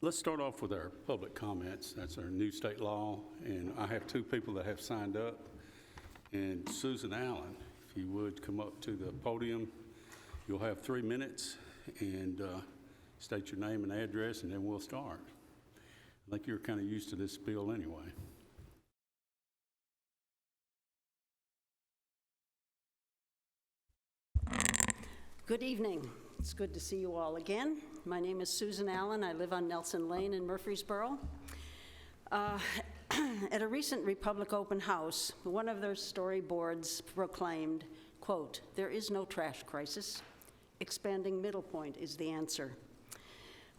Let's start off with our public comments. That's our new state law, and I have two people that have signed up. And Susan Allen, if you would come up to the podium, you'll have 3 minutes and state your name and address, and then we'll start. I think you're kind of used to this spiel anyway. Good evening. It's good to see you all again. My name is Susan Allen. I live on Nelson Lane in Murfreesboro. At a recent Republic open house, one of their storyboards proclaimed, quote, "There is no trash crisis. Expanding Middle Point is the answer."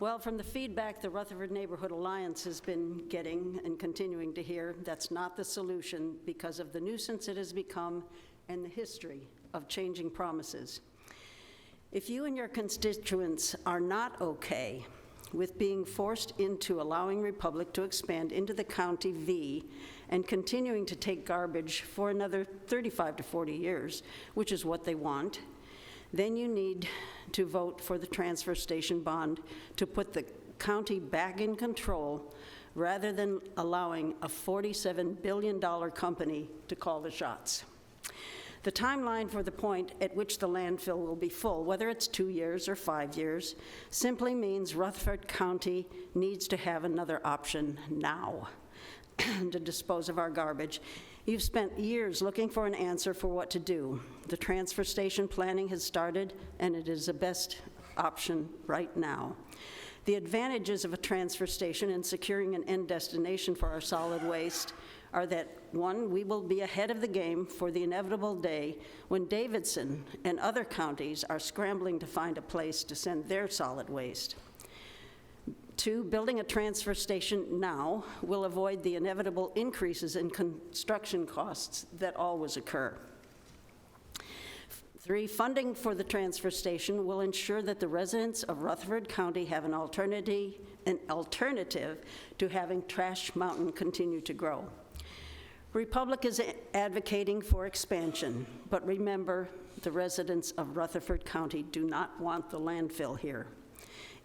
Well, from the feedback the Rutherford Neighborhood Alliance has been getting and continuing to hear, that's not the solution because of the nuisance it has become and the history of changing promises. If you and your constituents are not okay with being forced into allowing Republic to expand into the County V and continuing to take garbage for another 35 to 40 years, which is what they want, then you need to vote for the transfer station bond to put the county back in control rather than allowing a $47 billion company to call the shots. The timeline for the point at which the landfill will be full, whether it's 2 years or 5 years, simply means Rutherford County needs to have another option now to dispose of our garbage. You've spent years looking for an answer for what to do. The transfer station planning has started, and it is the best option right now. The advantages of a transfer station in securing an end destination for our solid waste are that, one, we will be ahead of the game for the inevitable day when Davidson and other counties are scrambling to find a place to send their solid waste. Two, building a transfer station now will avoid the inevitable increases in construction costs that always occur. Three, funding for the transfer station will ensure that the residents of Rutherford County have an alternative to having Trash Mountain continue to grow. Republic is advocating for expansion, but remember, the residents of Rutherford County do not want the landfill here.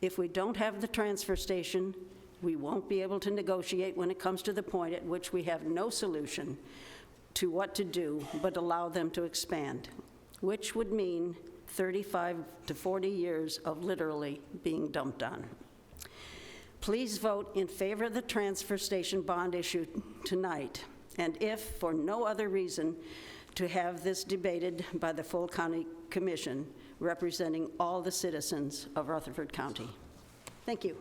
If we don't have the transfer station, we won't be able to negotiate when it comes to the point at which we have no solution to what to do but allow them to expand, which would mean 35 to 40 years of literally being dumped on. Please vote in favor of the transfer station bond issue tonight, and if for no other reason, to have this debated by the full county commission representing all the citizens of Rutherford County. Thank you.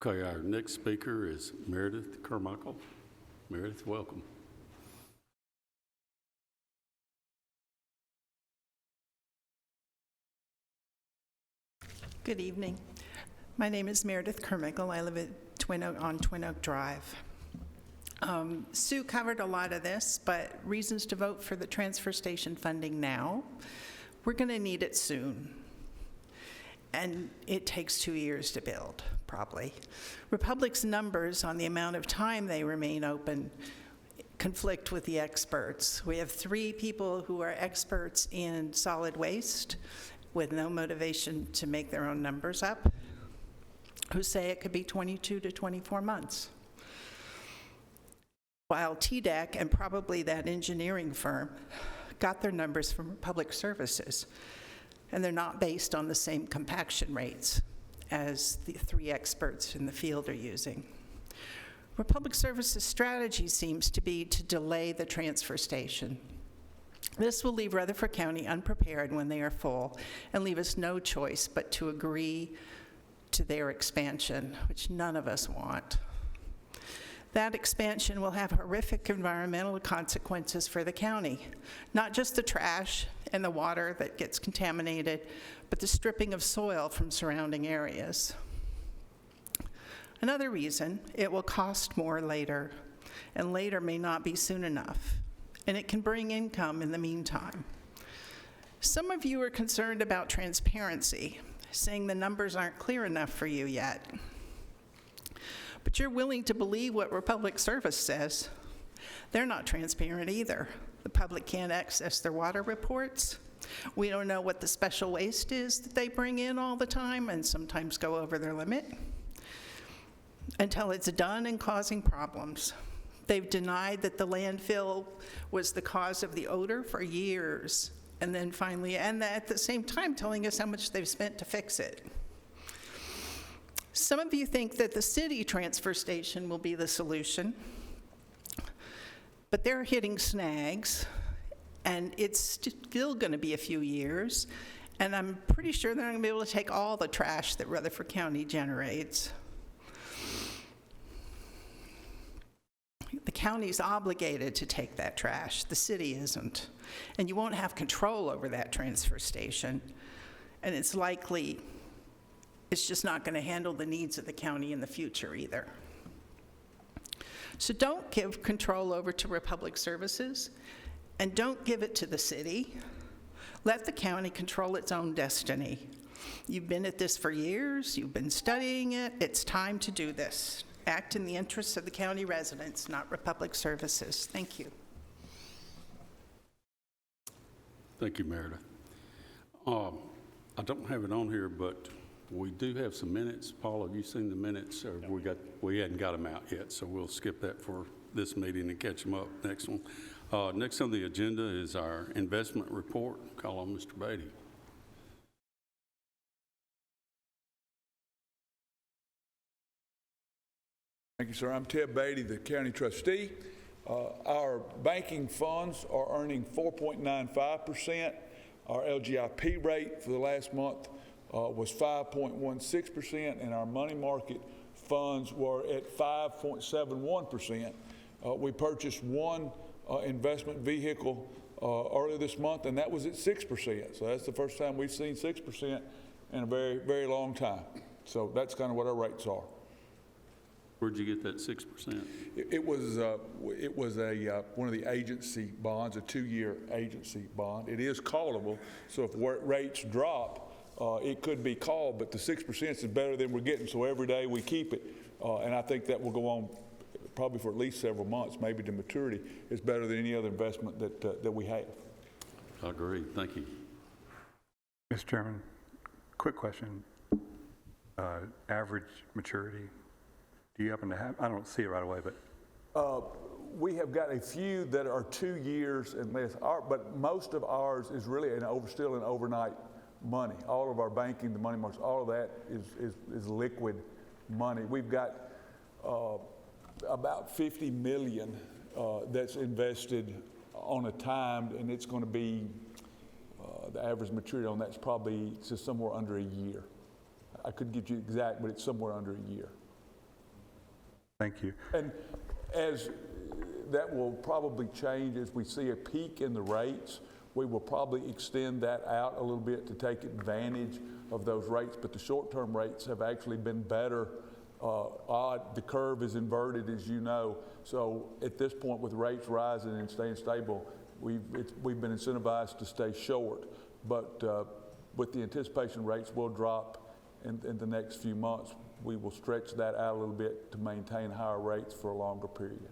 Okay, our next speaker is Meredith Carmichael. Meredith, welcome. Good evening. My name is Meredith Carmichael. I live at on Twin Oak Drive. Sue covered a lot of this, but reasons to vote for the transfer station funding now. We're going to need it soon. And it takes 2 years to build, probably. Republic's numbers on the amount of time they remain open conflict with the experts. We have 3 people who are experts in solid waste with no motivation to make their own numbers up, who say it could be 22 to 24 months. While TDEC and probably that engineering firm got their numbers from Public Services, and they're not based on the same compaction rates as the 3 experts in the field are using. Republic Services' strategy seems to be to delay the transfer station. This will leave Rutherford County unprepared when they are full and leave us no choice but to agree to their expansion, which none of us want. That expansion will have horrific environmental consequences for the county, not just the trash and the water that gets contaminated, but the stripping of soil from surrounding areas. Another reason, it will cost more later, and later may not be soon enough, and it can bring income in the meantime. Some of you are concerned about transparency, saying the numbers aren't clear enough for you yet. But you're willing to believe what Republic Service says. They're not transparent either. The public can't access their water reports. We don't know what the special waste is that they bring in all the time and sometimes go over their limit until it's done and causing problems. They've denied that the landfill was the cause of the odor for years, and then finally, and at the same time telling us how much they've spent to fix it. Some of you think that the city transfer station will be the solution, but they're hitting snags, and it's still going to be a few years, and I'm pretty sure they're not going to be able to take all the trash that Rutherford County generates. The county's obligated to take that trash. The city isn't. And you won't have control over that transfer station. And it's likely it's just not going to handle the needs of the county in the future either. So don't give control over to Republic Services, and don't give it to the city. Let the county control its own destiny. You've been at this for years. You've been studying it. It's time to do this. Act in the interests of the county residents, not Republic Services. Thank you. Thank you, Meredith. I don't have it on here, but we do have some minutes. Paul, have you seen the minutes? Or we hadn't got them out yet, so we'll skip that for this meeting and catch them up next one. Next on the agenda is our investment report. Call on Mr. Beatty. Thank you, sir. I'm Ted Beatty, the county trustee. Our banking funds are earning 4.95%. Our LGIP rate for the last month was 5.16%, and our money market funds were at 5.71%. We purchased one investment vehicle earlier this month, and that was at 6%. So that's the first time we've seen 6% in a very, very long time. So that's kind of what our rates are. Where'd you get that 6%? It was one of the agency bonds, a 2-year agency bond. It is callable, so if rates drop, it could be called, but the 6% is better than we're getting, so every day we keep it. And I think that will go on probably for at least several months, maybe to maturity. It's better than any other investment that we have. I agree. Thank you. Mr. Chairman, quick question. Average maturity? Do you happen to have? I don't see it right away, but. We have got a few that are 2 years and less, but most of ours is really still an overnight money. All of our banking, the money markets, all of that is liquid money. We've got about $50 million that's invested on a time, and it's going to be, the average maturity on that's probably just somewhere under a year. I couldn't give you exact, but it's somewhere under a year. Thank you. And as that will probably change as we see a peak in the rates, we will probably extend that out a little bit to take advantage of those rates. But the short-term rates have actually been better. The curve is inverted, as you know. So at this point, with rates rising and staying stable, we've been incentivized to stay short. But with the anticipation rates will drop in the next few months, we will stretch that out a little bit to maintain higher rates for a longer period.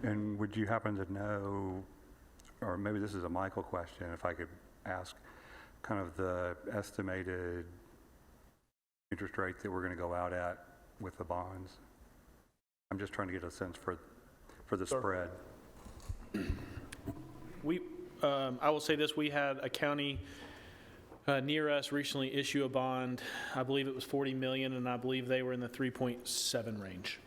And would you happen to know, or maybe this is a Michael question, if I could ask, kind of the estimated interest rate that we're going to go out at with the bonds? I'm just trying to get a sense for the spread. I will say this, we had a county near us recently issue a bond. I believe it was $40 million, and I believe they were in the 3.7 range.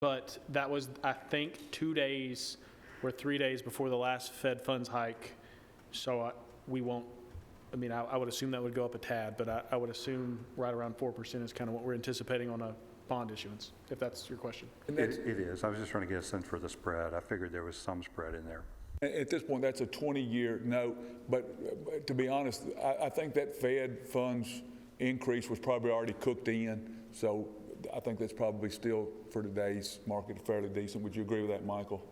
But that was, I think, 2 days or 3 days before the last Fed funds hike. So we won't, I would assume that would go up a tad, but I would assume right around 4% is kind of what we're anticipating on a bond issuance, if that's your question. It is. I was just trying to get a sense for the spread. I figured there was some spread in there. At this point, that's a 20-year note, but to be honest, I think that Fed funds increase was probably already cooked in, so I think that's probably still, for today's market, fairly decent. Would you agree with that, Michael?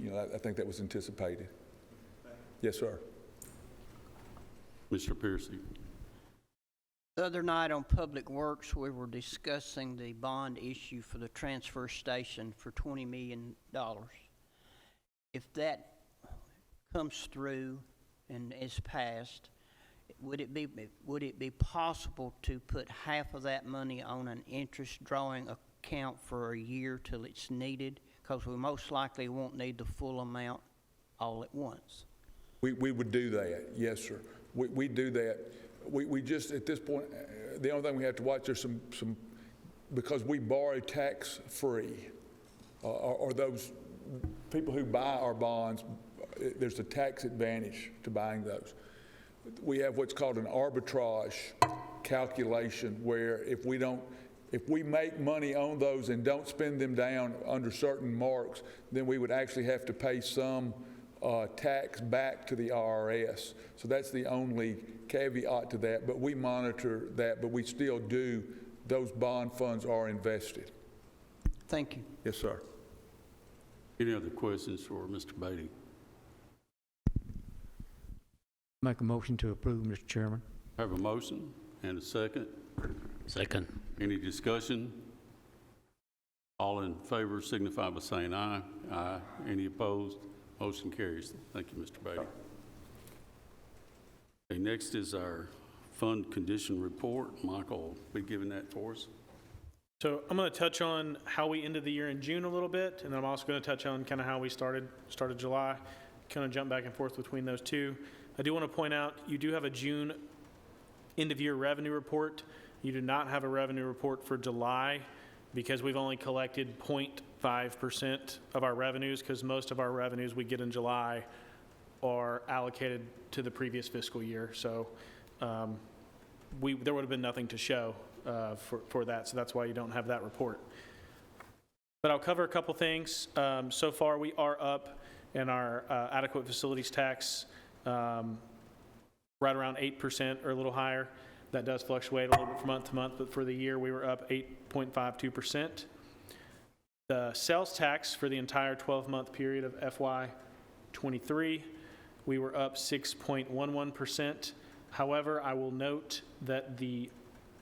Yes. I think that was anticipated. Yes, sir. Mr. Piercy. The other night on Public Works, we were discussing the bond issue for the transfer station for $20 million. If that comes through and is passed, would it be possible to put half of that money on an interest drawing account for a year till it's needed? Because we most likely won't need the full amount all at once. We would do that, yes, sir. We do that. We just, at this point, the only thing we have to watch, there's some because we borrow tax-free, or those people who buy our bonds, there's a tax advantage to buying those. We have what's called an arbitrage calculation, where if we make money on those and don't spend them down under certain marks, then we would actually have to pay some tax back to the IRS. So that's the only caveat to that, but we monitor that, but we still do, those bond funds are invested. Thank you. Yes, sir. Any other questions for Mr. Beatty? Make a motion to approve, Mr. Chairman. I have a motion and a second. Second. Any discussion? All in favor signify by saying aye. Aye. Any opposed? Motion carries. Thank you, Mr. Beatty. Okay, next is our fund condition report. Michael will be giving that for us. So I'm going to touch on how we ended the year in June a little bit, and then I'm also going to touch on kind of how we started July, kind of jump back and forth between those two. I do want to point out, you do have a June end-of-year revenue report. You do not have a revenue report for July because we've only collected 0.5% of our revenues, because most of our revenues we get in July are allocated to the previous fiscal year. So there would have been nothing to show for that, so that's why you don't have that report. But I'll cover a couple things. So far, we are up in our adequate facilities tax right around 8% or a little higher. That does fluctuate a little bit from month to month, but for the year, we were up 8.52%. The sales tax for the entire 12-month period of FY23, we were up 6.11%. However, I will note that the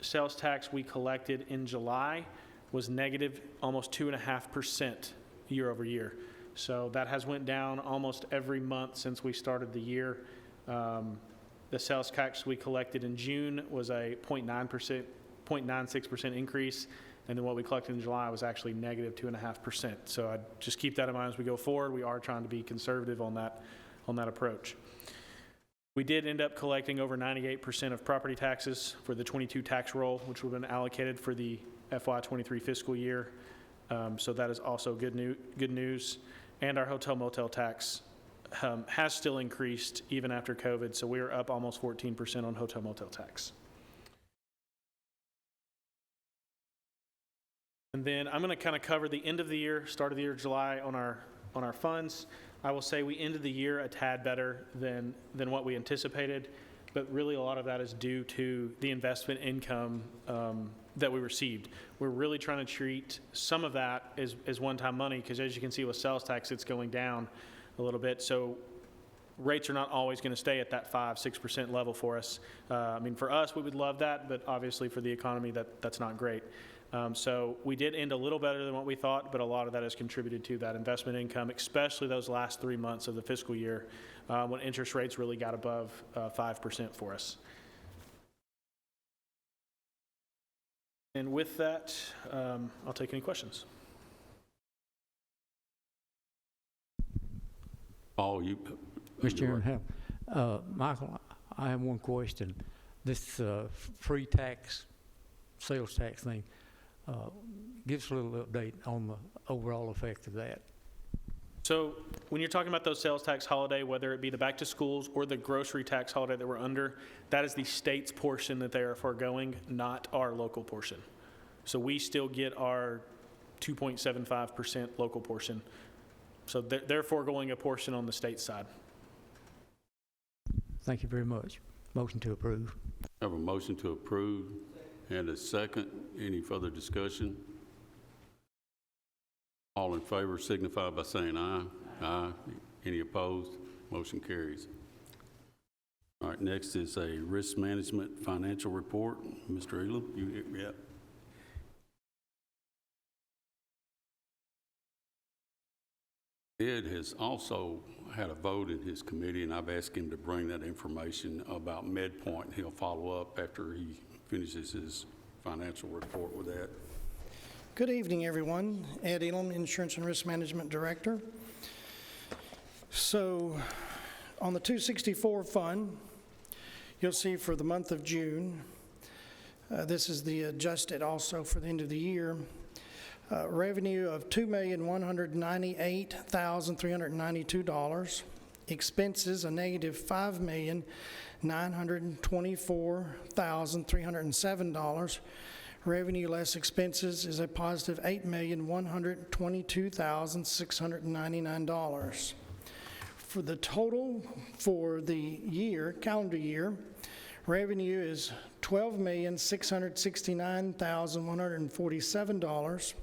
sales tax we collected in July was negative almost 2.5% year over year. So that has went down almost every month since we started the year. The sales tax we collected in June was a 0.96% increase, and then what we collected in July was actually negative 2.5%. So I'd just keep that in mind as we go forward. We are trying to be conservative on that approach. We did end up collecting over 98% of property taxes for the 22 tax roll, which would have been allocated for the FY23 fiscal year. So that is also good news. And our hotel motel tax has still increased even after COVID, so we are up almost 14% on hotel motel tax. And then I'm going to kind of cover the end of the year, start of the year, July, on our funds. I will say we ended the year a tad better than what we anticipated, but really a lot of that is due to the investment income that we received. We're really trying to treat some of that as one-time money, because as you can see with sales tax, it's going down a little bit. So rates are not always going to stay at that 5-6% level for us. I mean, for us, we would love that, but obviously for the economy, that's not great. So we did end a little better than what we thought, but a lot of that has contributed to that investment income, especially those last 3 months of the fiscal year when interest rates really got above 5% for us. And with that, I'll take any questions. Paul, Mr. Chairman, Michael, I have one question. This free tax, sales tax thing, give us a little update on the overall effect of that. So when you're talking about those sales tax holiday, whether it be the back to schools or the grocery tax holiday that we're under, that is the state's portion that they are foregoing, not our local portion. So we still get our 2.75% local portion. So they're foregoing a portion on the state side. Thank you very much. Motion to approve. I have a motion to approve and a second. Any further discussion? All in favor signify by saying aye. Aye. Any opposed? Motion carries. All right, next is a risk management financial report. Mr. Elam, yep. Ed has also had a vote in his committee, and I've asked him to bring that information about MedPoint. He'll follow up after he finishes his financial report with that. Good evening, everyone. Ed Elam, Insurance and Risk Management Director. So, on the 264 fund, you'll see for the month of June, this is the adjusted also for the end of the year, revenue of $2,198,392, expenses a negative $5,924,307. Revenue less expenses is a positive $8,122,699. For the total for the year, calendar year, revenue is $12,669,147.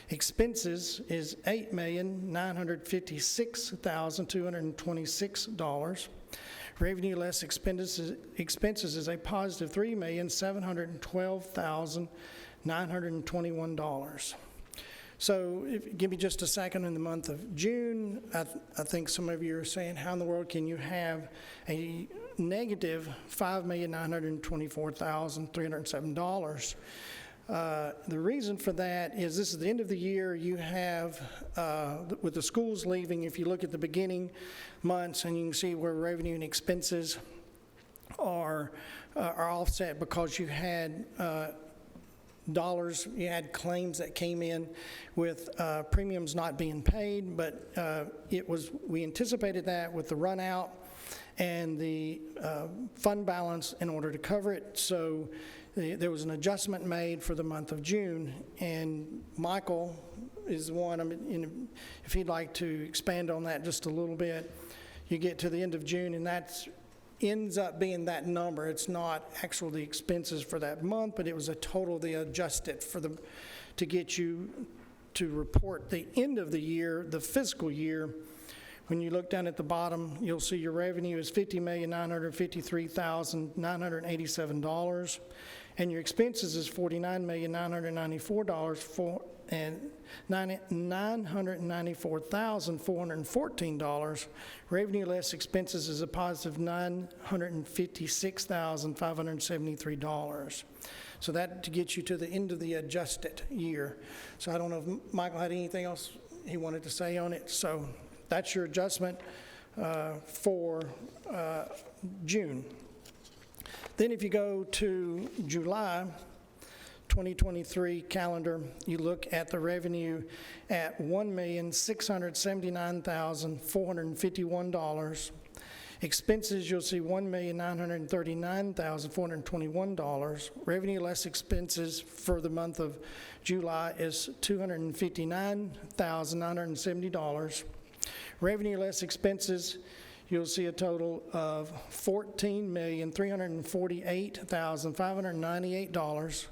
Expenses is $8,956,226. Revenue less expenses is a positive $3,712,921. So give me just a second. In the month of June, I think some of you are saying, how in the world can you have a negative $5,924,307? The reason for that is this is the end of the year. You have, with the schools leaving, if you look at the beginning months, and you can see where revenue and expenses are offset because you had dollars, you had claims that came in with premiums not being paid, but we anticipated that with the run out and the fund balance in order to cover it. So there was an adjustment made for the month of June, and Michael is the one, if he'd like to expand on that just a little bit. You get to the end of June, and that ends up being that number. It's not actually the expenses for that month, but it was a total they adjusted to get you to report the end of the year, the fiscal year. When you look down at the bottom, you'll see your revenue is $50,953,987, and your expenses is $49,994,414. Revenue less expenses is a positive $956,573. So that to get you to the end of the adjusted year. So I don't know if Michael had anything else he wanted to say on it. So that's your adjustment for June. Then if you go to July 2023 calendar, you look at the revenue at $1,679,451. Expenses, you'll see $1,939,421. Revenue less expenses for the month of July is $259,970. Revenue less expenses, you'll see a total of $14,348,598.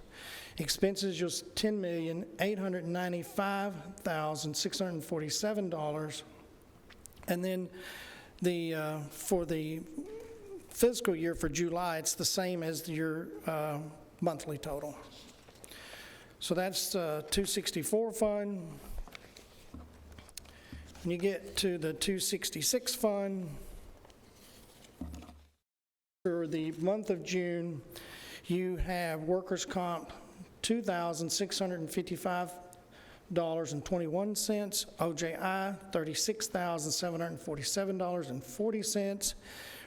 Expenses, you'll see $10,895,647. And then for the fiscal year for July, it's the same as your monthly total. So that's the 264 fund. When you get to the 266 fund, for the month of June, you have workers' comp $2,655.21, OJI $36,747.40,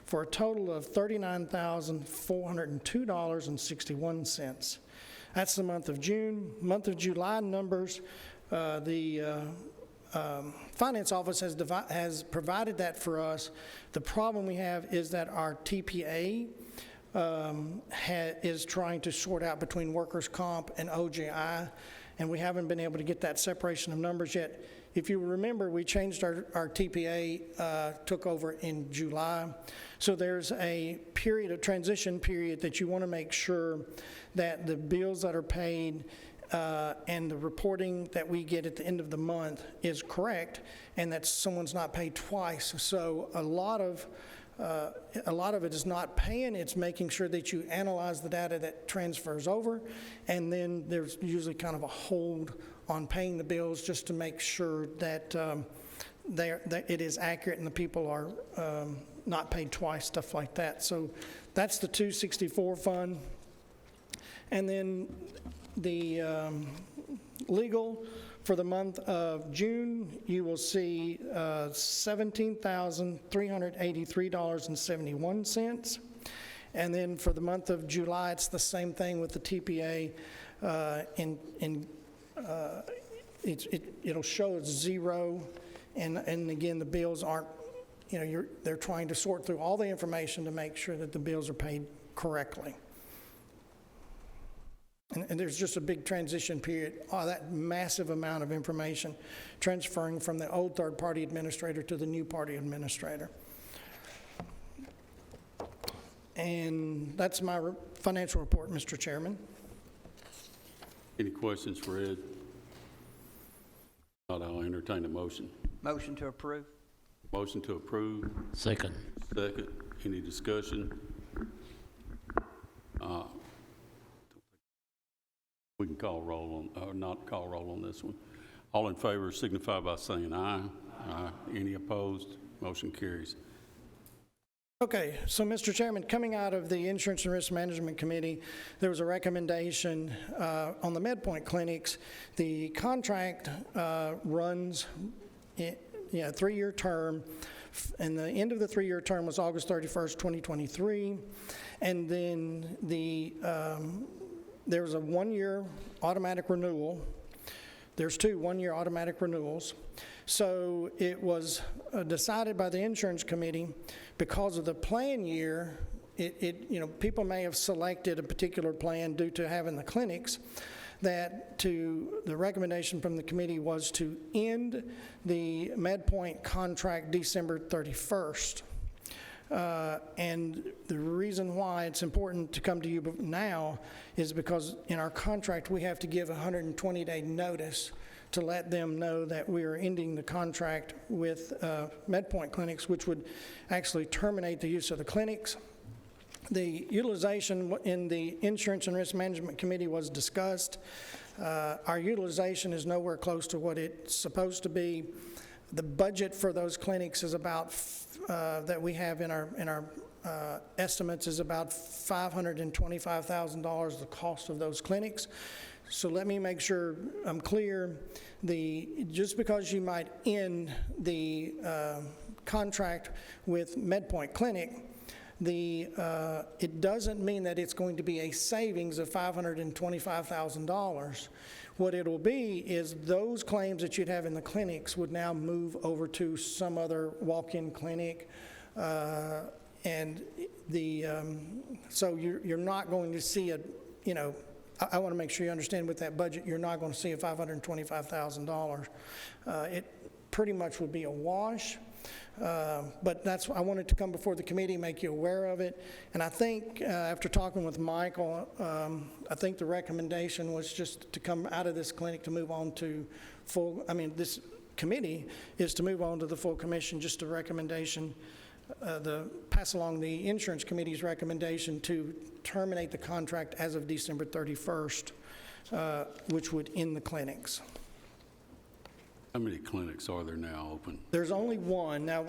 for a total of $39,402.61. That's the month of June. Month of July numbers, the Finance Office has provided that for us. The problem we have is that our TPA is trying to sort out between workers' comp and OJI, and we haven't been able to get that separation of numbers yet. If you remember, we changed our TPA, took over in July. So there's a transition period that you want to make sure that the bills that are paid and the reporting that we get at the end of the month is correct, and that someone's not paid twice. So a lot of it is not paying, it's making sure that you analyze the data that transfers over, and then there's usually kind of a hold on paying the bills just to make sure that it is accurate and the people are not paid twice, stuff like that. So that's the 264 fund. And then the legal for the month of June, you will see $17,383.71. And then for the month of July, it's the same thing with the TPA. It'll show it's zero, and again, the bills aren't, they're trying to sort through all the information to make sure that the bills are paid correctly. And there's just a big transition period, that massive amount of information transferring from the old third-party administrator to the new party administrator. And that's my financial report, Mr. Chairman. Any questions for Ed? Not, I'll entertain a motion. Motion to approve. Motion to approve. Second. Second. Any discussion? We can call roll on, or not call roll on this one. All in favor signify by saying aye. Aye. Any opposed? Motion carries. Okay, so Mr. Chairman, coming out of the Insurance and Risk Management Committee, there was a recommendation on the MedPoint clinics. The contract runs, 3-year term, and the end of the 3-year term was August 31st, 2023. And then there was a 1-year automatic renewal. There's 2 1-year automatic renewals. So it was decided by the insurance committee, because of the plan year, people may have selected a particular plan due to having the clinics, that the recommendation from the committee was to end the MedPoint contract December 31st. And the reason why it's important to come to you now is because in our contract, we have to give a 120-day notice to let them know that we are ending the contract with MedPoint clinics, which would actually terminate the use of the clinics. The utilization in the Insurance and Risk Management Committee was discussed. Our utilization is nowhere close to what it's supposed to be. The budget for those clinics is about, that we have in our estimates, is about $525,000, the cost of those clinics. So let me make sure I'm clear. Just because you might end the contract with MedPoint Clinic, it doesn't mean that it's going to be a savings of $525,000. What it'll be is those claims that you'd have in the clinics would now move over to some other walk-in clinic, and so you're not going to see I want to make sure you understand with that budget, you're not going to see a $525,000. It pretty much would be a wash. But I wanted to come before the committee, make you aware of it. And I think after talking with Michael, I think the recommendation was just to come out of this clinic to move on to this committee is to move on to the full commission, just a recommendation, pass along the insurance committee's recommendation to terminate the contract as of December 31st, which would end the clinics. How many clinics are there now open? There's only one. Now,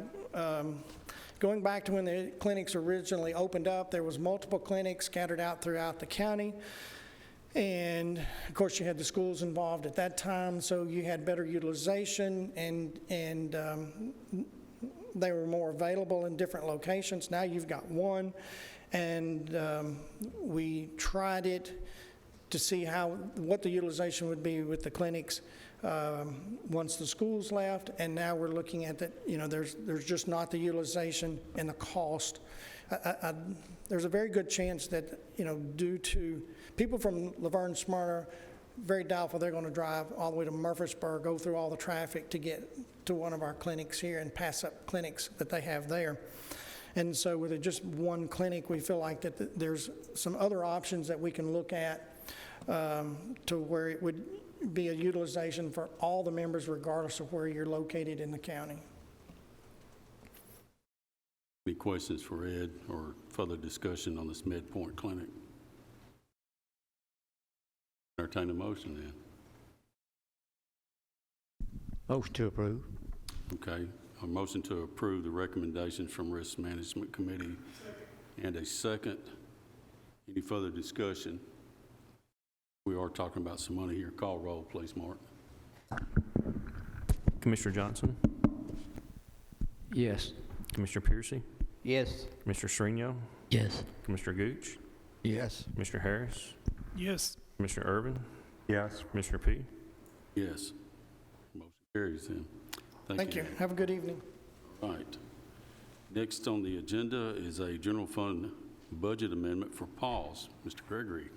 going back to when the clinics originally opened up, there was multiple clinics scattered out throughout the county. And of course, you had the schools involved at that time, so you had better utilization, and they were more available in different locations. Now you've got one, and we tried it to see what the utilization would be with the clinics once the schools left, and now we're looking at that. There's just not the utilization and the cost. There's a very good chance that due to people from Laverne, Smyrna, very doubtful they're going to drive all the way to Murfreesboro, go through all the traffic to get to one of our clinics here and pass up clinics that they have there. And so with just one clinic, we feel like that there's some other options that we can look at to where it would be a utilization for all the members regardless of where you're located in the county. Any questions for Ed or further discussion on this MedPoint clinic? Entertain a motion then. Motion to approve. Okay, a motion to approve the recommendations from Risk Management Committee. And a second. Any further discussion? We are talking about some money here. Call roll, please, Mark. Commissioner Johnson, Yes. Commissioner Piercy, Yes. Commissioner Srinio, Yes. Commissioner Gooch, Yes. Commissioner Harris, Yes. Commissioner Urban, Yes. Commissioner P. Yes. Motion carries then. Thank you. Have a good evening. All right. Next on the agenda is a general fund budget amendment for PAWS. Mr. Gregory.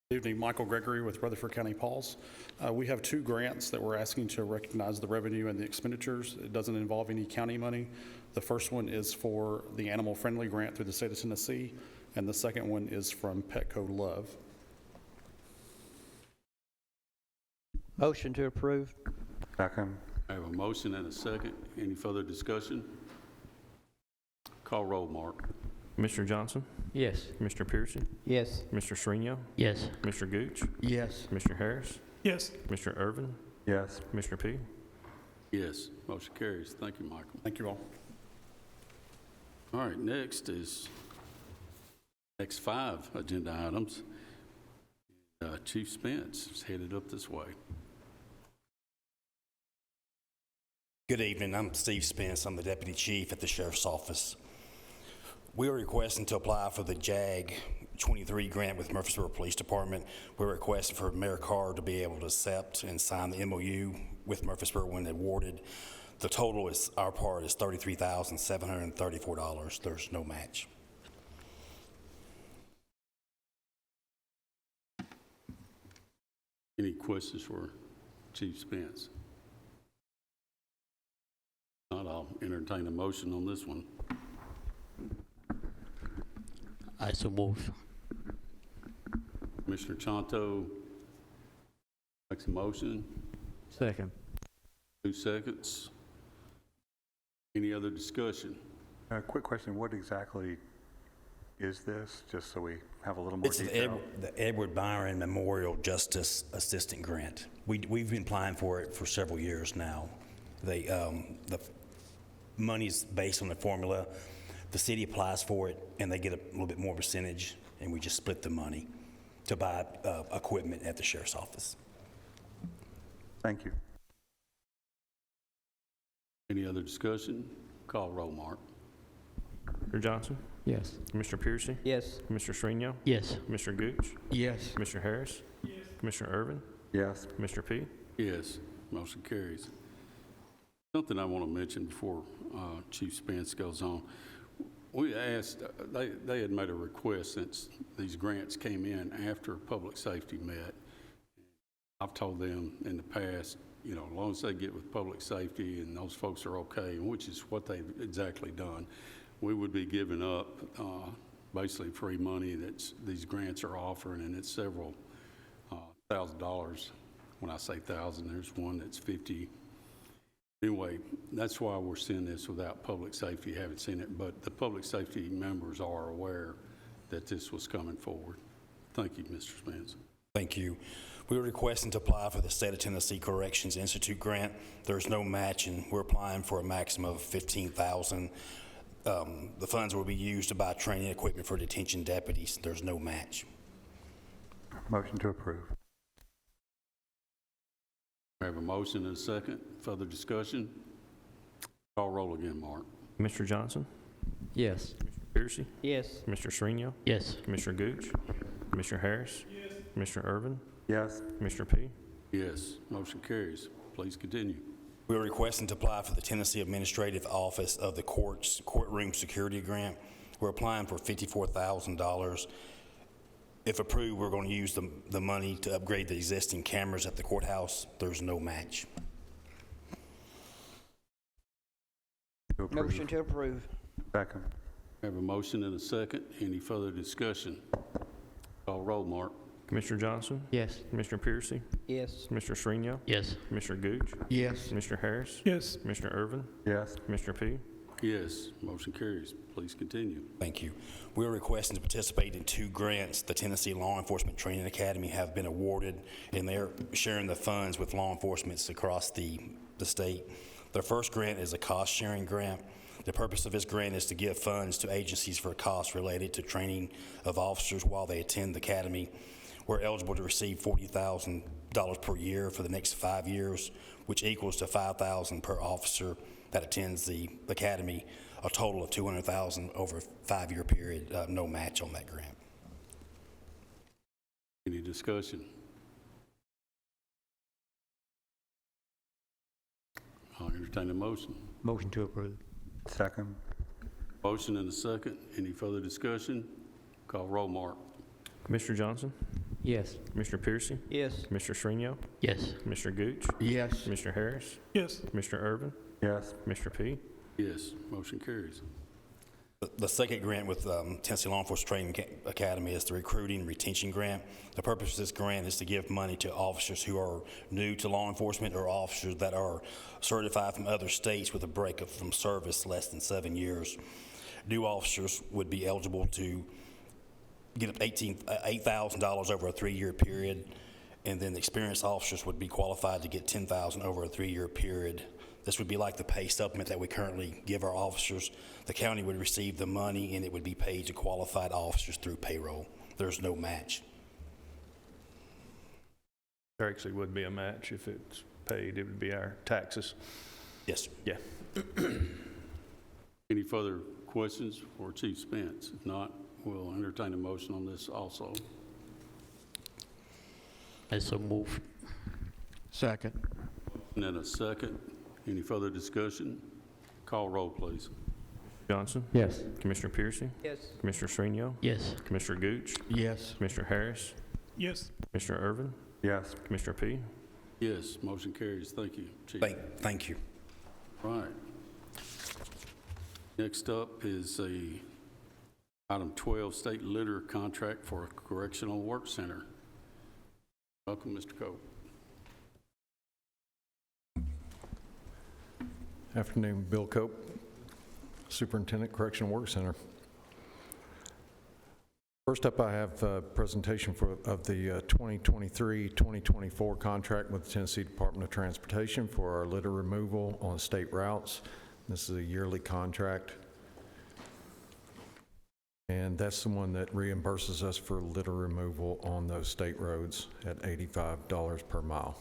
Good evening, Michael Gregory with Rutherford County PAWS. We have two grants that we're asking to recognize the revenue and the expenditures. It doesn't involve any county money. The first one is for the Animal Friendly Grant through the state of Tennessee, and the second one is from Petco Love. Motion to approve. Second. I have a motion and a second. Any further discussion? Call roll, Mark. Commissioner Johnson, Yes. Commissioner Piercy, Yes. Commissioner Srinio, Yes. Commissioner Gooch, Yes. Commissioner Harris, Yes. Commissioner Urban, Yes. Commissioner P. Yes. Motion carries. Thank you, Michael. Thank you all. All right, next five agenda items. Chief Spence is headed up this way. Good evening. I'm Steve Spence. I'm the Deputy Chief at the Sheriff's Office. We are requesting to apply for the JAG 23 grant with Murfreesboro Police Department. We're requesting for Mayor Carr to be able to accept and sign the MOU with Murfreesboro when awarded. The total is, our part is $33,734. There's no match. Any questions for Chief Spence? Not, I'll entertain a motion on this one. I so move. Commissioner Chanto makes a motion. Second. 2 seconds. Any other discussion? Quick question, what exactly is this, just so we have a little more It's detail? the Edward Byron Memorial Justice Assistant Grant. We've been applying for it for several years now. The money's based on the formula. The city applies for it, and they get a little bit more percentage, and we just split the money to buy equipment at the Sheriff's Office. Thank you. Any other discussion? Call roll, Mark. Commissioner Johnson, Yes. Commissioner Piercy, Yes. Commissioner Srinio, Yes. Commissioner Gooch, Yes. Commissioner Harris, Commissioner Urban, Yes. Commissioner P. Yes, motion carries. Something I want to mention before Chief Spence goes on. We asked, they had made a request since these grants came in after public safety met. I've told them in the past, you know, as long as they get with public safety and those folks are okay, which is what they've exactly done, we would be giving up basically free money that these grants are offering, and it's several $1,000. When I say thousand, there's one that's 50. Anyway, that's why we're seeing this without public safety. You haven't seen it, but the public safety members are aware that this was coming forward. Thank you, Mr. Spence. Thank you. We were requesting to apply for the State of Tennessee Corrections Institute grant. There's no match, and we're applying for a maximum of $15,000. The funds will be used to buy training equipment for detention deputies. There's no match. Motion to approve. We have a motion and a second. Further discussion? Call roll again, Mark. Commissioner Johnson, Yes. Piercy, Yes. Commissioner Srinio, Yes. Commissioner Gooch, Commissioner Harris, Commissioner Urban, Yes. Commissioner P. Yes, motion carries. Please continue. We are requesting to apply for the Tennessee Administrative Office of the Courtroom Security Grant. We're applying for $54,000. If approved, we're going to use the money to upgrade the existing cameras at the courthouse. There's no match. To approve. Motion to approve. Second. We have a motion and a second. Any further discussion? Call roll, Mark. Commissioner Johnson, Yes. Commissioner Piercy, Yes. Commissioner Srinio, Yes. Commissioner Gooch, Yes. Commissioner Harris, Yes. Commissioner Urban, Yes. Commissioner P. Yes, motion carries. Please continue. Thank you. We're requesting to participate in 2 grants the Tennessee Law Enforcement Training Academy have been awarded, and they're sharing the funds with law enforcement across the state. Their first grant is a cost-sharing grant. The purpose of this grant is to give funds to agencies for costs related to training of officers while they attend the academy. We're eligible to receive $40,000 per year for the next 5 years, which equals to $5,000 per officer that attends the academy, a total of $200,000 over a 5-year period, no match on that grant. Any discussion? I'll entertain a motion. Motion to approve. Second. Motion and a second. Any further discussion? Call roll, Mark. Commissioner Johnson? Yes. Commissioner Piercy? Yes. Commissioner Shrino? Yes. Commissioner Gooch? Yes. Commissioner Harris? Yes. Commissioner Irvin? Yes. Commissioner P? Yes, motion carries. The second grant with Tennessee Law Enforcement Training Academy is the Recruiting and Retention Grant. The purpose of this grant is to give money to officers who are new to law enforcement or officers that are certified from other states with a break from service less than 7 years. New officers would be eligible to get up $8,000 over a 3-year period, and then the experienced officers would be qualified to get $10,000 over a 3-year period. This would be like the pay supplement that we currently give our officers. The county would receive the money, and it would be paid to qualified officers through payroll. There's no match. There actually would be a match if it's paid. It would be our taxes. Yes, sir. Yeah. Any further questions for Chief Spence? If not, we'll entertain a motion on this also. I so move. Second. And then a second. Any further discussion? Call roll, please. Johnson? Yes. Commissioner Piercy? Yes. Commissioner Shrino? Yes. Commissioner Gooch? Yes. Commissioner Harris? Yes. Commissioner Irvin? Yes. Commissioner P? Yes, motion carries. Thank you, Chief. Thank you. Right. Next up is item 12, state litter contract for a correctional work center. Welcome, Mr. Cope. Afternoon, Bill Cope, Superintendent, Correctional Work Center. First up, I have a presentation of the 2023-2024 contract with the Tennessee Department of Transportation for our litter removal on state routes. This is a yearly contract, and that's the one that reimburses us for litter removal on those state roads at $85 per mile.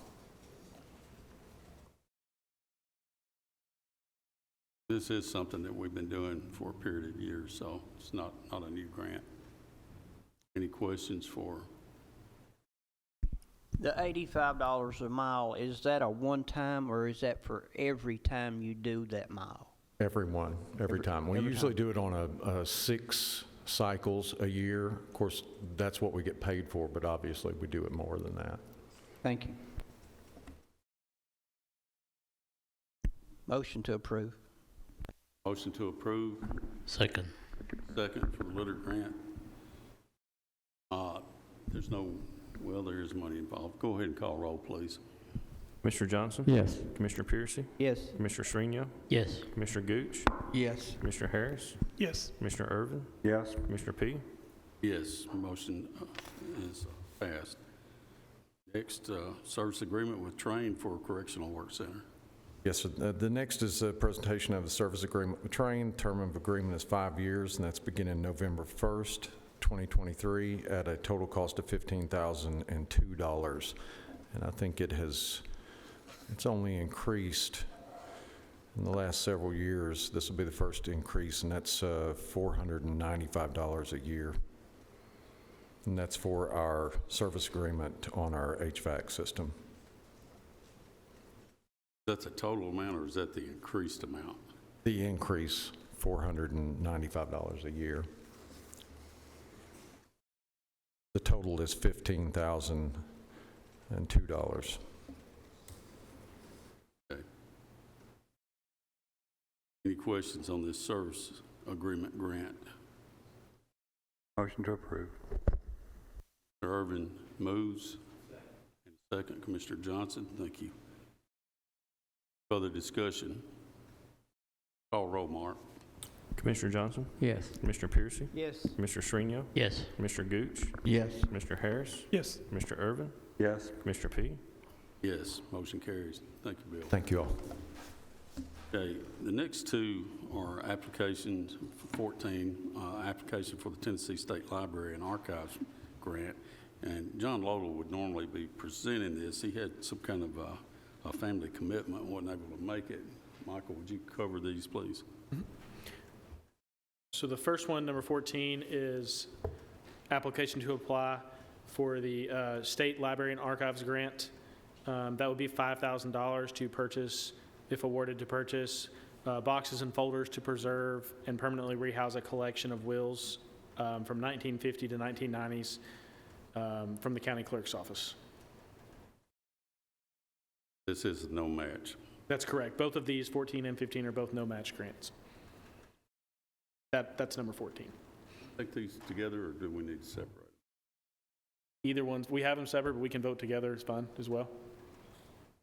This is something that we've been doing for a period of years, so it's not a new grant. Any questions for? The $85 a mile, is that a one-time or is that for every time you do that mile? Every time. We usually do it on a 6 cycles a year. Of course, that's what we get paid for, but obviously we do it more than that. Thank you. Motion to approve. Motion to approve. Second. Second for litter grant. There is money involved. Go ahead and call roll, please. Commissioner Johnson? Yes. Commissioner Piercy? Yes. Commissioner Shrino? Yes. Commissioner Gooch? Yes. Commissioner Harris? Yes. Commissioner Irvin? Yes. Commissioner P? Yes, motion is passed. Next, service agreement with Trane for Correctional Work Center. Yes, sir. The next is a presentation of the service agreement with Trane. Term of agreement is 5 years, and that's beginning November 1st, 2023, at a total cost of $15,002. And I think it's only increased in the last several years. This will be the first increase, and that's $495 a year. And that's for our service agreement on our HVAC system. That's a total amount, or is that the increased amount? The increase, $495 a year. The total is $15,002. Okay. Any questions on this service agreement grant? Motion to approve. Mr. Irvin moves. And second, Commissioner Johnson. Thank you. Further discussion? Call roll, Mark. Commissioner Johnson? Yes. Commissioner Piercy? Yes. Commissioner Srinion? Yes. Commissioner Gooch? Yes. Mr. Harris? Yes. Mr. Irvin? Yes. Commissioner P? Yes, motion carries. Thank you, Bill. Thank you all. Okay, the next two are applications, 14, application for the Tennessee State Library and Archives grant. And John Lodell would normally be presenting this. He had some kind of a family commitment, wasn't able to make it. Michael, would you cover these, please? So the first one, number 14, is application to apply for the State Library and Archives grant. That would be $5,000 to purchase, if awarded to purchase, boxes and folders to preserve and permanently rehouse a collection of wills from 1950 to 1990s from the county clerk's office. This is no match. That's correct. Both of these, 14 and 15, are both no-match grants. That's number 14. Take these together, or do we need to separate? Either ones, we have them separate, but we can vote together. It's fine as well.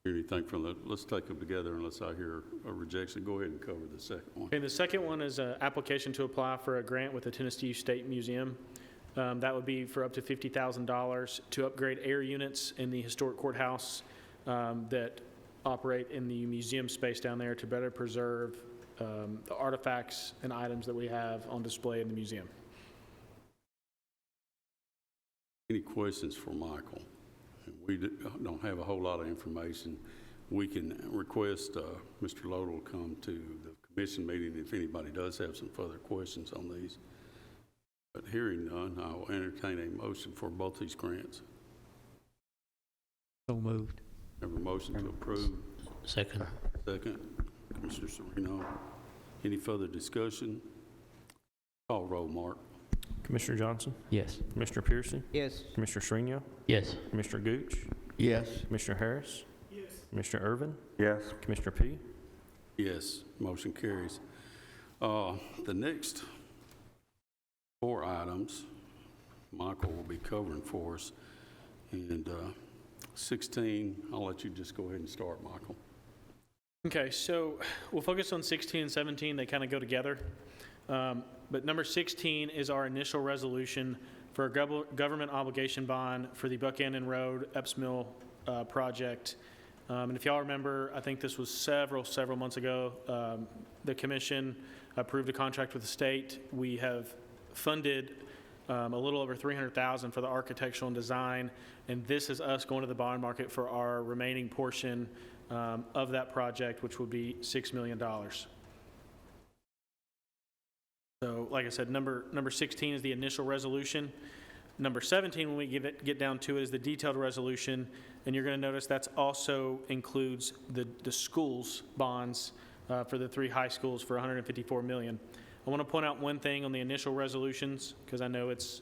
Hear anything from the, let's take them together unless I hear a rejection. Go ahead and cover the second one. Okay, the second one is an application to apply for a grant with the Tennessee State Museum. That would be for up to $50,000 to upgrade air units in the historic courthouse that operate in the museum space down there to better preserve the artifacts and items that we have on display in the museum. Any questions for Michael? We don't have a whole lot of information. We can request Mr. Lodell come to the commission meeting if anybody does have some further questions on these. But hearing none, I will entertain a motion for both these grants. So moved. Have a motion to approve. Second. Second. Commissioner Sereno. Any further discussion? Call roll, Mark. Commissioner Johnson? Yes. Commissioner Piercy? Yes. Commissioner Srinion? Yes. Commissioner Gooch? Yes. Commissioner Harris? Yes. Commissioner Irvin? Yes. Commissioner P? Yes, motion carries. The next four items, Michael will be covering for us. And 16, I'll let you just go ahead and start, Michael. Okay, so we'll focus on 16 and 17. They kind of go together. But number 16 is our initial resolution for a government obligation bond for the Buchanan Road Epps Mill project. And if y'all remember, I think this was several months ago, the commission approved a contract with the state. We have funded a little over $300,000 for the architectural and design, and this is us going to the bond market for our remaining portion of that project, which would be $6 million. So, like I said, number 16 is the initial resolution. Number 17, when we get down to it, is the detailed resolution, and you're going to notice that also includes the schools bonds for the 3 high schools for $154 million. I want to point out one thing on the initial resolutions, because I know it's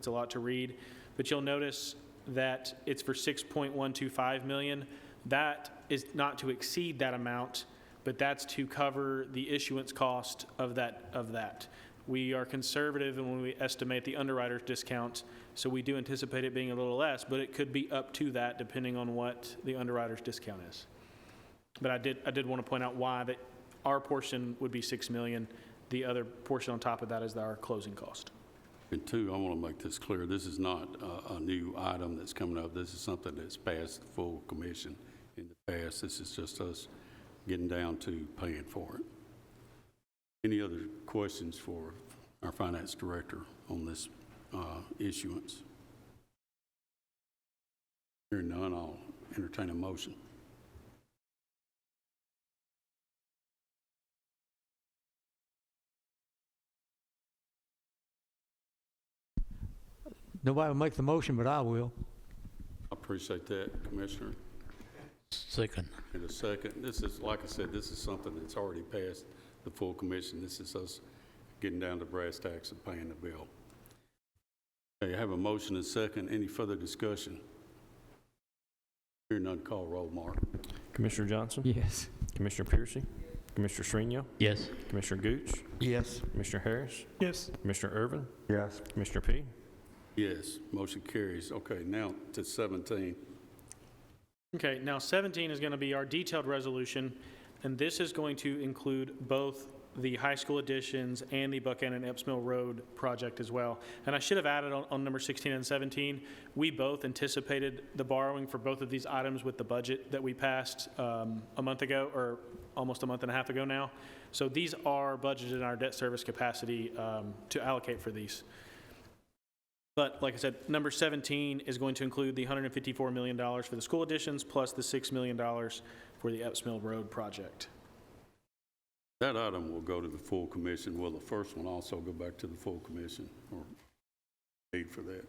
a lot to read, but you'll notice that it's for $6.125 million. That is not to exceed that amount, but that's to cover the issuance cost of that. We are conservative when we estimate the underwriter's discount, so we do anticipate it being a little less, but it could be up to that depending on what the underwriter's discount is. But I did want to point out why that our portion would be $6 million. The other portion on top of that is our closing cost. And two, I want to make this clear. This is not a new item that's coming up. This is something that's passed the full commission in the past. This is just us getting down to paying for it. Any other questions for our finance director on this issuance? Hearing none, I'll entertain a motion. Nobody will make the motion, but I will. I appreciate that, Commissioner. Second. And a second. This is, like I said, this is something that's already passed the full commission. This is us getting down to brass tacks and paying the bill. Okay, I have a motion and a second. Any further discussion? Hearing none, call roll, Mark. Commissioner Johnson? Yes. Commissioner Piercy? Commissioner Srinion? Yes. Commissioner Gooch? Yes. Commissioner Harris? Yes. Commissioner Irvin? Yes. Commissioner P? Yes, motion carries. Okay, now to 17. Okay, now 17 is going to be our detailed resolution, and this is going to include both the high school additions and the Buchanan-Epps Mill Road project as well. And I should have added on number 16 and 17, we both anticipated the borrowing for both of these items with the budget that we passed a month ago, or almost a month and a half ago now. So these are budgeted in our debt service capacity to allocate for these. But like I said, number 17 is going to include the $154 million for the school additions plus the $6 million for the Epps Mill Road project. That item will go to the full commission. Will the first one also go back to the full commission, or need for that?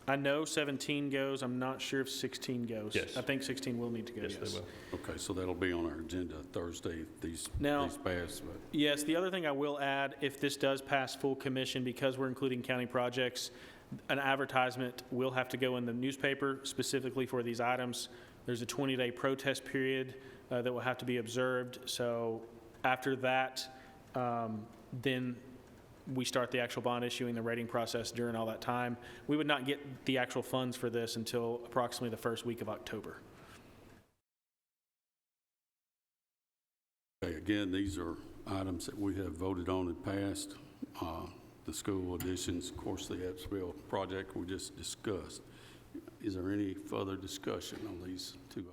I know 17 goes. I'm not sure if 16 goes. Yes. I think 16 will need to go, Yes, they will. Okay, so that'll be on our agenda Thursday, these pass, but Yes, the other thing I will add, if this does pass full commission, because we're including county projects, an advertisement will have to go in the newspaper specifically for these items. There's a 20-day protest period that will have to be observed. So after that, then we start the actual bond issuing, the rating process during all that time. We would not get the actual funds for this until approximately the first week of October. okay, again, these are items that we have voted on and passed. The school additions, of course, the Epps-Mill project we just discussed. Is there any further discussion on these two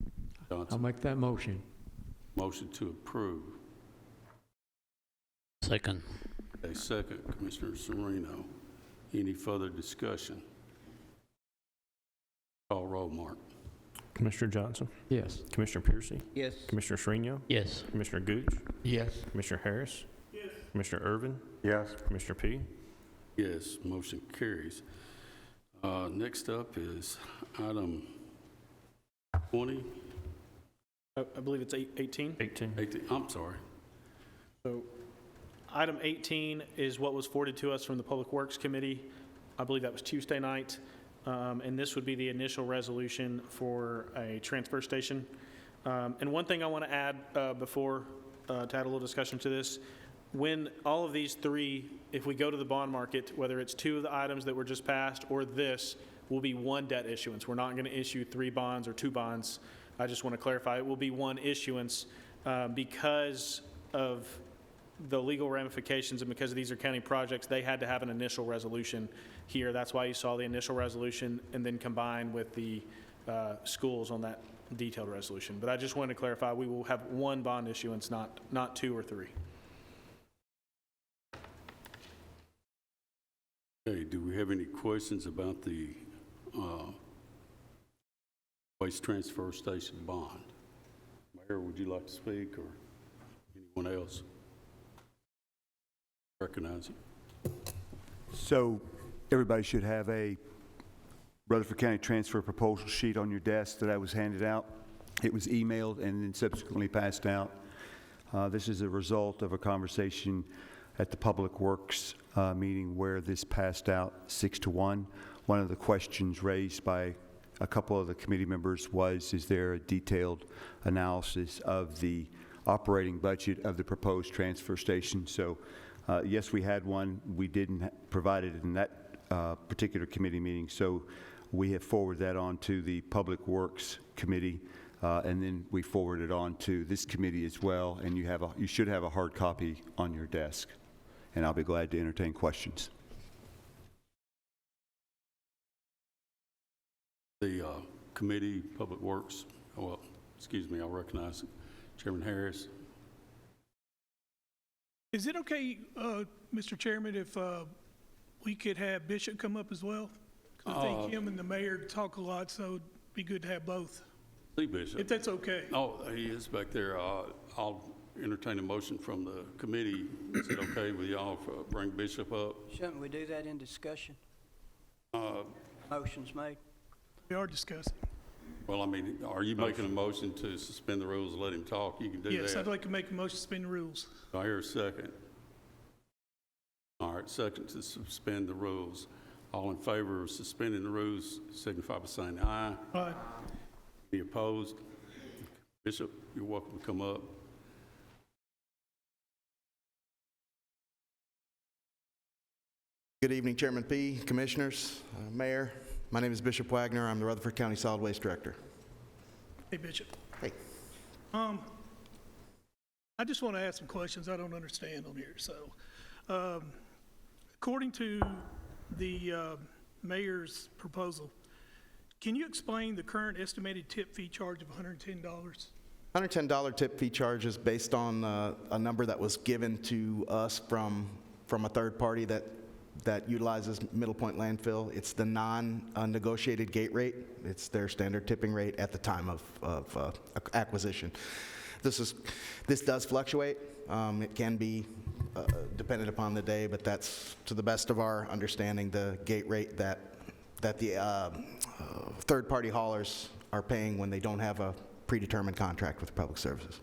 items? I'll Johnson, make that motion. motion to approve. Second. A second, Commissioner Sereno. Any further discussion? Call roll, Mark. Commissioner Johnson, Yes. Commissioner Piercy, Yes. Commissioner Shrino, Yes. Commissioner Gooch, Yes. Commissioner Harris, Commissioner Irvin, Yes. Commissioner P. Yes, motion carries. Next up is item 20, I believe it's 18. 18. 18, I'm sorry. So item 18 is what was forwarded to us from the Public Works Committee. I believe that was Tuesday night. And this would be the initial resolution for a transfer station. And one thing I want to add before, to add a little discussion to this, when all of these three, if we go to the bond market, whether it's two of the items that were just passed or this, will be one debt issuance. We're not going to issue 3 bonds or 2 bonds. I just want to clarify, it will be one issuance because of the legal ramifications and because these are county projects, they had to have an initial resolution here. That's why you saw the initial resolution and then combined with the schools on that detailed resolution. But I just wanted to clarify, we will have one bond issuance, not 2 or 3. Okay, do we have any questions about the waste transfer station bond? Mayor, would you like to speak, or anyone else? Recognize you. So everybody should have a Rutherford County transfer proposal sheet on your desk that I was handed out. It was emailed and then subsequently passed out. This is a result of a conversation at the Public Works meeting where this passed out 6-1. One of the questions raised by a couple of the committee members was, is there a detailed analysis of the operating budget of the proposed transfer station? So yes, we had one. We didn't provide it in that particular committee meeting. So we have forwarded that on to the Public Works Committee, and then we forwarded it on to this committee as well. And you should have a hard copy on your desk. And I'll be glad to entertain questions. The committee, Public Works, well, excuse me, I'll recognize it. Chairman Harris. Is it okay, Mr. Chairman, if we could have Bishop come up as well? 'Cause I think him and the mayor talk a lot, so it'd be good to have both, See Bishop. if that's okay. Oh, he is back there. I'll entertain a motion from the committee. Is it okay with y'all if bring Bishop up? Shouldn't we do that in discussion? Motion's made. We are discussing. Well, I mean, are you making a motion to suspend the rules and let him talk? You can do that. Yes, I'd like to make a motion to suspend the rules. Do I hear a second? All right, second to suspend the rules. All in favor of suspending the rules signify by saying aye. Aye. Any opposed? Bishop, you're welcome to come up. Good evening, Chairman P., Commissioners, Mayor. My name is Bishop Wagner. I'm the Rutherford County Solid Waste Director. Hey, Bishop. Hey. I I just want to ask some questions I don't understand on here. So, according to the mayor's proposal, can you explain the current estimated tip fee charge of $110? $110 tip fee charge is based on a number that was given to us from a third party that utilizes Middle Point landfill. It's the non-negotiated gate rate. It's their standard tipping rate at the time of acquisition. This does fluctuate. It can be dependent upon the day, but that's, to the best of our understanding, the gate rate that the third-party haulers are paying when they don't have a predetermined contract with Public Services.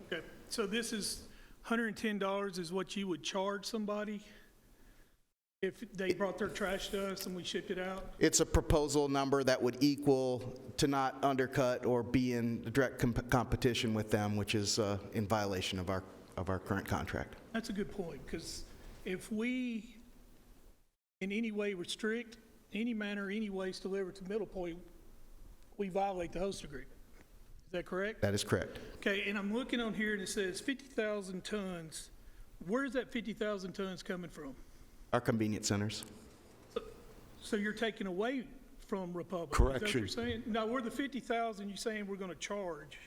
Okay, so this is $110 is what you would charge somebody if they brought their trash to us and we shipped it out? It's a proposal number that would equal to not undercut or be in direct competition with them, which is in violation of our current contract. That's a good point, because if we in any way restrict any manner, any waste delivered to Middle Point, we violate the host agreement. Is that correct? That is correct. Okay, and I'm looking on here and it says 50,000 tons. Where's that 50,000 tons coming from? Our convenience centers. So you're taking away from Republic? Correction. Is that what you're saying? Now, where the 50,000 you're saying we're going to charge,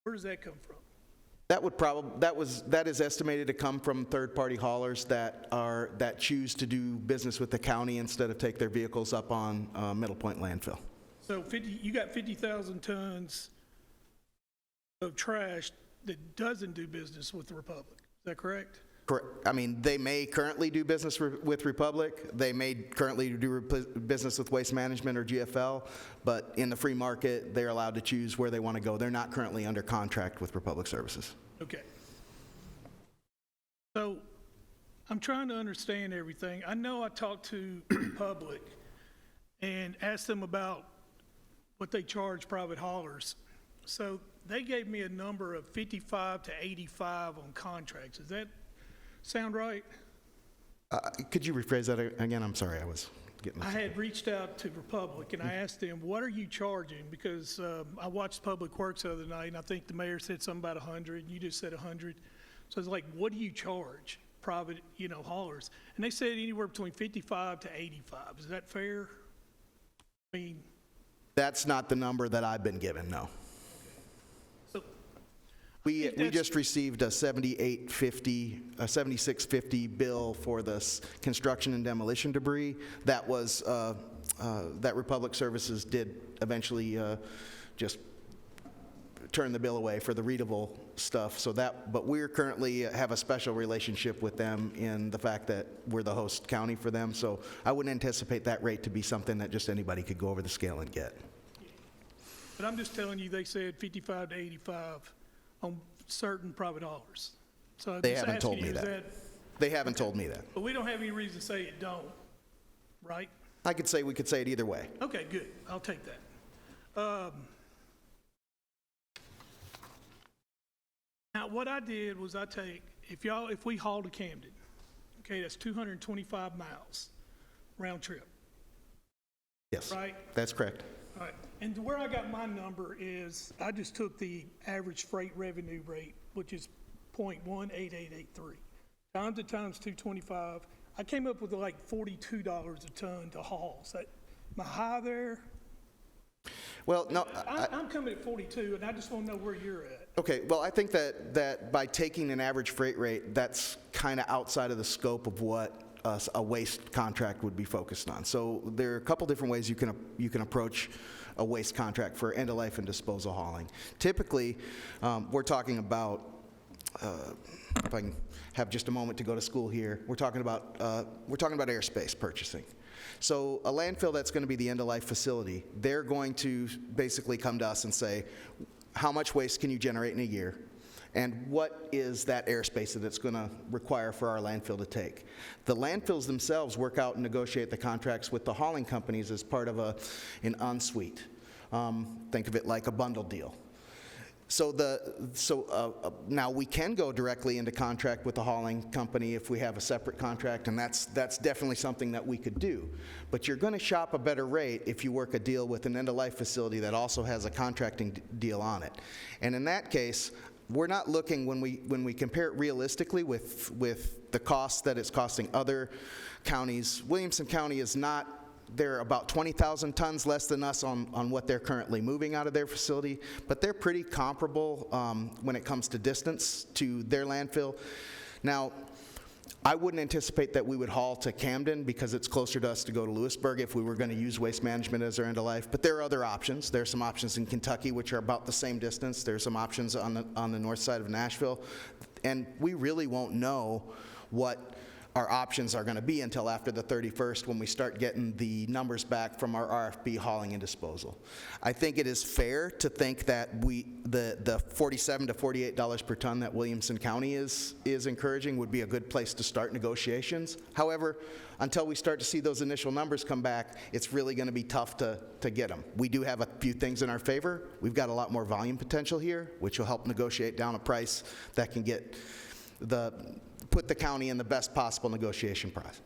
where does that come from? That is estimated to come from third-party haulers that choose to do business with the county instead of take their vehicles up on Middle Point landfill. So you got 50,000 tons of trash that doesn't do business with the Republic. Is that correct? Correct. I mean, they may currently do business with Republic. They may currently do business with Waste Management or GFL, but in the free market, they're allowed to choose where they want to go. They're not currently under contract with Republic Services. Okay. So I'm trying to understand everything. I know I talked to Republic and asked them about what they charge private haulers. So they gave me a number of 55 to 85 on contracts. Does that sound right? Could you rephrase that again? I'm sorry, I was getting... I had reached out to Republic and I asked them, what are you charging? Because I watched Public Works the other night and I think the mayor said something about 100, and you just said 100. So it's like, what do you charge private, haulers? And they said anywhere between 55 to 85. Is that fair? I mean... That's not the number that I've been given, no. So we just received a $76.50 bill for the construction and demolition debris. That was that Republic Services did eventually just turn the bill away for the readable stuff. But we're currently have a special relationship with them in the fact that we're the host county for them. So I wouldn't anticipate that rate to be something that just anybody could go over the scale and get. But I'm just telling you, they said 55 to 85 on certain private haulers. So They haven't told me that. They haven't told me that. But we don't have any reason to say it don't, right? We could say it either way. Okay, good. I'll take that. Now, what I did was if we haul to Camden, okay, that's 225 miles round trip. Yes. Right? That's correct. All right. And where I got my number is I just took the average freight revenue rate, which is 0.18883. Times it times 225, I came up with like $42 a ton to haul. So, am I high there? Well, no. I'm coming at 42, and I just want to know where you're at. Okay, well, I think that by taking an average freight rate, that's kind of outside of the scope of what a waste contract would be focused on. So there are a couple different ways you can approach a waste contract for end-of-life and disposal hauling. Typically, we're talking about, if I can have just a moment to go to school here, we're talking about airspace purchasing. So a landfill that's going to be the end-of-life facility, they're going to basically come to us and say, how much waste can you generate in a year? And what is that airspace that it's going to require for our landfill to take? The landfills themselves work out and negotiate the contracts with the hauling companies as part of an en-suite. Think of it like a bundle deal. Now we can go directly into contract with the hauling company if we have a separate contract, and that's definitely something that we could do. But you're going to shop a better rate if you work a deal with an end-of-life facility that also has a contracting deal on it. And in that case, we're not looking, when we compare it realistically with the cost that it's costing other counties, Williamson County is not, they're about 20,000 tons less than us on what they're currently moving out of their facility, but they're pretty comparable when it comes to distance to their landfill. Now, I wouldn't anticipate that we would haul to Camden because it's closer to us to go to Lewisburg if we were going to use Waste Management as our end of life. But there are other options. There are some options in Kentucky which are about the same distance. There's some options on the north side of Nashville. And we really won't know what our options are going to be until after the 31st when we start getting the numbers back from our RFP hauling and disposal. I think it is fair to think that the $47 to $48 per ton that Williamson County is encouraging would be a good place to start negotiations. However, until we start to see those initial numbers come back, it's really going to be tough to get them. We do have a few things in our favor. We've got a lot more volume potential here, which will help negotiate down a price that can put the county in the best possible negotiation price.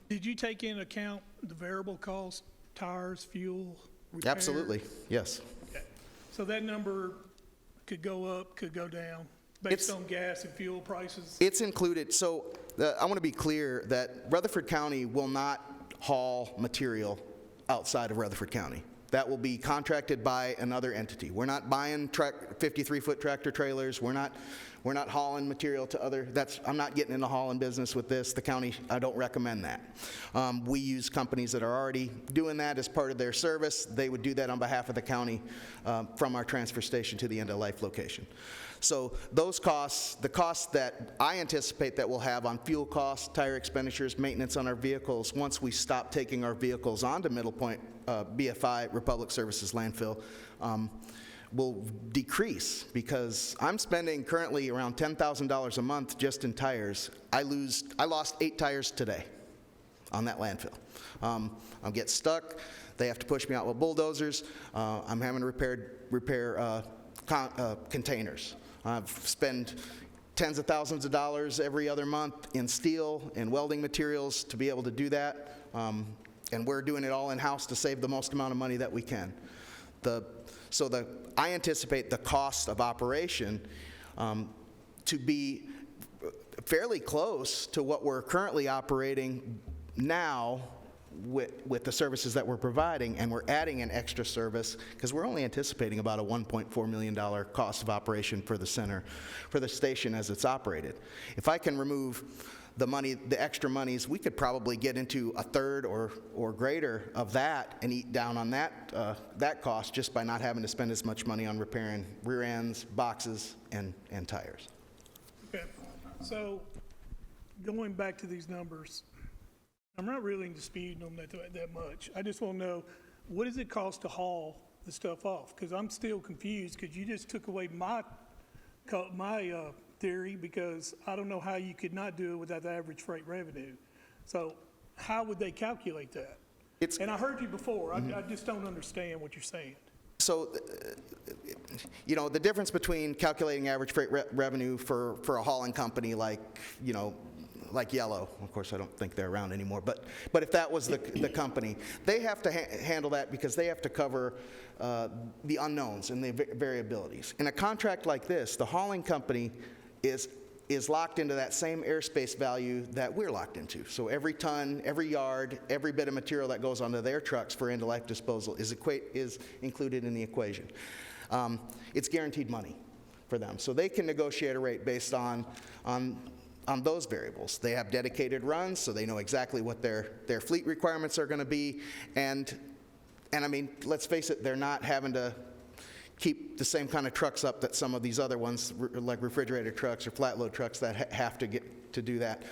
Did you take into account the variable cost, tires, fuel, repair? Absolutely, yes. Okay. So that number could go up, could go down, based on gas and fuel prices? It's included. So I want to be clear that Rutherford County will not haul material outside of Rutherford County. That will be contracted by another entity. We're not buying 53-foot tractor trailers. We're not hauling material to other. I'm not getting in the hauling business with this. The county, I don't recommend that. We use companies that are already doing that as part of their service. They would do that on behalf of the county from our transfer station to the end-of-life location. So those costs, the costs that I anticipate that we'll have on fuel costs, tire expenditures, maintenance on our vehicles, once we stop taking our vehicles onto Middle Point, BFI, Republic Services landfill, will decrease because I'm spending currently around $10,000 a month just in tires. I lost 8 tires today on that landfill. I'll get stuck. They have to push me out with bulldozers. I'm having to repair containers. I've spent tens of thousands of dollars every other month in steel and welding materials to be able to do that. And we're doing it all in-house to save the most amount of money that we can. I anticipate the cost of operation to be fairly close to what we're currently operating now with the services that we're providing, and we're adding an extra service because we're only anticipating about a $1.4 million cost of operation for the center, for the station as it's operated. If I can remove the extra monies, we could probably get into a third or greater of that and eat down on that cost just by not having to spend as much money on repairing rear ends, boxes, and tires. Okay, so going back to these numbers, I'm not really disputing them that much. I just want to know, what does it cost to haul the stuff off? Because I'm still confused because you just took away my theory, because I don't know how you could not do it without the average freight revenue. So how would they calculate that? And I heard you before. I just don't understand what you're saying. So, the difference between calculating average freight revenue for a hauling company like Yellow, of course I don't think they're around anymore, but if that was the company, they have to handle that because they have to cover the unknowns and the variabilities. In a contract like this, the hauling company is locked into that same airspace value that we're locked into. So every ton, every yard, every bit of material that goes onto their trucks for end-of-life disposal is included in the equation. It's guaranteed money for them. So they can negotiate a rate based on those variables. They have dedicated runs, so they know exactly what their fleet requirements are going to be. And I mean, let's face it, they're not having to keep the same kind of trucks up that some of these other ones, like refrigerated trucks or flat load trucks that have to get to do that,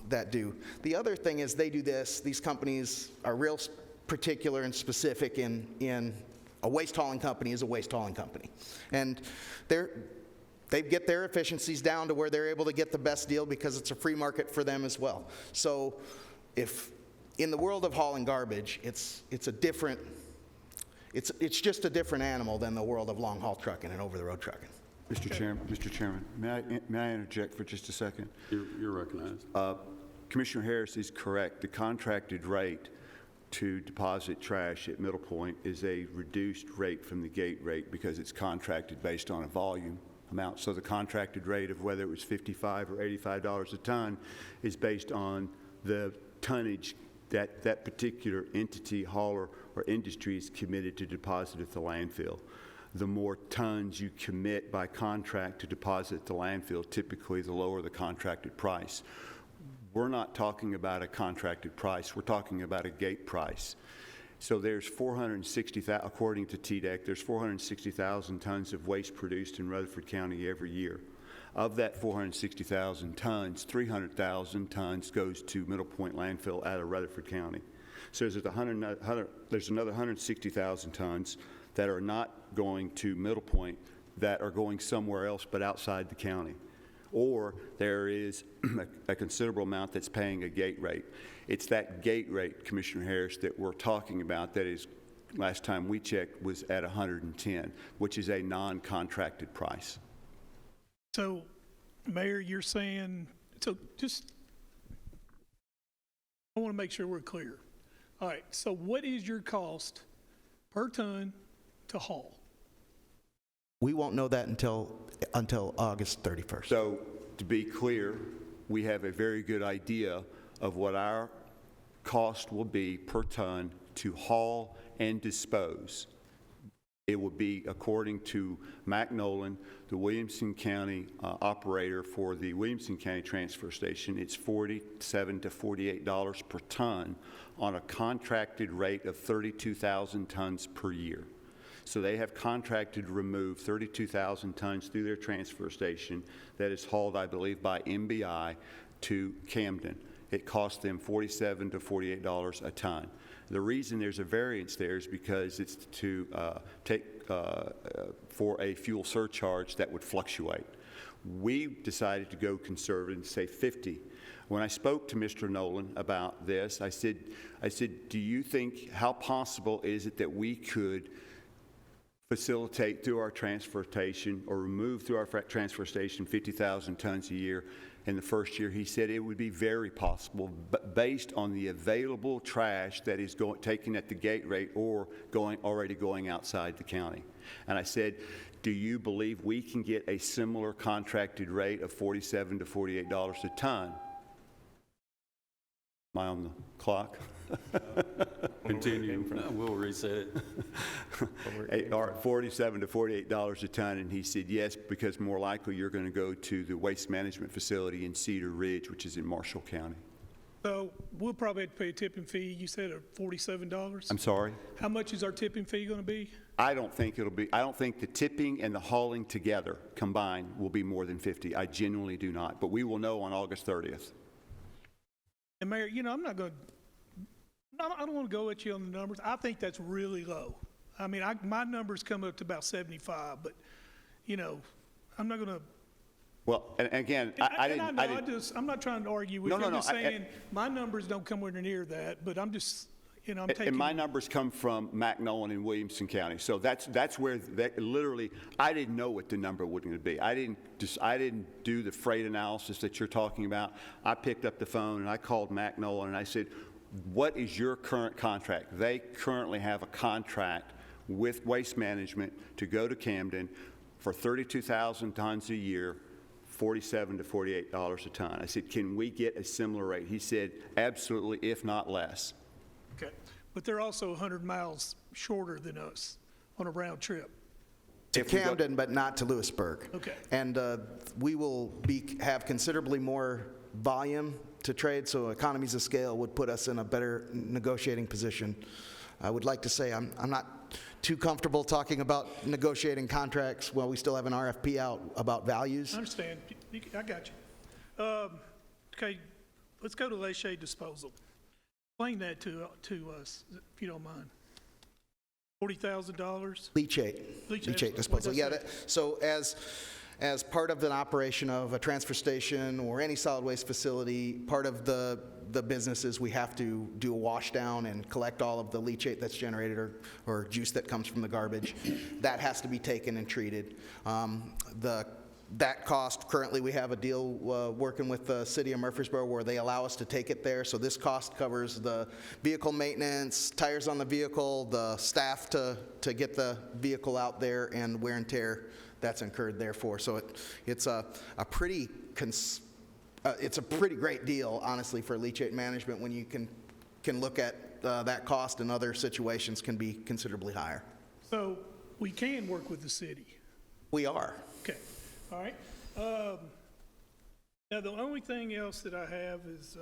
that do. The other thing is they do this. These companies are real particular and specific in a waste hauling company is a waste hauling company. And they get their efficiencies down to where they're able to get the best deal because it's a free market for them as well. So if in the world of hauling garbage, it's just a different animal than the world of long haul trucking and over the road trucking. Mr. Chairman, may I interject for just a second? You're recognized. Commissioner Harris is correct. The contracted rate to deposit trash at Middle Point is a reduced rate from the gate rate because it's contracted based on a volume amount. So the contracted rate of whether it was $55 or $85 a ton is based on the tonnage that that particular entity, hauler, or industry is committed to deposit at the landfill. The more tons you commit by contract to deposit at the landfill, typically the lower the contracted price. We're not talking about a contracted price. We're talking about a gate price. So there's 460,000, according to TDEC, there's 460,000 tons of waste produced in Rutherford County every year. Of that 460,000 tons, 300,000 tons goes to Middle Point landfill out of Rutherford County. So there's another 160,000 tons that are not going to Middle Point that are going somewhere else but outside the county. Or there is a considerable amount that's paying a gate rate. It's that gate rate, Commissioner Harris, that we're talking about that is, last time we checked, was at 110, which is a non-contracted price. So, Mayor, you're saying, so just, I want to make sure we're clear. All right, so what is your cost per ton to haul? We won't know that until August 31st. So, to be clear, we have a very good idea of what our cost will be per ton to haul and dispose. It will be, according to Mac Nolan, the Williamson County operator for the Williamson County Transfer Station, it's $47 to $48 per ton on a contracted rate of 32,000 tons per year. So they have contracted to remove 32,000 tons through their transfer station that is hauled, I believe, by MBI to Camden. It costs them $47 to $48 a ton. The reason there's a variance there is because it's to take for a fuel surcharge that would fluctuate. We decided to go conservative and say 50. When I spoke to Mr. Nolan about this, I said, do you think, how possible is it that we could facilitate through our transfer station or remove through our transfer station 50,000 tons a year in the first year? He said it would be very possible, but based on the available trash that is taken at the gate rate or already going outside the county. And I said, do you believe we can get a similar contracted rate of $47 to $48 a ton? Am I on the clock? Continue. We'll reset it. $47 to $48 a ton, and he said yes, because more likely you're going to go to the waste management facility in Cedar Ridge, which is in Marshall County. So we'll probably have to pay a tipping fee. You said $47? I'm sorry? How much is our tipping fee going to be? I don't think the tipping and the hauling together combined will be more than 50. I genuinely do not, but we will know on August 30th. And Mayor, you know, I don't want to go at you on the numbers. I think that's really low. I mean, my numbers come up to about 75, but, you know, I'm not going to. Well, and again, I'm not trying to argue with you. I'm just saying my numbers don't come anywhere near that, but I'm just, you know, I'm taking. And my numbers come from Mac Nolan in Williamson County. So that's where literally I didn't know what the number was going to be. I didn't do the freight analysis that you're talking about. I picked up the phone and I called Mac Nolan and I said, what is your current contract? They currently have a contract with Waste Management to go to Camden for 32,000 tons a year, $47 to $48 a ton. I said, can we get a similar rate? He said, absolutely, if not less. Okay, but they're also 100 miles shorter than us on a round trip. To Camden, but not to Lewisburg. Okay. And we will have considerably more volume to trade, so economies of scale would put us in a better negotiating position. I would like to say I'm not too comfortable talking about negotiating contracts while we still have an RFP out about values. I understand. I got you. Okay, let's go to leachate disposal. Explain that to us, if you don't mind. $40,000? Leachate disposal. Yeah. So as part of an operation of a transfer station or any solid waste facility, part of the business is we have to do a wash down and collect all of the leachate that's generated or juice that comes from the garbage. That has to be taken and treated. The that cost, currently we have a deal working with the city of Murfreesboro where they allow us to take it there. So this cost covers the vehicle maintenance, tires on the vehicle, the staff to get the vehicle out there, and wear and tear that's incurred therefore. So it's a pretty great deal, honestly, for leachate management when you can look at that cost, and other situations can be considerably higher. So we can work with the city. We are. Okay, all right. Now, the only thing else that I have is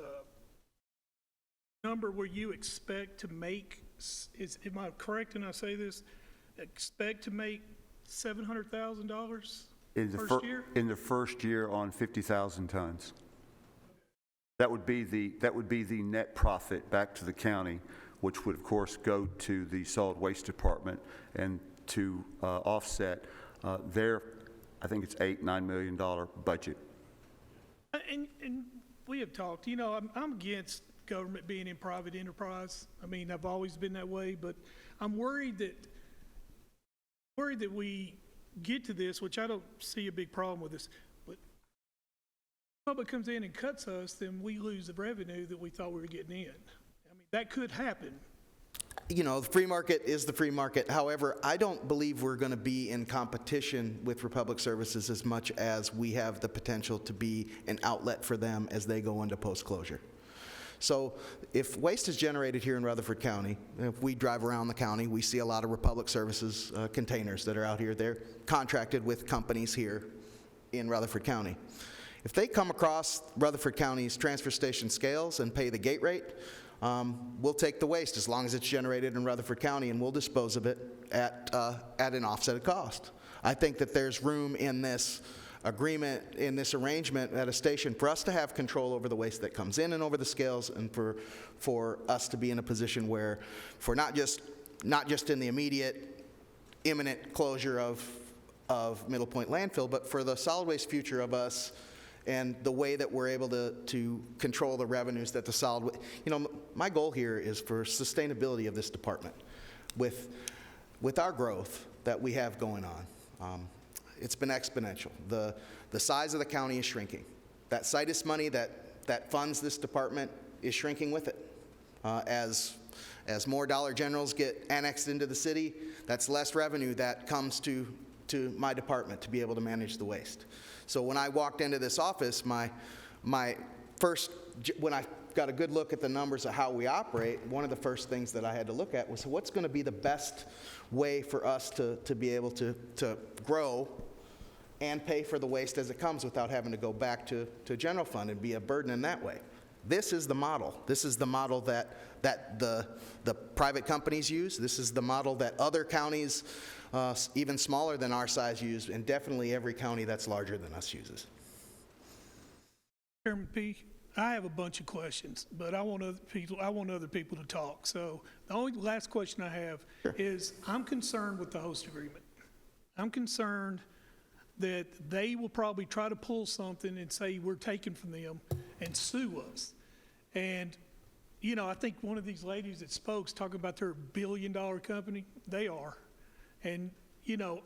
number where you expect to make, am I correct when I say this? Expect to make $700,000 first year? In the first year on 50,000 tons. That would be the net profit back to the county, which would of course go to the solid waste department and to offset their, I think it's $8-9 million budget. And we have talked, I'm against government being in private enterprise. I mean, I've always been that way, but I'm worried that we get to this, which I don't see a big problem with this, but if the public comes in and cuts us, then we lose the revenue that we thought we were getting in. I mean, that could happen. The free market is the free market. However, I don't believe we're going to be in competition with Republic Services as much as we have the potential to be an outlet for them as they go into post-closure. So if waste is generated here in Rutherford County, if we drive around the county, we see a lot of Republic Services containers that are out here. They're contracted with companies here in Rutherford County. If they come across Rutherford County's transfer station scales and pay the gate rate, we'll take the waste as long as it's generated in Rutherford County, and we'll dispose of it at an offsetted cost. I think that there's room in this agreement, in this arrangement at a station, for us to have control over the waste that comes in and over the scales, and for us to be in a position where, for not just in the immediate, imminent closure of Middle Point landfill, but for the solid waste future of us, and the way that we're able to control the revenues that the solid, my goal here is for sustainability of this department. With our growth that we have going on, it's been exponential. The size of the county is shrinking. That situs money that funds this department is shrinking with it. As more Dollar Generals get annexed into the city, that's less revenue that comes to my department to be able to manage the waste. So when I walked into this office, my first, when I got a good look at the numbers of how we operate, one of the first things that I had to look at was what's going to be the best way for us to be able to grow and pay for the waste as it comes without having to go back to general fund and be a burden in that way. This is the model. This is the model that the private companies use. This is the model that other counties, even smaller than our size, use, and definitely every county that's larger than us uses. Chairman P., I have a bunch of questions, but I want other people to talk. So the only last question I have is, I'm concerned with the host agreement. I'm concerned that they will probably try to pull something and say we're taking from them and sue us. And, I think one of these ladies that spoke's talking about their billion-dollar company. They are. And,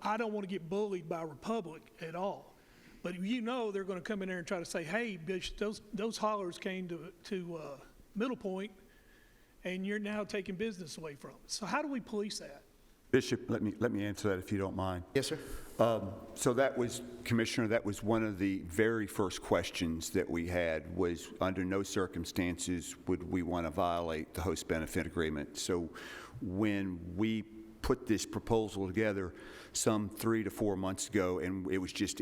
I don't want to get bullied by Republic at all. But they're going to come in there and try to say, hey, bitch, those haulers came to Middle Point, and you're now taking business away from us. So how do we police that? Bishop, let me answer that if you don't mind. Yes, sir. So that was, Commissioner, that was one of the very first questions that we had, was under no circumstances would we want to violate the host benefit agreement. So when we put this proposal together some 3 to 4 months ago, and it was just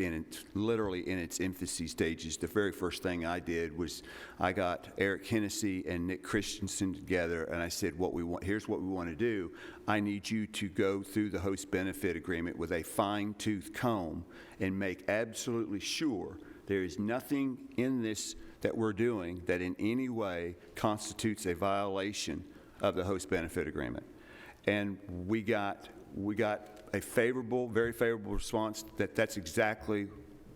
literally in its infancy stages, the very first thing I did was I got Eric Hennessy and Nick Christensen together, and I said, here's what we want to do. I need you to go through the host benefit agreement with a fine-tooth comb and make absolutely sure there is nothing in this that we're doing that in any way constitutes a violation of the host benefit agreement. And we got a very favorable response that that's exactly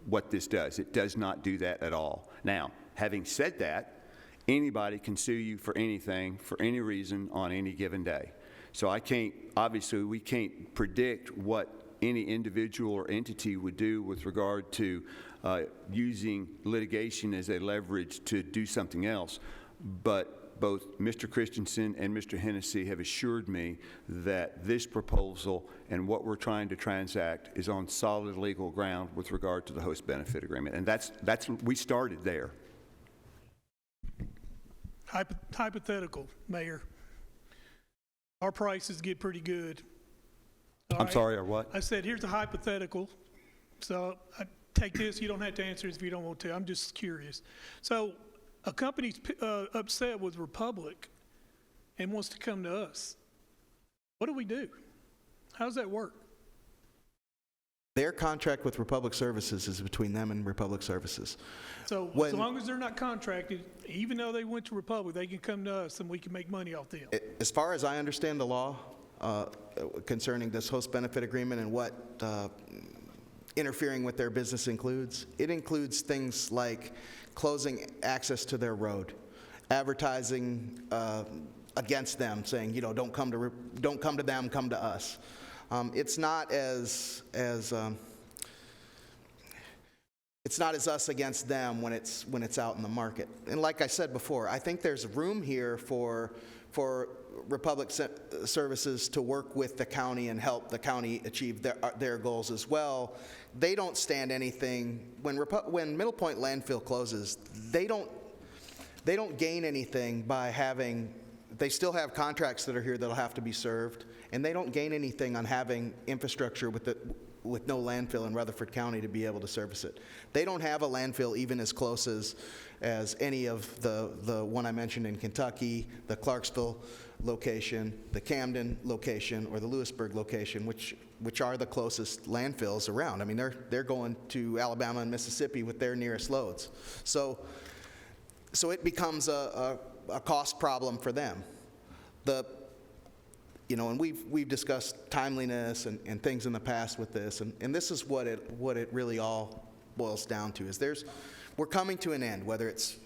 what this does. It does not do that at all. Now, having said that, anybody can sue you for anything, for any reason, on any given day. So obviously we can't predict what any individual or entity would do with regard to using litigation as a leverage to do something else. But both Mr. Christensen and Mr. Hennessy have assured me that this proposal and what we're trying to transact is on solid legal ground with regard to the host benefit agreement. And that's we started there. Hypothetical, Mayor. Our prices get pretty good. All I'm right? sorry, or what? I said, here's a hypothetical. So I take this. You don't have to answer this if you don't want to. I'm just curious. So a company's upset with Republic and wants to come to us. What do we do? How does that work? Their contract with Republic Services is between them and Republic Services. So as long as they're not contracted, even though they went to Republic, they can come to us and we can make money off them. As far as I understand the law concerning this host benefit agreement and what interfering with their business includes, it includes things like closing access to their road, advertising against them, saying, you know, don't come to them, come to us. It's not as it's not as us against them when it's out in the market. And like I said before, I think there's room here for Republic Services to work with the county and help the county achieve their goals as well. They don't stand anything when Middle Point landfill closes. They don't gain anything by having. They still have contracts that are here that'll have to be served, and they don't gain anything on having infrastructure with no landfill in Rutherford County to be able to service it. They don't have a landfill even as close as any of the one I mentioned in Kentucky, the Clarksville location, the Camden location, or the Lewisburg location, which are the closest landfills around. I mean, they're going to Alabama and Mississippi with their nearest loads. So it becomes a cost problem for them. And we've discussed timeliness and things in the past with this, and this is what it really all boils down to. Is we're coming to an end, whether it's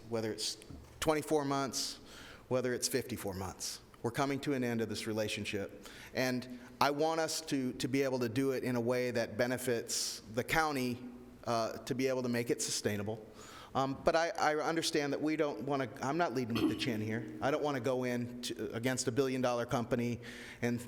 24 months, whether it's 54 months. We're coming to an end of this relationship, and I want us to be able to do it in a way that benefits the county to be able to make it sustainable. But I understand that we don't want to. I'm not leading with the chin here. I don't want to go in against a billion-dollar company and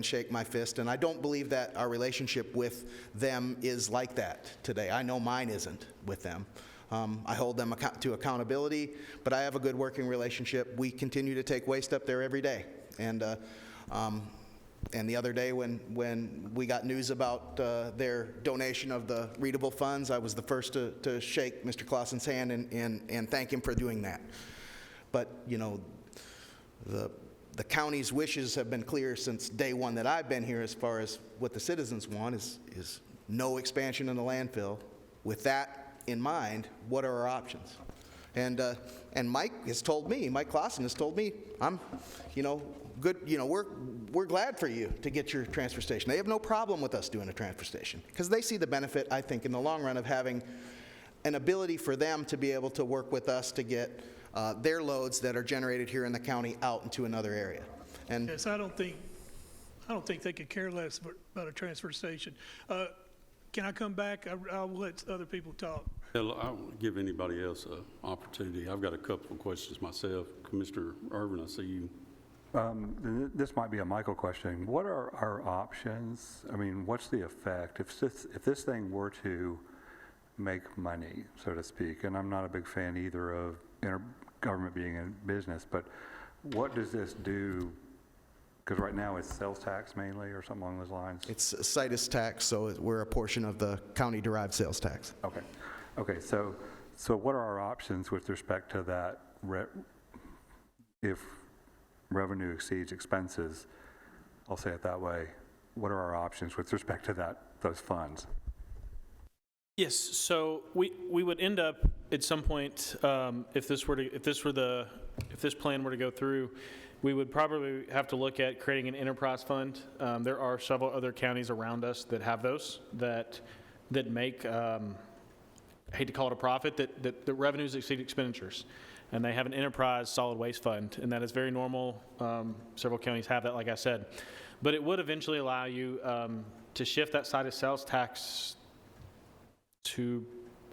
shake my fist. And I don't believe that our relationship with them is like that today. I know mine isn't with them. I hold them to accountability, but I have a good working relationship. We continue to take waste up there every day. And the other day when we got news about their donation of the readable funds, I was the first to shake Mr. Clausen's hand and thank him for doing that. But, you know, the county's wishes have been clear since day one that I've been here as far as what the citizens want is no expansion in the landfill. With that in mind, what are our options? And Mike Clausen has told me, good, we're glad for you to get your transfer station. They have no problem with us doing a transfer station because they see the benefit, I think, in the long run of having an ability for them to be able to work with us to get their loads that are generated here in the county out into another area. And yes, I don't think they could care less about a transfer station. Can I come back? I'll let other people talk. Hell, I won't give anybody else an opportunity. I've got a couple of questions myself. Commissioner Irvin, I see you. This might be a Michael question. What are our options? I mean, what's the effect if this thing were to make money, so to speak? And I'm not a big fan either of government being in business, but what does this do? Because right now it's sales tax mainly or something along those lines. It's a situs tax, so we're a portion of the county-derived sales tax. Okay. So what are our options with respect to that? If revenue exceeds expenses, I'll say it that way. What are our options with respect to those funds? Yes, so we would end up at some point, if this plan were to go through, we would probably have to look at creating an enterprise fund. There are several other counties around us that have those that make, I hate to call it a profit, that revenues exceed expenditures. and they have an enterprise solid waste fund, and that is very normal. Several counties have that, like I said. But it would eventually allow you to shift that side of sales tax to,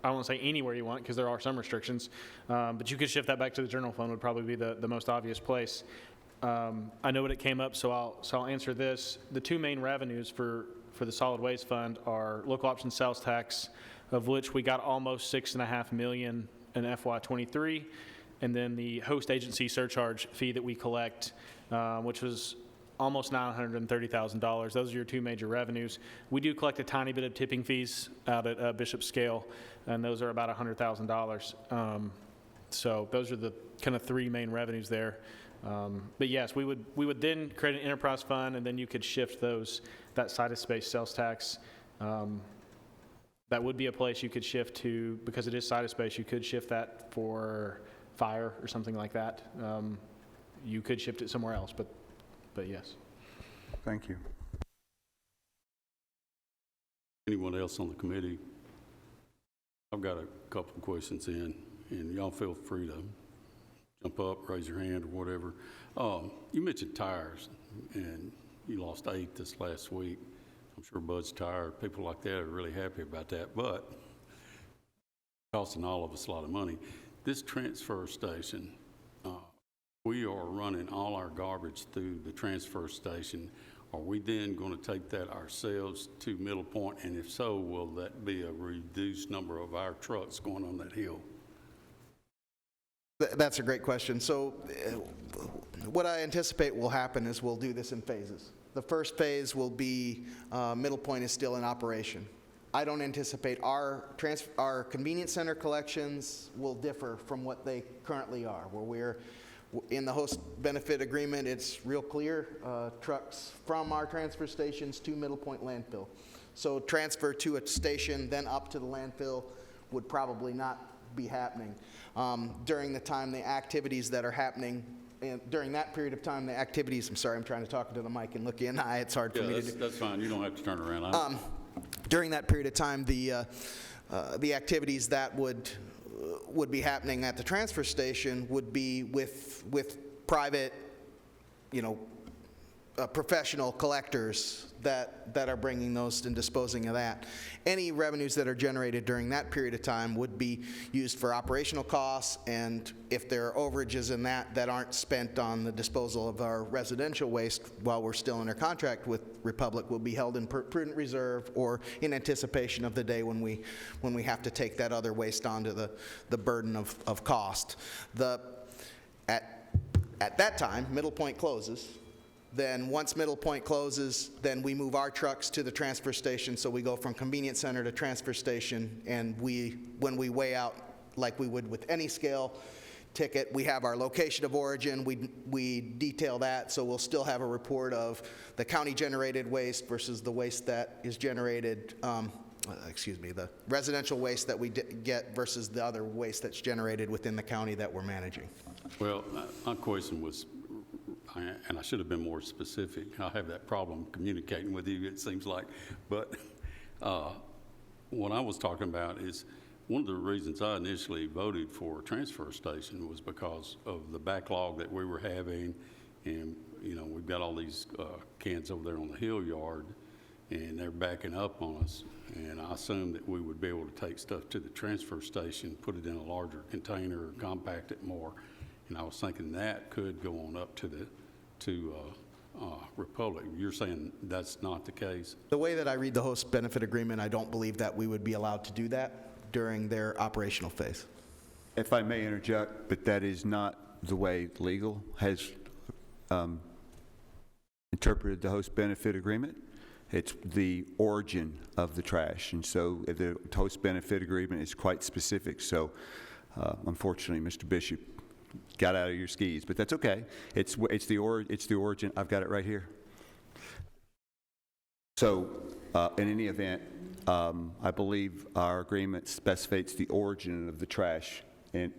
I won't say anywhere you want because there are some restrictions, but you could shift that back to the general fund would probably be the most obvious place. I know when it came up, so I'll answer this. The two main revenues for the solid waste fund are local option sales tax, of which we got almost $6.5 million in FY23, and then the host agency surcharge fee that we collect, which was almost $930,000. Those are your two major revenues. We do collect a tiny bit of tipping fees out at Bishop Scale, and those are about $100,000. So those are the kind of three main revenues there. But yes, we would then create an enterprise fund, and then you could shift that side of space sales tax. That would be a place you could shift to, because it is side of space. You could shift that for fire or something like that. You could shift it somewhere else, but yes. Thank you. Anyone else on the committee? I've got a couple of questions in, and y'all feel free to jump up, raise your hand, or whatever. You mentioned tires, and you lost 8 this last week. I'm sure Bud's tired. People like that are really happy about that, but it's costing all of us a lot of money. This transfer station, we are running all our garbage through the transfer station. Are we then going to take that ourselves to Middle Point? And if so, will that be a reduced number of our trucks going on that hill? That's a great question. So what I anticipate will happen is we'll do this in phases. The first phase will be Middle Point is still in operation. I don't anticipate our convenience center collections will differ from what they currently are. Where we're in the host benefit agreement, it's real clear, trucks from our transfer stations to Middle Point landfill. So transfer to a station, then up to the landfill would probably not be happening. During the time, the activities that are happening, and during that period of time, the activities, I'm sorry, I'm trying to talk to the mic and look in. It's hard for me to do. That's fine. You don't have to turn around. During that period of time, the activities that would be happening at the transfer station would be with private, professional collectors that are bringing those and disposing of that. Any revenues that are generated during that period of time would be used for operational costs, and if there are overages in that aren't spent on the disposal of our residential waste while we're still under contract with Republic, will be held in prudent reserve or in anticipation of the day when we have to take that other waste onto the burden of cost. At that time, Middle Point closes. Then once Middle Point closes, then we move our trucks to the transfer station. So we go from convenience center to transfer station, and when we weigh out like we would with any scale ticket, we have our location of origin. We detail that, so we'll still have a report of the county-generated waste versus the waste that is generated, the residential waste that we get versus the other waste that's generated within the county that we're managing. Well, my question was, and I should have been more specific. I have that problem communicating with you, it seems like. But what I was talking about is one of the reasons I initially voted for a transfer station was because of the backlog that we were having. And, we've got all these cans over there on the hill yard, and they're backing up on us. And I assumed that we would be able to take stuff to the transfer station, put it in a larger container, compact it more. And I was thinking that could go on up to Republic. You're saying that's not the case? The way that I read the host benefit agreement, I don't believe that we would be allowed to do that during their operational phase. If I may interject, but that is not the way legal has interpreted the host benefit agreement. It's the origin of the trash. And so the host benefit agreement is quite specific. So unfortunately, Mr. Bishop got out of your skis, but that's okay. It's the origin. I've got it right here. So in any event, I believe our agreement specifies the origin of the trash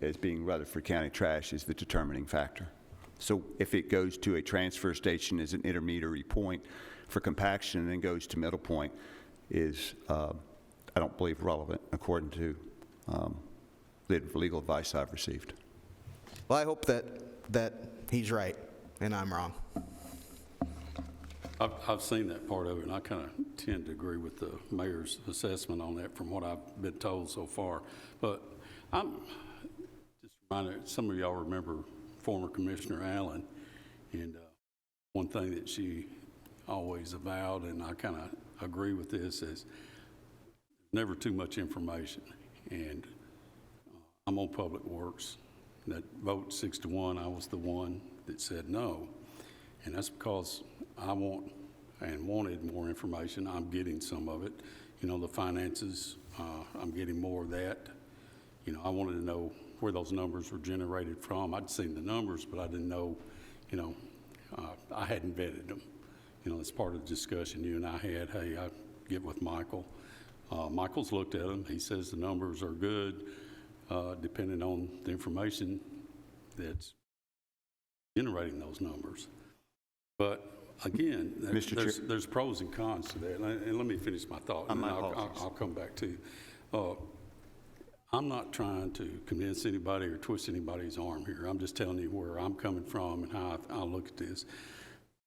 as being Rutherford County trash is the determining factor. So if it goes to a transfer station as an intermediary point for compaction and then goes to Middle Point is, I don't believe, relevant according to the legal advice I've received. Well, I hope that he's right and I'm wrong. I've seen that part of it, and I kind of tend to agree with the mayor's assessment on that from what I've been told so far. But I'm just reminded, some of y'all remember former Commissioner Allen, and one thing that she always avowed, and I kind of agree with this, is never too much information. And I'm on Public Works. That vote 6-1, I was the one that said no. And that's because I want and wanted more information. I'm getting some of it. You know, the finances, I'm getting more of that. You know, I wanted to know where those numbers were generated from. I'd seen the numbers, but I didn't know, you know, I hadn't vetted them. You know, it's part of the discussion you and I had. Hey, I get with Michael. Michael's looked at them. He says the numbers are good, depending on the information that's generating those numbers. But again, there's pros and cons to that. And let me finish my thought, and then I'll come back to you. I'm not trying to convince anybody or twist anybody's arm here. I'm just telling you where I'm coming from and how I look at this.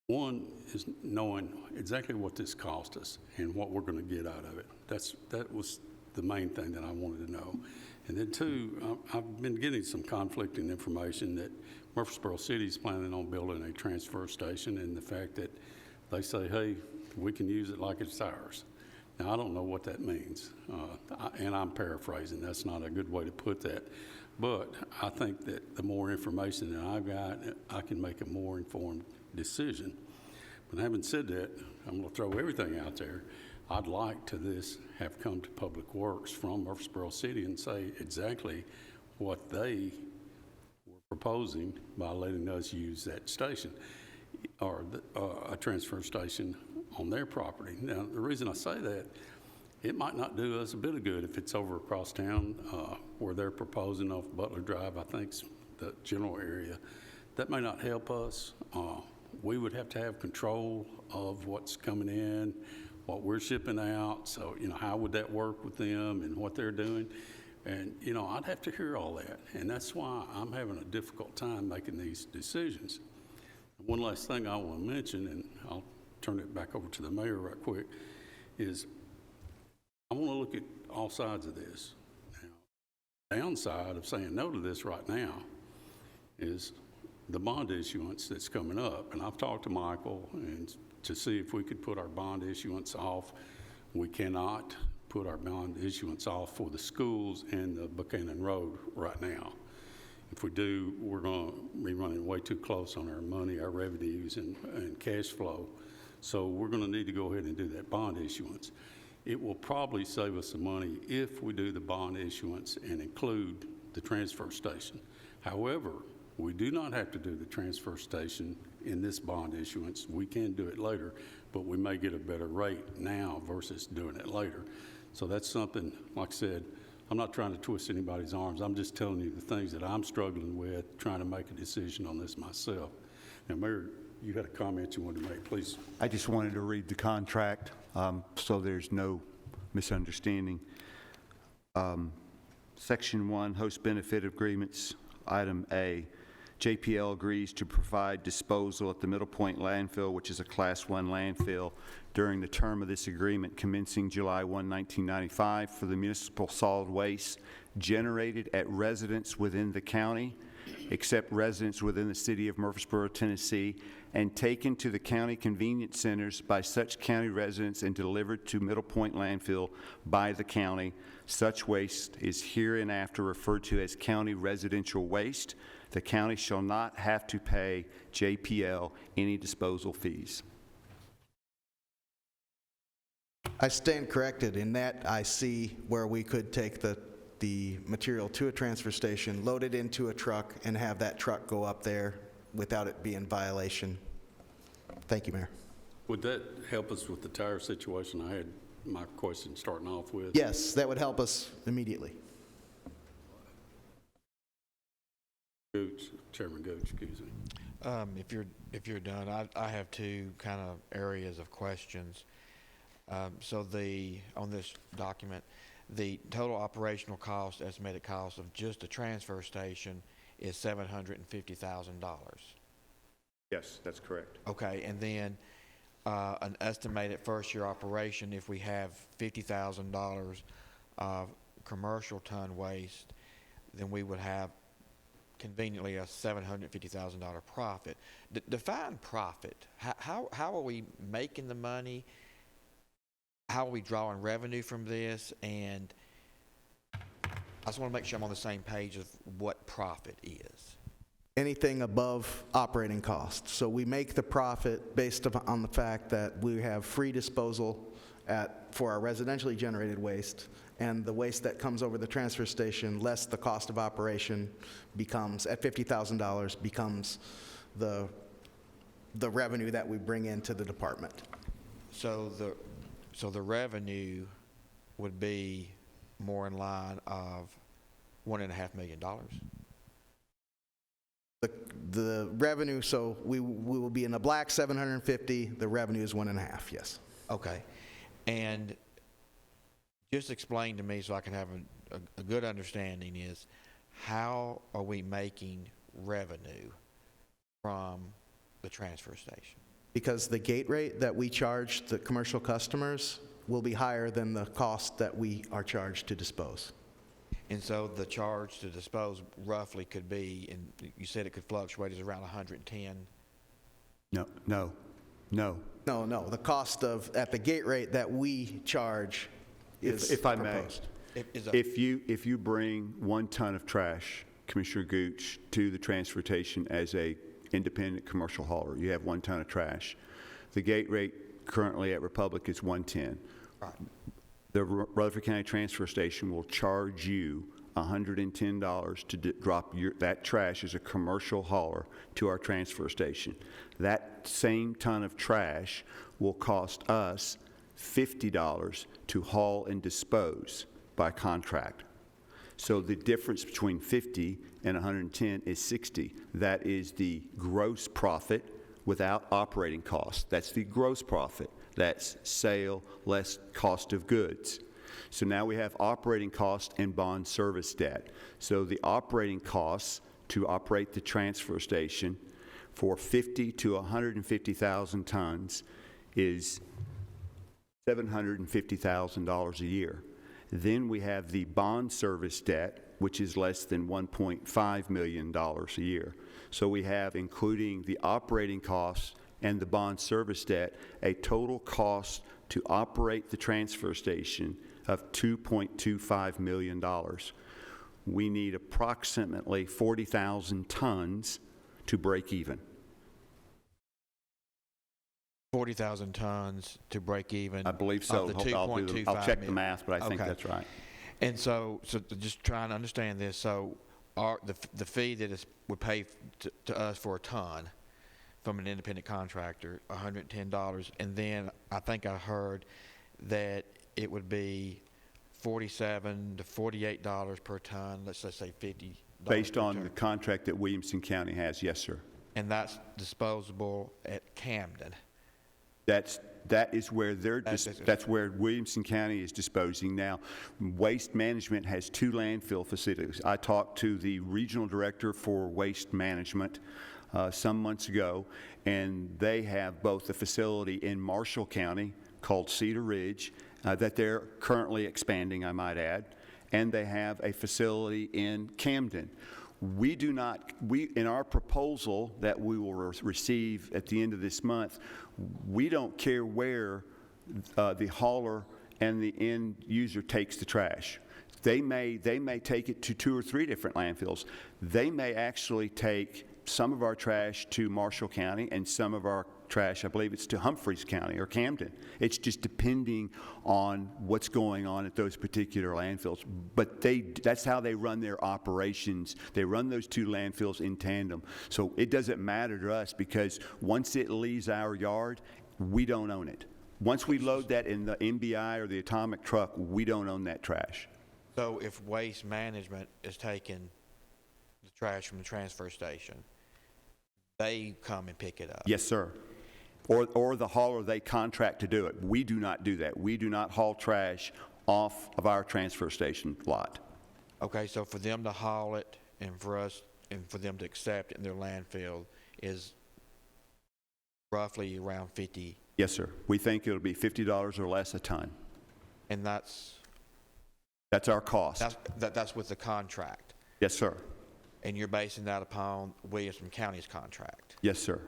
One is knowing exactly what this cost us and what we're going to get out of it. That was the main thing that I wanted to know. And then two, I've been getting some conflicting information that Murfreesboro City is planning on building a transfer station, and the fact that they say, hey, we can use it like it's ours. Now, I don't know what that means, and I'm paraphrasing. That's not a good way to put that. But I think that the more information that I've got, I can make a more informed decision. But having said that, I'm going to throw everything out there. I'd like to have come to Public Works from Murfreesboro City and say exactly what they were proposing by letting us use that station or a transfer station on their property. Now, the reason I say that, it might not do us a bit of good if it's over across town where they're proposing off Butler Drive, I think's the general area. That may not help us. We would have to have control of what's coming in, what we're shipping out. So, you know, how would that work with them and what they're doing? And, you know, I'd have to hear all that. And that's why I'm having a difficult time making these decisions. One last thing I want to mention, and I'll turn it back over to the mayor right quick, is I want to look at all sides of this. Now, the downside of saying no to this right now is the bond issuance that's coming up. And I've talked to Michael and to see if we could put our bond issuance off. We cannot put our bond issuance off for the schools and the Buchanan Road right now. If we do, we're going to be running way too close on our money, our revenues, and cash flow. So we're going to need to go ahead and do that bond issuance. It will probably save us some money if we do the bond issuance and include the transfer station. However, we do not have to do the transfer station in this bond issuance. We can do it later, but we may get a better rate now versus doing it later. So that's something, like I said, I'm not trying to twist anybody's arms. I'm just telling you the things that I'm struggling with, trying to make a decision on this myself. Now, Mayor, you had a comment you wanted to make, please. I just wanted to read the contract so there's no misunderstanding. Section 1, host benefit agreements, item A. JPL agrees to provide disposal at the Middle Point landfill, which is a Class 1 landfill, during the term of this agreement commencing July 1, 1995 for the municipal solid waste generated at residents within the county, except residents within the city of Murfreesboro, Tennessee, and taken to the county convenience centers by such county residents and delivered to Middle Point landfill by the county. Such waste is hereinafter referred to as county residential waste. The county shall not have to pay JPL any disposal fees. I stand corrected. In that, I see where we could take the material to a transfer station, load it into a truck, and have that truck go up there without it being in violation. Thank you, Mayor. Would that help us with the tire situation I had my question starting off with? Yes, that would help us immediately. Gooch, Chairman Gooch, excuse me. If you're done, I have two kind of areas of questions. So on this document, the total operational cost, estimated cost of just a transfer station is $750,000. Yes, that's correct. Okay, and then an estimated first-year operation, if we have $50,000 of commercial ton waste, then we would have conveniently a $750,000 profit. Define profit. How are we making the money? How are we drawing revenue from this? And I just want to make sure I'm on the same page of what profit is. Anything above operating costs. So we make the profit based on the fact that we have free disposal for our residentially generated waste, and the waste that comes over the transfer station, less the cost of operation, becomes, at $50,000, becomes the revenue that we bring into the department. So the revenue would be more in line of $1.5 million. The revenue, so we will be in the black 750. The revenue is 1.5. Yes. Okay, and just explain to me so I can have a good understanding is how are we making revenue from the transfer station? Because the gate rate that we charge the commercial customers will be higher than the cost that we are charged to dispose. And so the charge to dispose roughly could be, and you said it could fluctuate, is around 110? No. No. The cost at the gate rate that we charge is If I proposed. may, if you bring 1 ton of trash, Commissioner Gooch, to the transportation station as a independent commercial hauler, you have 1 ton of trash. The gate rate currently at Republic is 110. Right. The Rutherford County Transfer Station will charge you $110 to drop that trash as a commercial hauler to our transfer station. That same ton of trash will cost us $50 to haul and dispose by contract. So the difference between 50 and 110 is 60. That is the gross profit without operating costs. That's the gross profit. That's sale less cost of goods. So now we have operating cost and bond service debt. So the operating costs to operate the transfer station for 50 to 150,000 tons is $750,000 a year. Then we have the bond service debt, which is less than $1.5 million a year. So we have, including the operating costs and the bond service debt, a total cost to operate the transfer station of $2.25 million. We need approximately 40,000 tons to break even. 40,000 tons to break even. I believe so. I'll check the math, but I think that's right. And so just trying to understand this. So the fee that would pay to us for a ton from an independent contractor, $110, and then I think I heard that it would be $47 to $48 per ton. Let's just say $50. Based on the contract that Williamson County has, yes, sir. And that's disposable at Camden. That is where that's where Williamson County is disposing. Now, Waste Management has 2 landfill facilities. I talked to the regional director for Waste Management some months ago, and they have both a facility in Marshall County called Cedar Ridge that they're currently expanding, I might add, and they have a facility in Camden. We in our proposal that we will receive at the end of this month, we don't care where the hauler and the end user takes the trash. They may take it to 2 or 3 different landfills. They may actually take some of our trash to Marshall County and some of our trash, I believe it's to Humphreys County or Camden. It's just depending on what's going on at those particular landfills. But that's how they run their operations. They run those 2 landfills in tandem. So it doesn't matter to us because once it leaves our yard, we don't own it. Once we load that in the MBI or the atomic truck, we don't own that trash. So if Waste Management is taking the trash from the transfer station, they come and pick it up? Yes, sir. Or the hauler, they contract to do it. We do not do that. We do not haul trash off of our transfer station lot. Okay, so for them to haul it and for us, and for them to accept it in their landfill is roughly around 50, Yes, sir. We think it'll be $50 or less a ton. and that's That's our cost. that's with the contract. Yes, sir. And you're basing that upon Williamson County's contract. Yes, sir.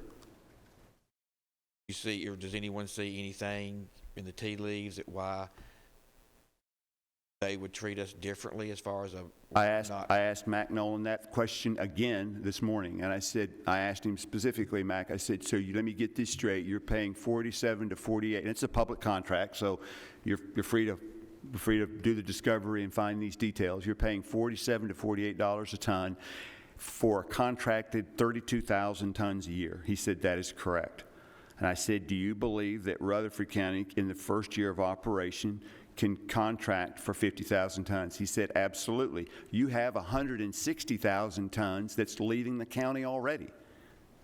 You see, or does anyone see anything in the tea leaves that why they would treat us differently as far as a I asked Mac Nolan that question again this morning, and I asked him specifically, Mac, I said, so let me get this straight. You're paying 47 to 48, and it's a public contract, so you're free to do the discovery and find these details. You're paying $47 to $48 a ton for a contracted 32,000 tons a year. He said that is correct. And I said, do you believe that Rutherford County in the first year of operation can contract for 50,000 tons? He said, absolutely. You have 160,000 tons that's leaving the county already.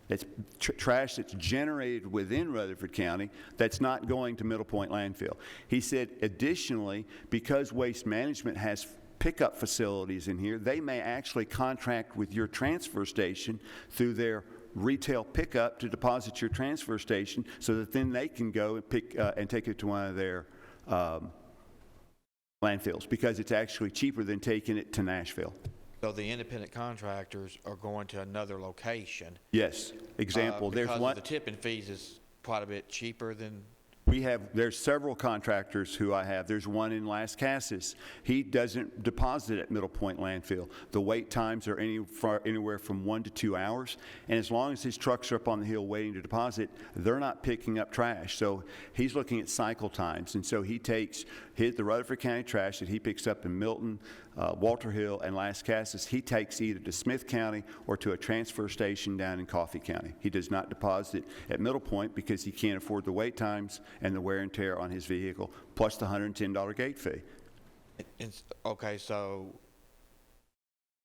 That's trash that's generated within Rutherford County that's not going to Middle Point landfill. He said, additionally, because Waste Management has pickup facilities in here, they may actually contract with your transfer station through their retail pickup to deposit your transfer station so that then they can go and pick and take it to one of their landfills, because it's actually cheaper than taking it to Nashville. So the independent contractors are going to another location. Yes. Example, there's one. Because the tipping fees is quite a bit cheaper than. There's several contractors who I have. There's one in Las Casas. He doesn't deposit at Middle Point landfill. The wait times are anywhere from 1 to 2 hours. And as long as his trucks are up on the hill waiting to deposit, they're not picking up trash. So he's looking at cycle times. And so he takes the Rutherford County trash that he picks up in Milton, Walter Hill, and Las Casas, he takes either to Smith County or to a transfer station down in Coffee County. He does not deposit at Middle Point because he can't afford the wait times and the wear and tear on his vehicle, plus the $110 gate fee. Okay, so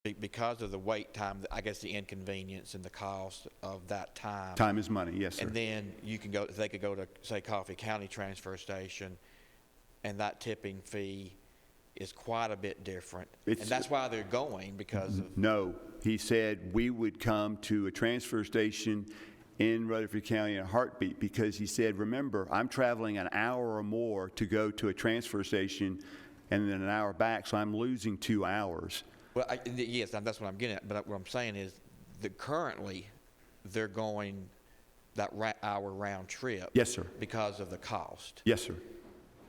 because of the wait time, I guess the inconvenience and the cost of that time. Time is money, yes, sir. And then they could go to, say, Coffee County transfer station, and that tipping fee is quite a bit different. And that's why they're going, because of. No, he said we would come to a transfer station in Rutherford County in a heartbeat, because he said, remember, I'm traveling an hour or more to go to a transfer station and then an hour back, so I'm losing 2 hours. Well, yes, that's what I'm getting at, but what I'm saying is that currently they're going that hour round trip. Yes, sir. Because of the cost. Yes, sir.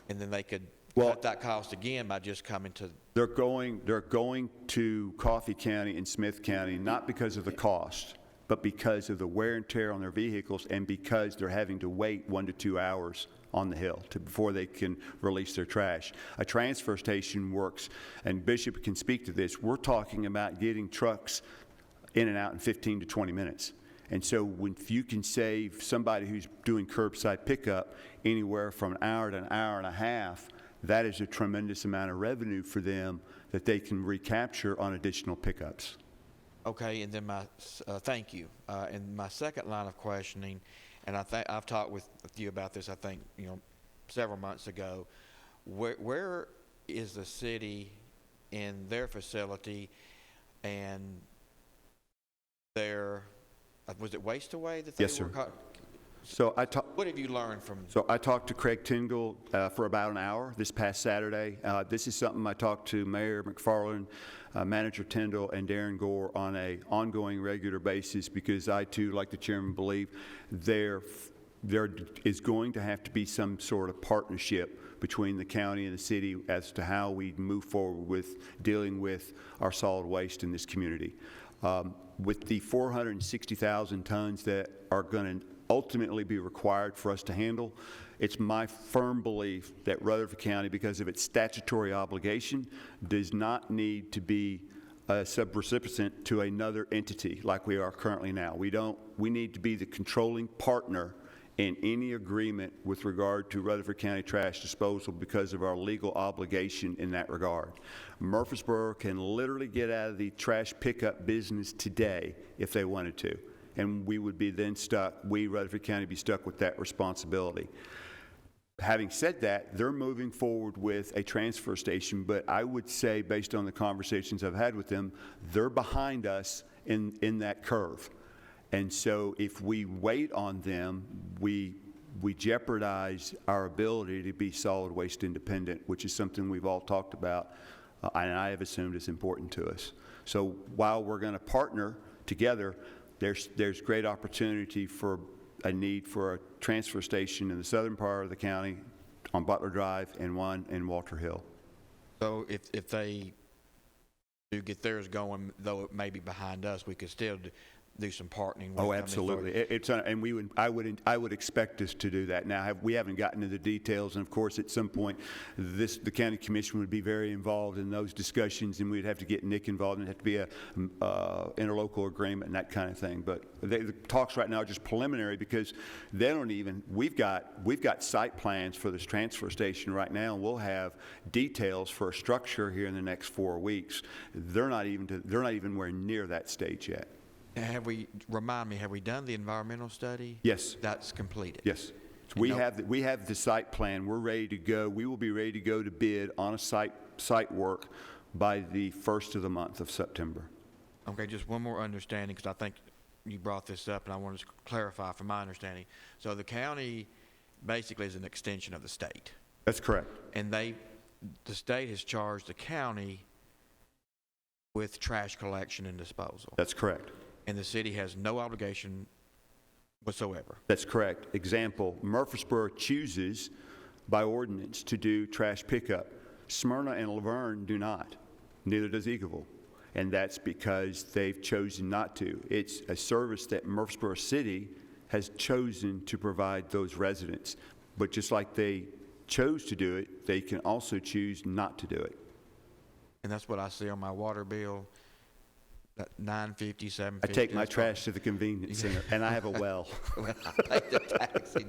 And then they could cut that cost again by just coming to. They're going to Coffee County and Smith County, not because of the cost, but because of the wear and tear on their vehicles, and because they're having to wait 1 to 2 hours on the hill before they can release their trash. A transfer station works, and Bishop can speak to this, we're talking about getting trucks in and out in 15 to 20 minutes. And so if you can save somebody who's doing curbside pickup anywhere from an hour to an hour and a half, that is a tremendous amount of revenue for them that they can recapture on additional pickups. Okay, and then thank you. And my second line of questioning, and I've talked with you about this, I think, several months ago. Where is the city in their facility and their, was it Waste Away that they Yes, were? sir. So what have you learned from? So I talked to Craig Tingle for about an hour this past Saturday. This is something I talked to Mayor McFarland, Manager Tyndall, and Darren Gore on an ongoing, regular basis, because I too, like the chairman, believe there is going to have to be some sort of partnership between the county and the city as to how we move forward with dealing with our solid waste in this community. With the 460,000 tons that are going to ultimately be required for us to handle, it's my firm belief that Rutherford County, because of its statutory obligation, does not need to be a subrecipient to another entity like we are currently now. We need to be the controlling partner in any agreement with regard to Rutherford County trash disposal because of our legal obligation in that regard. Murfreesboro can literally get out of the trash pickup business today if they wanted to, and we would be then stuck, Rutherford County, be stuck with that responsibility. Having said that, they're moving forward with a transfer station, but I would say, based on the conversations I've had with them, they're behind us in that curve. And so if we wait on them, we jeopardize our ability to be solid waste independent, which is something we've all talked about, and I have assumed is important to us. So while we're going to partner together, there's great opportunity for a need for a transfer station in the southern part of the county on Butler Drive and one in Walter Hill. So if they do get theirs going, though it may be behind us, we could still do some partnering with Oh, them. absolutely. And I would expect us to do that. Now, we haven't gotten into the details, and of course, at some point, the county commission would be very involved in those discussions, and we'd have to get Nick involved, and it'd have to be a interlocal agreement and that kind of thing. But the talks right now are just preliminary because they don't even. We've got site plans for this transfer station right now, and we'll have details for a structure here in the next 4 weeks. They're not even anywhere near that stage yet. Have we done the environmental study? Yes. That's completed? Yes. So we have the site plan. We're ready to go. We will be ready to go to bid on a site work by the 1st of the month of September. Okay, just one more understanding, because I think you brought this up, and I wanted to clarify from my understanding. So the county basically is an extension of the state. That's correct. And the state has charged the county with trash collection and disposal. That's correct. And the city has no obligation whatsoever. That's correct. Example, Murfreesboro chooses by ordinance to do trash pickup. Smyrna and Laverne do not. Neither does Eagleville. And that's because they've chosen not to. It's a service that Murfreesboro City has chosen to provide those residents. But just like they chose to do it, they can also choose not to do it. And that's what I see on my water bill. That $9.50, $7.50. I take my trash to the convenience center, and I have a well. Well, I pay the taxi.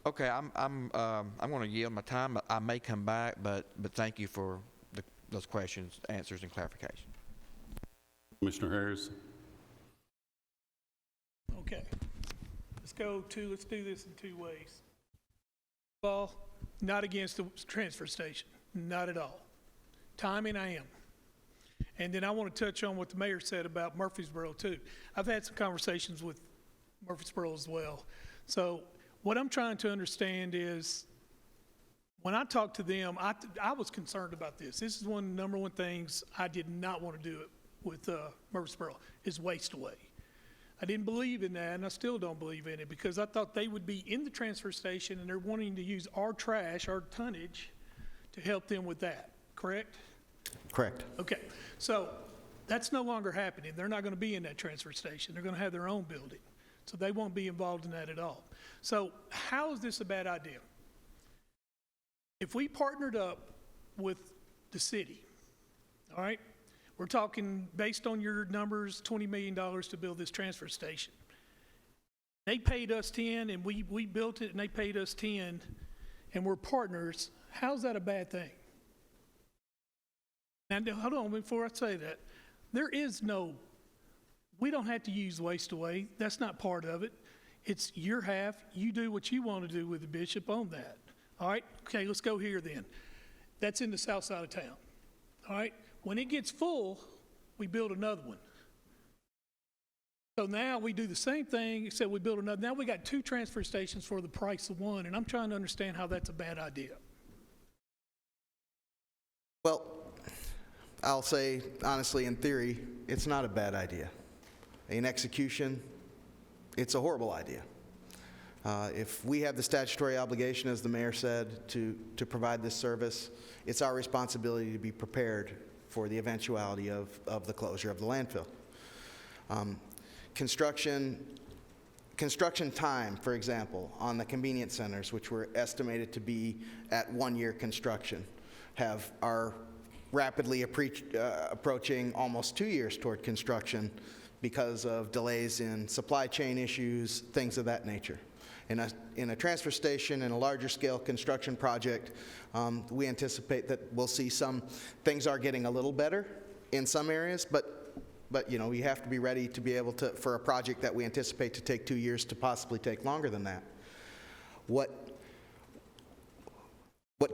Okay, I'm going to yield my time. I may come back, but thank you for those questions, answers, and clarification. Commissioner Harris. Okay, let's do this in 2 ways. Well, not against the transfer station, not at all. Timing, I am. And then I want to touch on what the mayor said about Murfreesboro too. I've had some conversations with Murfreesboro as well. So what I'm trying to understand is, when I talked to them, I was concerned about this. This is one of the number one things I did not want to do it with Murfreesboro, is waste away. I didn't believe in that, and I still don't believe in it, because I thought they would be in the transfer station and they're wanting to use our trash, our tonnage, to help them with that, correct? Correct. Okay, so that's no longer happening. They're not going to be in that transfer station. They're going to have their own building. So they won't be involved in that at all. So how is this a bad idea? If we partnered up with the city, all right, we're talking, based on your numbers, $20 million to build this transfer station. They paid us 10, and we built it, and they paid us 10, and we're partners. How's that a bad thing? Now, hold on, before I say that, we don't have to use waste away. That's not part of it. It's your half. You do what you want to do with the bishop on that. All right? Okay, let's go here then. That's in the south side of town. All right? When it gets full, we build another one. So now we do the same thing, except we build another. Now we got 2 transfer stations for the price of one, and I'm trying to understand how that's a bad idea. Well, I'll say, honestly, in theory, it's not a bad idea. In execution, it's a horrible idea. If we have the statutory obligation, as the mayor said, to provide this service, it's our responsibility to be prepared for the eventuality of the closure of the landfill. Construction time, for example, on the convenience centers, which were estimated to be at 1-year construction, are rapidly approaching almost 2 years toward construction because of delays in supply chain issues, things of that nature. In a transfer station and a larger scale construction project, we anticipate that we'll see things are getting a little better in some areas, but you know, you have to be ready to be able to, for a project that we anticipate to take 2 years, to possibly take longer than that. What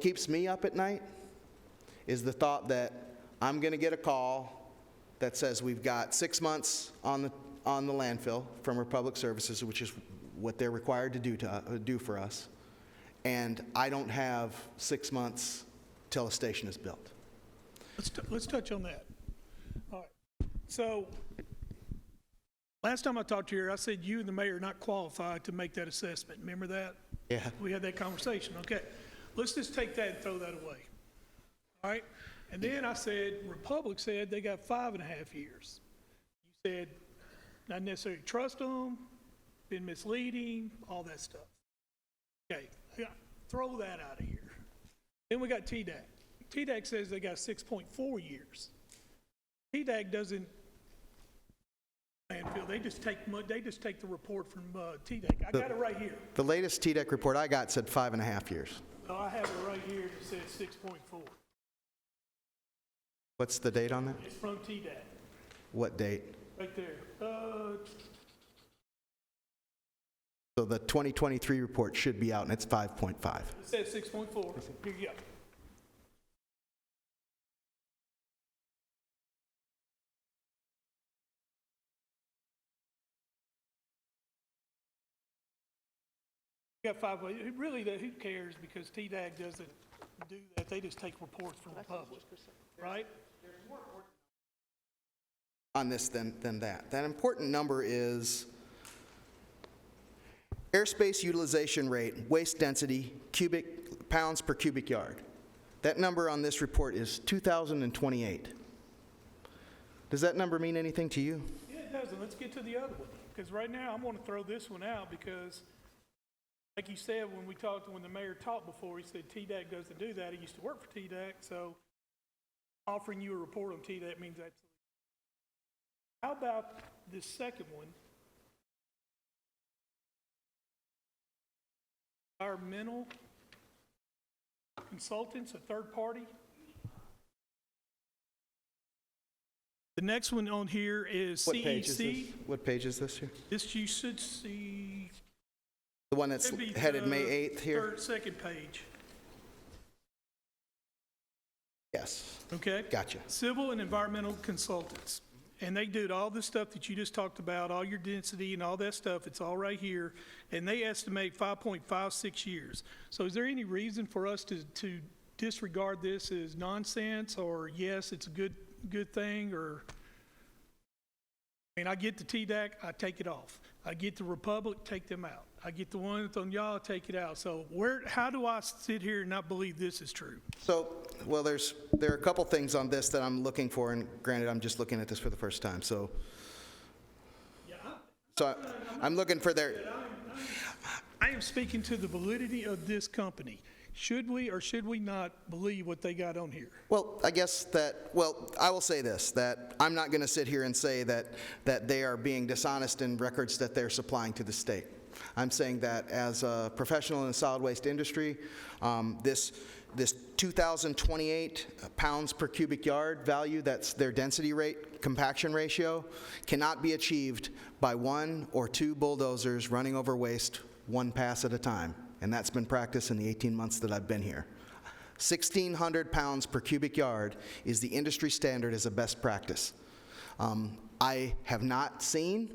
keeps me up at night is the thought that I'm going to get a call that says we've got 6 months on the landfill from Republic Services, which is what they're required to do for us, and I don't have 6 months till a station is built. Let's touch on that. All right. So last time I talked to you, I said you and the mayor are not qualified to make that assessment. Remember that? Yeah. We had that conversation. Okay. Let's just take that and throw that away. All right? And then I said, Republic said they got 5.5 years. You said, not necessarily trust them, been misleading, all that stuff. Okay. Throw that out of here. Then we got TDAC. TDAC says they got 6.4 years. TDAC doesn't landfill. They just take the report from TDAC. I got it right here. The latest TDEC report I got said 5.5 years. So I have it right here that says 6.4. What's the date on that? It's from TDAC, What date? right there. So the 2023 report should be out, and it's 5.5. It says 6.4. Here you go. You got 5. Really, who cares? Because TDAC doesn't do that. They just take reports from the public, right? On this than that. That important number is airspace utilization rate, waste density, pounds per cubic yard. That number on this report is 2,028. Does that number mean anything to you? Yeah, it does. And let's get to the other one. Because right now, I'm going to throw this one out because, like you said, when the mayor talked before, he said TDAC doesn't do that. He used to work for TDAC, so offering you a report on TDAC means absolutely. How about this second one? Environmental consultants, a third party. The next one on here is What page is CEC. this? What page is this here? This you should see. The one that's Should be headed the May 8th here? Second page. Yes. Okay? Gotcha. Civil and environmental consultants. And they do all this stuff that you just talked about, all your density and all that stuff, it's all right here. And they estimate 5.56 years. So is there any reason for us to disregard this as nonsense, or yes, it's a good thing, or? I mean, I get the TDAC, I take it off. I get the Republic, take them out. I get the one that's on y'all, take it out. So how do I sit here and not believe this is true? So, well, there are a couple things on this that I'm looking for, and granted, I'm just looking at this for the first time. So I'm looking for I am speaking to the validity of this company. Should we or should we not believe what they got on here? Well, I guess I will say this, that I'm not going to sit here and say that they are being dishonest in records that they're supplying to the state. I'm saying that as a professional in the solid waste industry, this 2,028 pounds per cubic yard value, that's their density rate, compaction ratio, cannot be achieved by 1 or 2 bulldozers running over waste one pass at a time. And that's been practiced in the 18 months that I've been here. 1,600 pounds per cubic yard is the industry standard as a best practice. I have not seen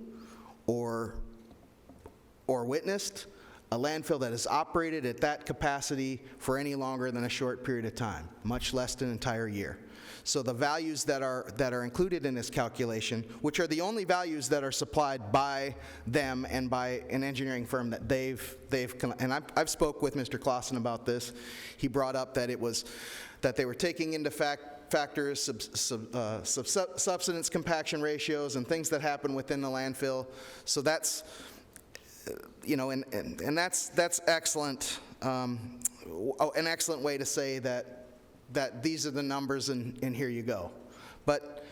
or witnessed a landfill that has operated at that capacity for any longer than a short period of time, much less an entire year. So the values that are included in this calculation, which are the only values that are supplied by them and by an engineering firm that and I've spoke with Mr. Clausen about this. He brought up that they were taking into factors subsidence compaction ratios and things that happen within the landfill. So that's, and that's excellent, an excellent way to say that these are the numbers and here you go. But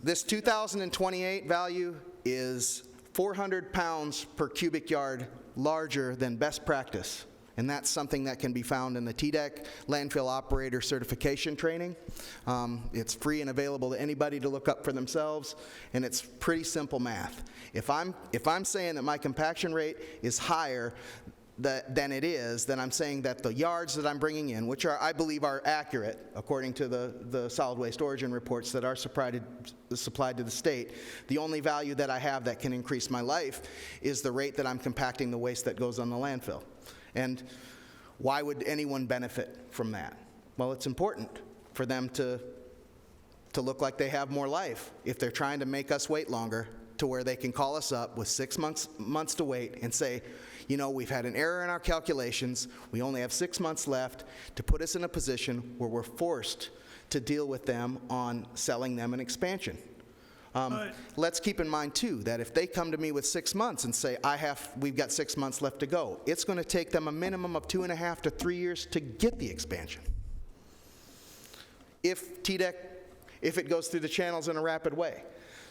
this 2028 value is 400 pounds per cubic yard larger than best practice. And that's something that can be found in the TDEC landfill operator certification training. It's free and available to anybody to look up for themselves, and it's pretty simple math. If I'm saying that my compaction rate is higher than it is, then I'm saying that the yards that I'm bringing in, which I believe are accurate according to the solid waste origin reports that are supplied to the state, the only value that I have that can increase my life is the rate that I'm compacting the waste that goes on the landfill. And why would anyone benefit from that? Well, it's important for them to look like they have more life if they're trying to make us wait longer, to where they can call us up with 6 months to wait and say, you know, we've had an error in our calculations, we only have 6 months left, to put us in a position where we're forced to deal with them on selling them an expansion. Let's keep in mind, too, that if they come to me with 6 months and say, we've got 6 months left to go, it's going to take them a minimum of 2.5 to 3 years to get the expansion. If it goes through the channels in a rapid way.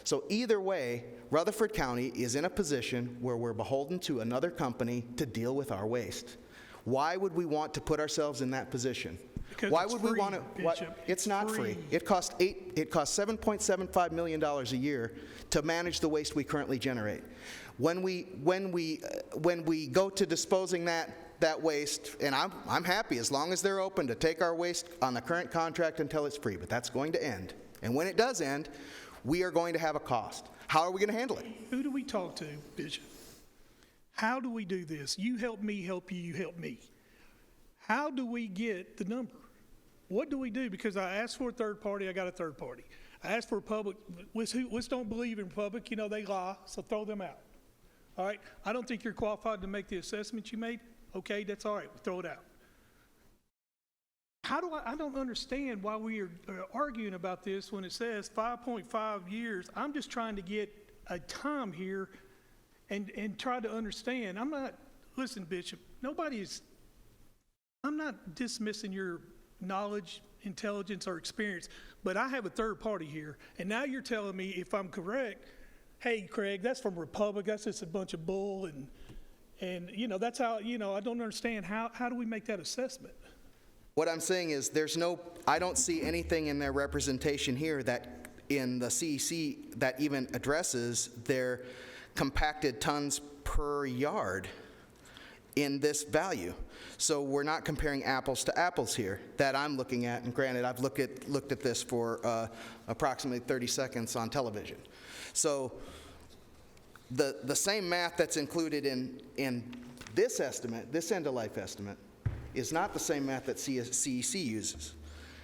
So either way, Rutherford County is in a position where we're beholden to another company to deal with our waste. Why would we want to put ourselves in that position? Because Why it's would free, we want to? Bishop. It's not free. It costs $7.75 million a year to manage the waste we currently generate. When we go to disposing that waste, and I'm happy as long as they're open to take our waste on the current contract until it's free, but that's going to end. And when it does end, we are going to have a cost. How are we going to handle it? Who do we talk to, Bishop? How do we do this? You help me, help you, you help me. How do we get the number? What do we do? Because I asked for a third party, I got a third party. I asked for a public, which don't believe in public, you know, they lie, so throw them out. All right? I don't think you're qualified to make the assessment you made. Okay, that's all right, throw it out. I don't understand why we are arguing about this when it says 5.5 years. I'm just trying to get a time here and try to understand. Listen, Bishop, I'm not dismissing your knowledge, intelligence, or experience, but I have a third party here, and now you're telling me, if I'm correct, hey, Craig, that's from Republic, that's just a bunch of bull, and you know, that's how, you know, I don't understand, how do we make that assessment? What I'm saying is I don't see anything in their representation here that in the CEC that even addresses their compacted tons per yard in this value. So we're not comparing apples to apples here that I'm looking at, and granted, I've looked at this for approximately 30 seconds on television. So the same math that's included in this estimate, this end-of-life estimate, is not the same math that CEC uses.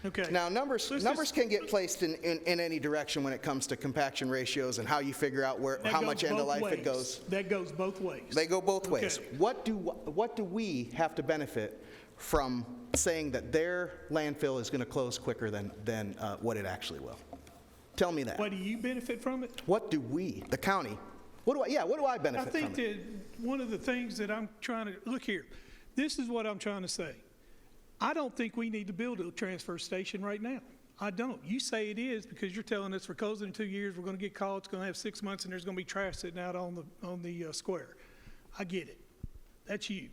Okay. Now, numbers can get placed in any direction when it comes to compaction ratios and how you figure out how much end-of-life it goes. That goes both ways. They go both ways. Okay. What do we have to benefit from saying that their landfill is going to close quicker than what it actually will? Tell me that. What do you benefit from it? What do we, the county, what do I benefit I think from it? that one of the things that I'm trying to, look here, this is what I'm trying to say. I don't think we need to build a transfer station right now. I don't. You say it is because you're telling us we're closing in 2 years, we're going to get called, it's going to have 6 months, and there's going to be trash sitting out on the square. I get it. That's you.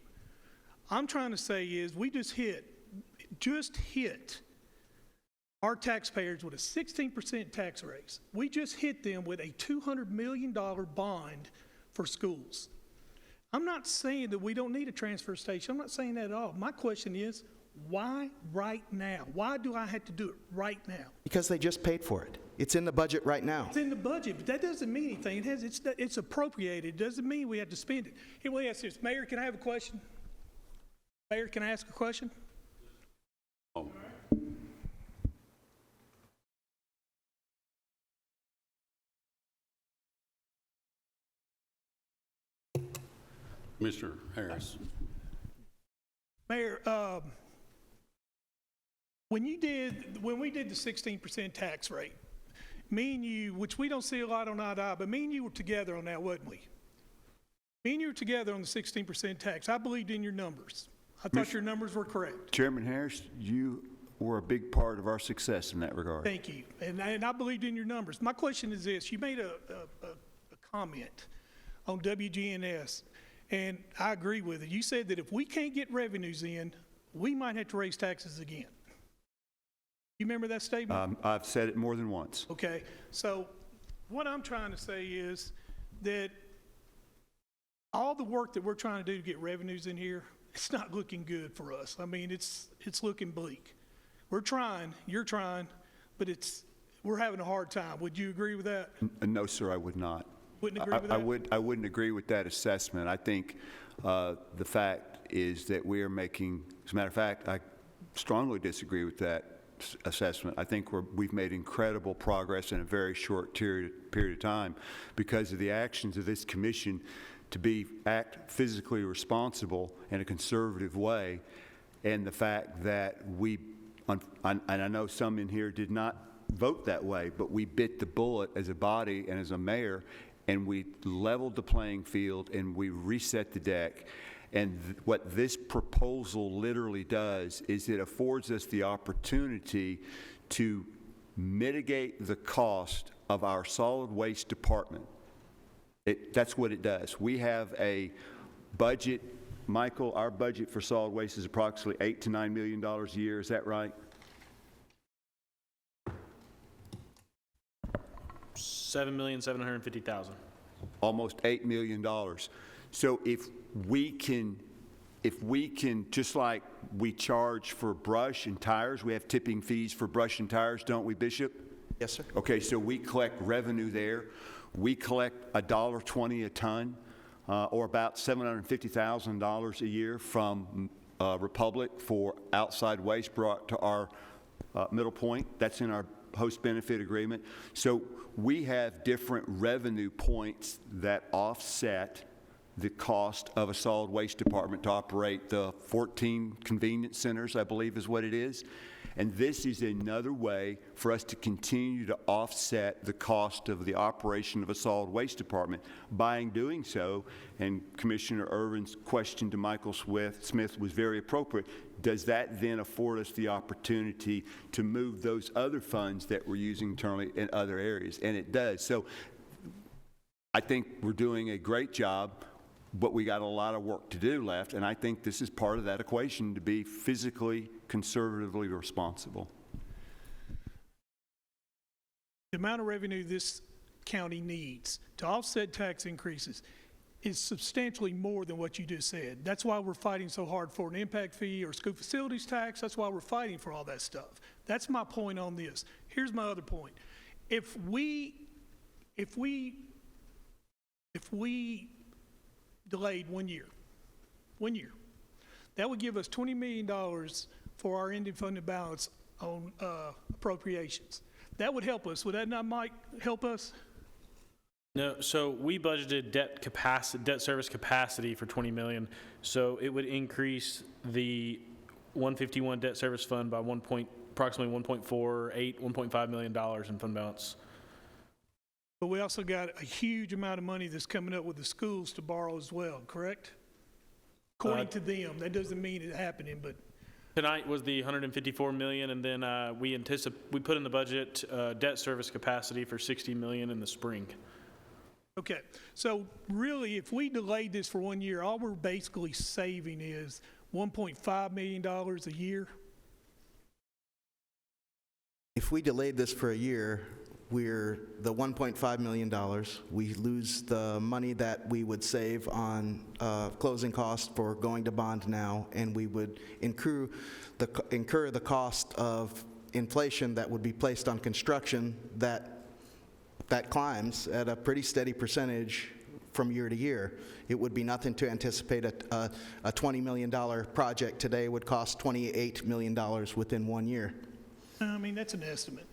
I'm trying to say is we just hit our taxpayers with a 16% tax raise. We just hit them with a $200 million bond for schools. I'm not saying that we don't need a transfer station. I'm not saying that at all. My question is, why right now? Why do I have to do it right now? Because they just paid for it. It's in the budget right now. It's in the budget, but that doesn't mean anything. It's appropriated. It doesn't mean we have to spend it. Here, let me ask this. Mayor, can I have a question? Mayor, can I ask a question? Mr. Harris. Mayor, when we did the 16% tax rate, me and you, which we don't see a lot on eye, but me and you were together on that, wasn't we? Me and you were together on the 16% tax. I believed in your numbers. I thought your numbers were correct. Chairman Harris, you were a big part of our success in that regard. Thank you. And I believed in your numbers. My question is this. You made a comment on WGNS, and I agree with it. You said that if we can't get revenues in, we might have to raise taxes again. You remember that statement? I've said it more than once. Okay. So what I'm trying to say is that all the work that we're trying to do to get revenues in here, it's not looking good for us. I mean, it's looking bleak. We're trying, you're trying, but we're having a hard time. Would you agree with that? No, sir, I would not. Wouldn't agree with that? I wouldn't agree with that assessment. I think the fact is that we are making, as a matter of fact, I strongly disagree with that assessment. I think we've made incredible progress in a very short period of time because of the actions of this commission to act physically responsible in a conservative way, and the fact that and I know some in here did not vote that way, but we bit the bullet as a body and as a mayor, and we leveled the playing field and we reset the deck. And what this proposal literally does is it affords us the opportunity to mitigate the cost of our solid waste department. That's what it does. We have a budget, Michael, our budget for solid waste is approximately $8 to $9 million a year. Is that right? $7,750,000. Almost $8 million. So if we can, just like we charge for brush and tires, we have tipping fees for brush and tires, don't we, Bishop? Yes, sir. Okay, so we collect revenue there. We collect $1.20 a ton, or about $750,000 a year from Republic for outside waste brought to our middle point. That's in our host benefit agreement. So we have different revenue points that offset the cost of a solid waste department to operate the 14 convenience centers, I believe is what it is. And this is another way for us to continue to offset the cost of the operation of a solid waste department. By doing so, and Commissioner Irvin's question to Michael Smith was very appropriate, does that then afford us the opportunity to move those other funds that we're using internally in other areas? And it does. So I think we're doing a great job, but we got a lot of work to do left, and I think this is part of that equation to be physically, conservatively responsible. The amount of revenue this county needs to offset tax increases is substantially more than what you just said. That's why we're fighting so hard for an impact fee or school facilities tax. That's why we're fighting for all that stuff. That's my point on this. Here's my other point. If we delayed 1 year, that would give us $20 million for our ending funded balance on appropriations. That would help us. Would that not, Mike, help us? No, so we budgeted debt service capacity for $20 million. So it would increase the 151 debt service fund by approximately $1.5 million in fund balance. But we also got a huge amount of money that's coming up with the schools to borrow as well, correct? According to them. That doesn't mean it's happening, but. Tonight was the $154 million, and then we put in the budget debt service capacity for $60 million in the spring. Okay, so really, if we delayed this for 1 year, all we're basically saving is $1.5 million a year. If we delayed this for a year, we're the $1.5 million. We lose the money that we would save on closing costs for going to bond now, and we would incur the cost of inflation that would be placed on construction that climbs at a pretty steady percentage from year to year. It would be nothing to anticipate a $20 million project today would cost $28 million within 1 year. I mean, that's an estimate.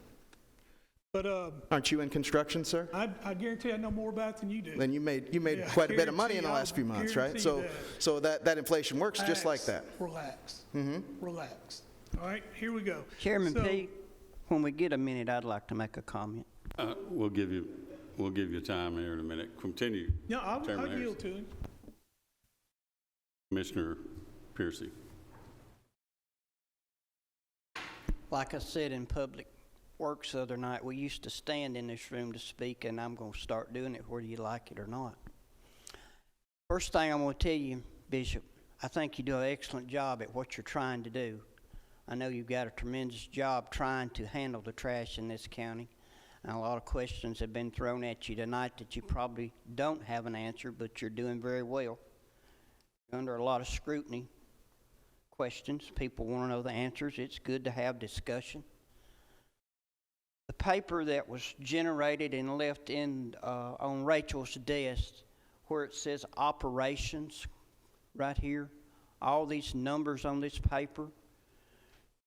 But aren't you in construction, sir? I guarantee I know more about it than you do. Then you made quite a bit of money in the last few months, right? So that inflation works just like that. Relax. Relax. All right, here we go. Chairman Pete, when we get a minute, I'd like to make a comment. We'll give you time here in a minute. Continue. No, I'll yield to him. Commissioner Piercy. Like I said in Public Works the other night, we used to stand in this room to speak, and I'm going to start doing it whether you like it or not. First thing I'm going to tell you, Bishop, I think you do an excellent job at what you're trying to do. I know you've got a tremendous job trying to handle the trash in this county. And a lot of questions have been thrown at you tonight that you probably don't have an answer, but you're doing very well. You're under a lot of scrutiny. Questions, people want to know the answers. It's good to have discussion. The paper that was generated and left in on Rachel's desk, where it says operations, right here, all these numbers on this paper,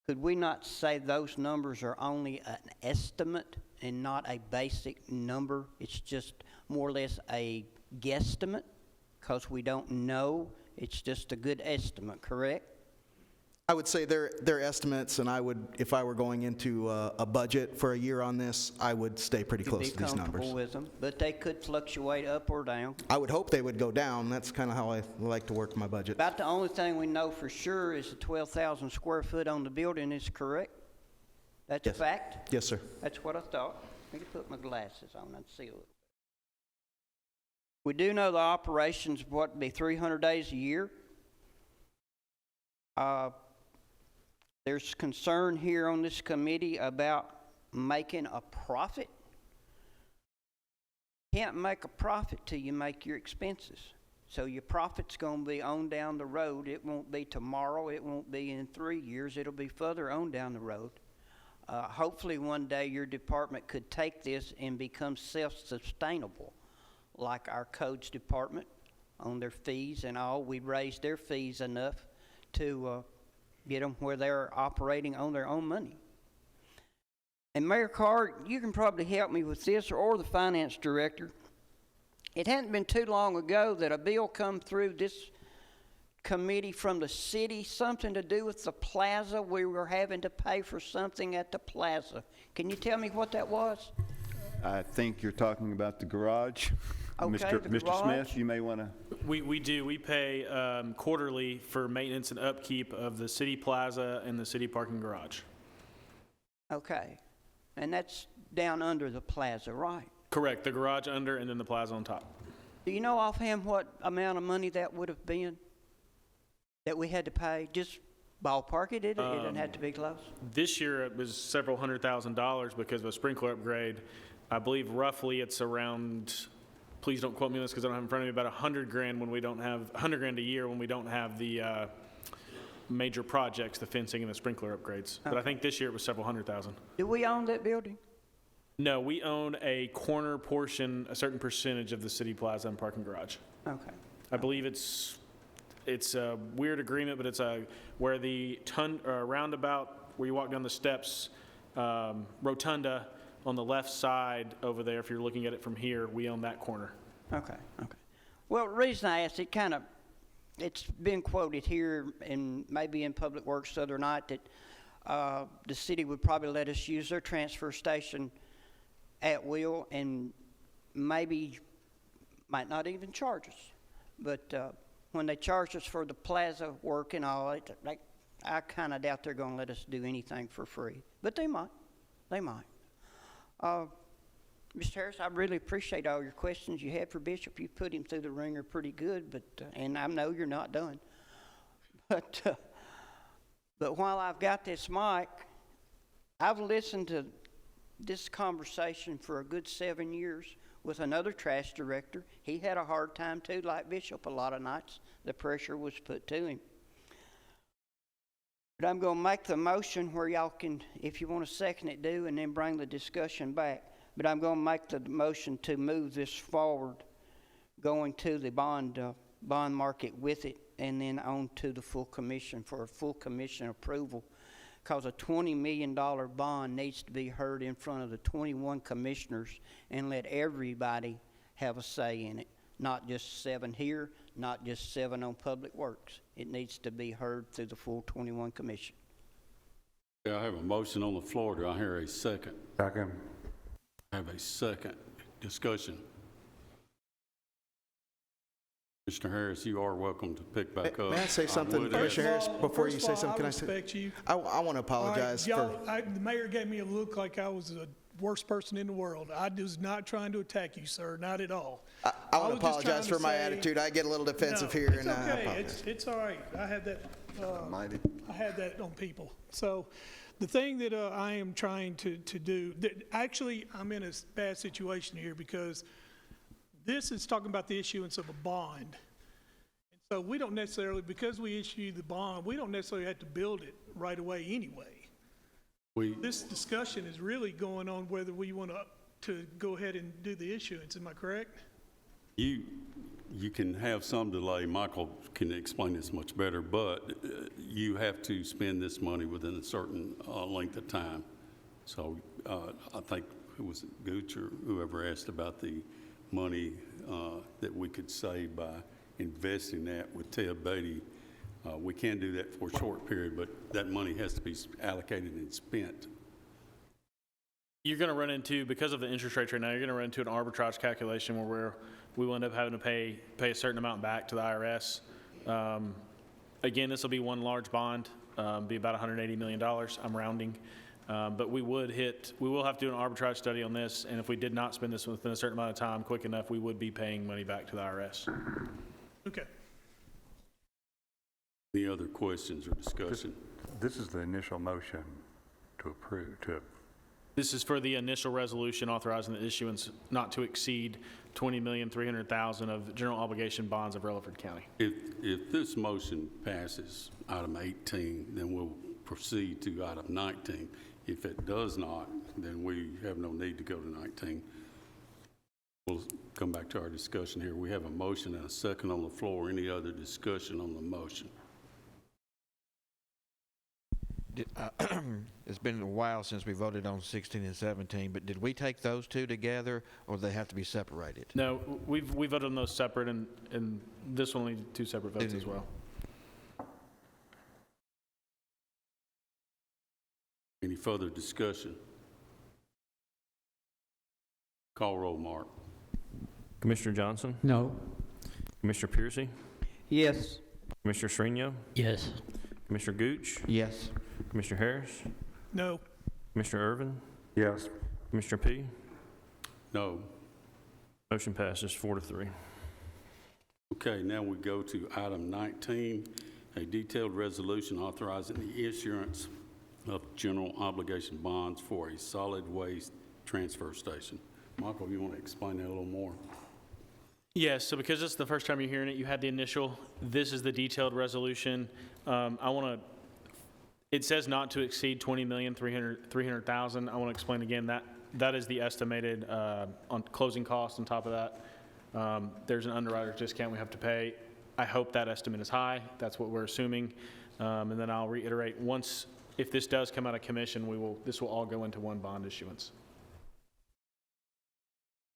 could we not say those numbers are only an estimate and not a basic number? It's just more or less a guesstimate, because we don't know. It's just a good estimate, correct? I would say they're estimates, and I would, if I were going into a budget for a year on this, I would stay pretty close to these Be numbers. comfortable with them, but they could fluctuate up or down. I would hope they would go down. That's kind of how I like to work my budget. About the only thing we know for sure is the 12,000 square foot on the building is correct? That's a Yes. fact? Yes, sir. That's what I thought. Let me put my glasses on and see a little bit. We do know the operations, what, be 300 days a year? There's concern here on this committee about making a profit. Can't make a profit till you make your expenses. So your profit's going to be on down the road. It won't be tomorrow. It won't be in 3 years. It'll be further on down the road. Hopefully one day your department could take this and become self-sustainable, like our codes department on their fees and all. We raised their fees enough to get them where they're operating on their own money. And Mayor Carr, you can probably help me with this, or the finance director. It hadn't been too long ago that a bill come through this committee from the city, something to do with the plaza. We were having to pay for something at the plaza. Can you tell me what that was? I think you're talking about the garage. Okay, the Mr. garage. Smith, you may want to. We do. We pay quarterly for maintenance and upkeep of the city plaza and the city parking garage. Okay. And that's down under the plaza, right? Correct. The garage under and then the plaza on top. Do you know offhand what amount of money that would have been that we had to pay? Just ballpark it. It didn't have to be close. This year it was several $100,000 because of a sprinkler upgrade. I believe roughly it's around, please don't quote me on this because I don't have it in front of me, about $100,000 when we don't have, $100,000 a year when we don't have the major projects, the fencing and the sprinkler upgrades. But I think this year it was several $100,000. Do we own that building? No, we own a corner portion, a certain percentage of the city plaza and parking garage. Okay. I believe it's a weird agreement, but it's where the roundabout, where you walk down the steps, rotunda on the left side over there, if you're looking at it from here, we own that corner. Okay. Well, the reason I asked, it's been quoted here and maybe in Public Works the other night that the city would probably let us use their transfer station at will and maybe might not even charge us. But when they charge us for the plaza work and all, I kind of doubt they're going to let us do anything for free. But they might. Mr. Harris, I really appreciate all your questions you had for Bishop. You put him through the ringer pretty good, but and I know you're not done. But while I've got this mic, I've listened to this conversation for a good 7 years with another trash director. He had a hard time too, like Bishop, a lot of nights. The pressure was put to him. But I'm going to make the motion where y'all can, if you want to second it, do, and then bring the discussion back. But I'm going to make the motion to move this forward, going to the bond market with it, and then on to the full commission for a full commission approval. Because a $20 million bond needs to be heard in front of the 21 commissioners and let everybody have a say in it. Not just 7 here, not just 7 on Public Works. It needs to be heard through the full 21 commission. I have a motion on the floor. Do I hear a second? Second. I have a second. Discussion. Mr. Harris, you are welcome to pick back up. May I say something, would Commissioner ask- Harris, before you say something? I Can I say? respect you. I want to apologize All for. right, the mayor gave me a look like I was the worst person in the world. I was not trying to attack you, sir, not at all. I want was to just trying apologize to for my say- attitude. I get a little defensive No, here, it's and I okay. apologize. It's all right. I had that I had that on people. So the thing that I am trying to do, actually, I'm in a bad situation here because this is talking about the issuance of a bond. And so we don't necessarily, because we issue the bond, we don't necessarily have to build it right away anyway. This discussion is really going on whether we want to go ahead and do the issuance. Am I correct? You can have some delay. Michael can explain this much better, but you have to spend this money within a certain length of time. So I think it was Gooch or whoever asked about the money that we could save by investing that with Ted Beatty. We can do that for a short period, but that money has to be allocated and spent. You're going to run into, because of the interest rate right now, you're going to run into an arbitrage calculation where we will end up having to pay a certain amount back to the IRS. Again, this will be one large bond, be about $180 million. I'm rounding. But we will have to do an arbitrage study on this, and if we did not spend this within a certain amount of time quick enough, we would be paying money back to the IRS. Okay. Any other questions or discussion? This is the initial motion to approve, This is for the initial resolution authorizing the issuance not to exceed $20,300,000 of general obligation bonds of Rutherford County. If this motion passes, item 18, then we'll proceed to item 19. If it does not, then we have no need to go to 19. We'll come back to our discussion here. We have a motion and a second on the floor. Any other discussion on the motion? It's been a while since we voted on 16 and 17, but did we take those two together, or do they have to be separated? No, we voted on those separate, and this one needs two separate votes as well. Any further discussion? Call roll, Mark. Commissioner Johnson? No. Commissioner Piercy? Yes. Commissioner Srinion? Yes. Commissioner Gooch? Yes. Commissioner Harris? No. Commissioner Irvin? yes. Commissioner P? No. Motion passes 4-3. Okay, now we go to item 19, a detailed resolution authorizing the issuance of general obligation bonds for a solid waste transfer station. Michael, you want to explain that a little more? Yes, so because it's the first time you're hearing it, you had the initial, this is the detailed resolution. It says not to exceed $20,300,000. I want to explain again that is the estimated on closing costs. On top of that, there's an underwriter's discount we have to pay. I hope that estimate is high. That's what we're assuming. And then I'll reiterate, if this does come out of commission, this will all go into one bond issuance.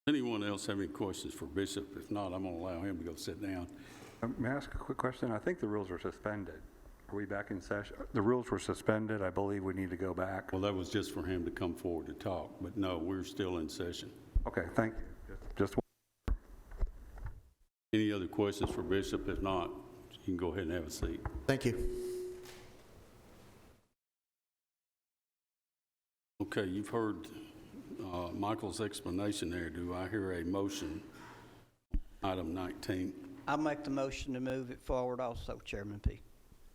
Anyone else have any questions for Bishop? If not, I'm going to allow him to go sit down. May I ask a quick question? I think the rules were suspended. Are we back in session? The rules were suspended. I believe we need to go back. Well, that was just for him to come forward to talk, but no, we're still in session. Okay, thank you. Just Any other questions for Bishop? If not, you can go ahead and have a seat. Thank you. Okay, you've heard Michael's explanation there. Do I hear a motion? Item 19. I'll make the motion to move it forward also, Chairman P.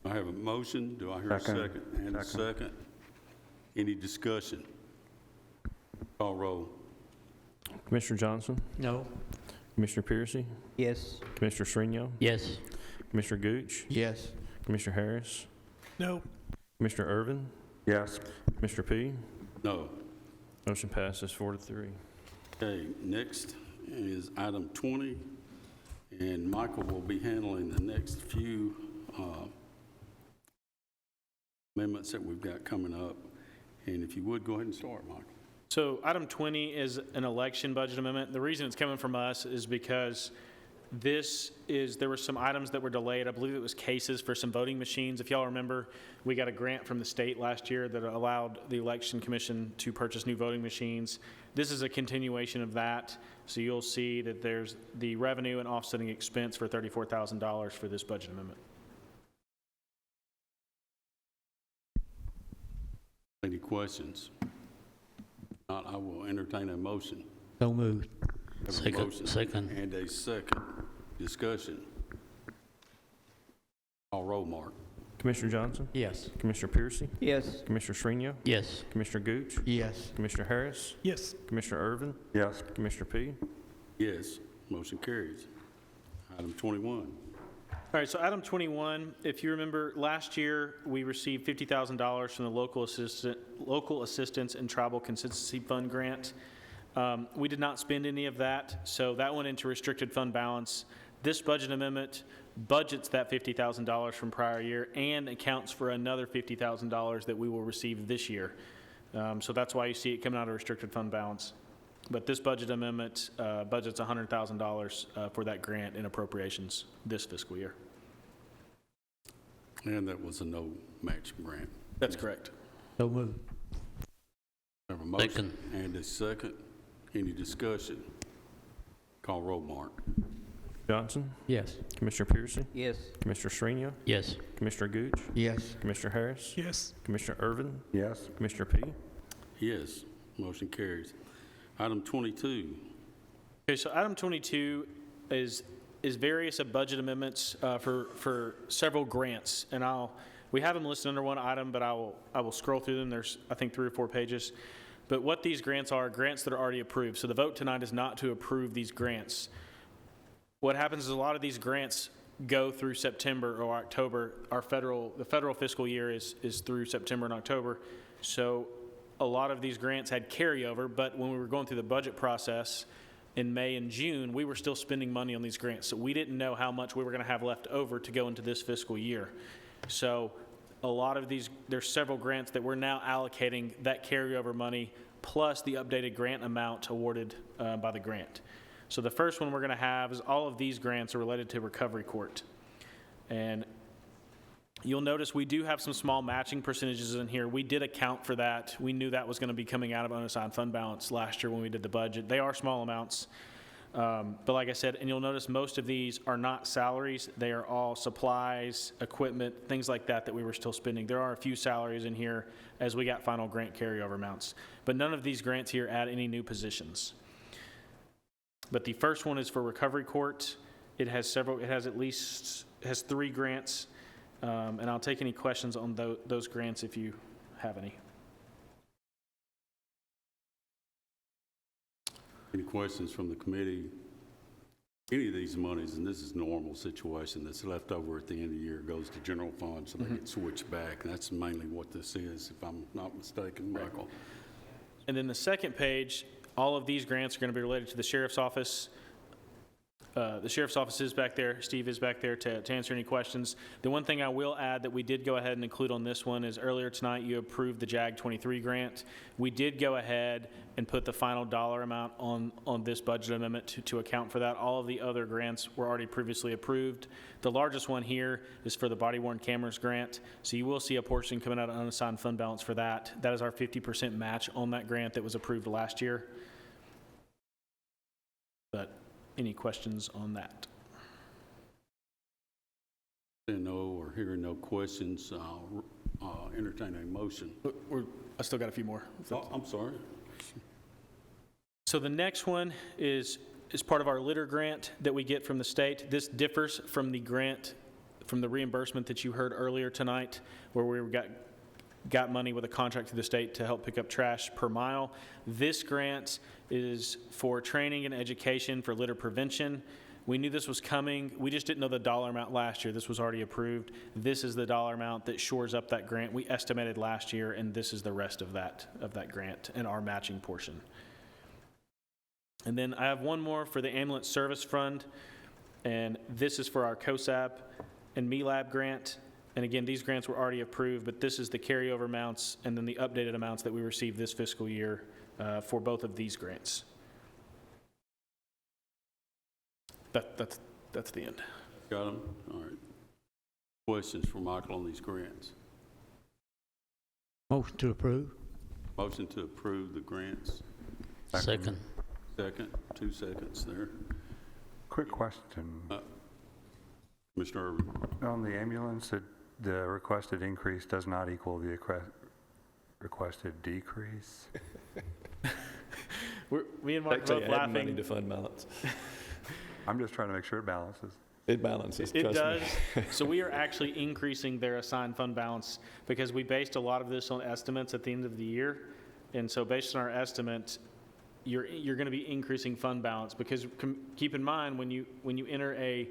I have a motion. Do I hear a second? And a second. Any discussion? Call roll. Commissioner Johnson? No. Commissioner Piercy? Yes. Commissioner Srinion? Yes. Commissioner Gooch? Yes. Commissioner Harris? No. Commissioner Irvin? yes. Commissioner P? No. Motion passes 4-3. Okay, next is item 20, and Michael will be handling the next few amendments that we've got coming up. And if you would, go ahead and start, Michael. So item 20 is an election budget amendment. The reason it's coming from us is because there were some items that were delayed. I believe it was cases for some voting machines. If y'all remember, we got a grant from the state last year that allowed the Election Commission to purchase new voting machines. This is a continuation of that. So you'll see that there's the revenue and offsetting expense for $34,000 for this budget amendment. Any questions? If not, I will entertain a motion. So moved. Have a motion and a second. Discussion. Call roll, Mark. Commissioner Johnson? Yes. Commissioner Piercy? Yes. Commissioner Shrevepant? Yes. Commissioner Gooch? Yes. Commissioner Harris? Yes. Commissioner Irvin? Yes. Commissioner P? Yes, motion carries. Item 21. All right, so item 21, if you remember, last year, we received $50,000 from the Local Assistance and Tribal Consistency Fund grant. We did not spend any of that, so that went into restricted fund balance. This budget amendment budgets that $50,000 from prior year and accounts for another $50,000 that we will receive this year. So that's why you see it coming out of restricted fund balance. But this budget amendment budgets $100,000 for that grant in appropriations this fiscal year. And that was a no match grant. That's correct. So moved. Have a motion and a second. Any discussion? Call roll, Mark. Johnson? Yes. Commissioner Piercy? Yes. Commissioner Shrevepant? Yes. Commissioner Gooch? Yes. Commissioner Harris? Yes. Commissioner Irvin? Yes. Commissioner P? Yes, motion carries. Item 22. Okay, so item 22 is various budget amendments for several grants, and we have them listed under one item, but I will scroll through them. There's, I think, 3 or 4 pages. But what these grants are grants that are already approved. So the vote tonight is not to approve these grants. What happens is a lot of these grants go through September or October. The federal fiscal year is through September and October. So a lot of these grants had carryover, but when we were going through the budget process in May and June, we were still spending money on these grants. So we didn't know how much we were going to have left over to go into this fiscal year. So a lot of these, there's several grants that we're now allocating that carryover money plus the updated grant amount awarded by the grant. So the first one we're going to have is all of these grants are related to recovery court. And you'll notice we do have some small matching percentages in here. We did account for that. We knew that was going to be coming out of unassigned fund balance last year when we did the budget. They are small amounts. But like I said, and you'll notice most of these are not salaries. They are all supplies, equipment, things like that we were still spending. There are a few salaries in here as we got final grant carryover amounts. But none of these grants here add any new positions. But the first one is for recovery court. It has 3 grants. And I'll take any questions on those grants if you have any. Any questions from the committee? Any of these monies, and this is normal situation, that's left over at the end of the year goes to general fund, so they get switched back. And that's mainly what this is, if I'm not mistaken, Michael. And then the second page, all of these grants are going to be related to the sheriff's office. The sheriff's office is back there. Steve is back there to answer any questions. The one thing I will add that we did go ahead and include on this one is earlier tonight you approved the JAG 23 grant. We did go ahead and put the final dollar amount on this budget amendment to account for that. All of the other grants were already previously approved. The largest one here is for the body-worn cameras grant. So you will see a portion coming out of unassigned fund balance for that. That is our 50% match on that grant that was approved last year. But any questions on that? No, or hearing no questions, I'll entertain a motion. I still got a few more. Oh, I'm sorry. So the next one is part of our litter grant that we get from the state. This differs from the grant, from the reimbursement that you heard earlier tonight, where we got money with a contract to the state to help pick up trash per mile. This grant is for training and education for litter prevention. We knew this was coming. We just didn't know the dollar amount last year. This was already approved. This is the dollar amount that shores up that grant we estimated last year, and this is the rest of that grant and our matching portion. And then I have one more for the ambulance service fund, and this is for our COSAP and MELAB grant. And again, these grants were already approved, but this is the carryover amounts and then the updated amounts that we received this fiscal year for both of these grants. That's the end. Got them? All right. Questions for Michael on these grants? Motion to approve. Motion to approve the grants. Second. Second, 2 seconds there. Quick question. Mr. Irvin. On the ambulance, the requested increase does not equal the requested decrease? Me and Mark both laughing. money to fund balance. I'm just trying to make sure it balances. It balances, It trust does. me. So we are actually increasing their assigned fund balance because we based a lot of this on estimates at the end of the year. And so based on our estimates, you're going to be increasing fund balance because keep in mind when you enter a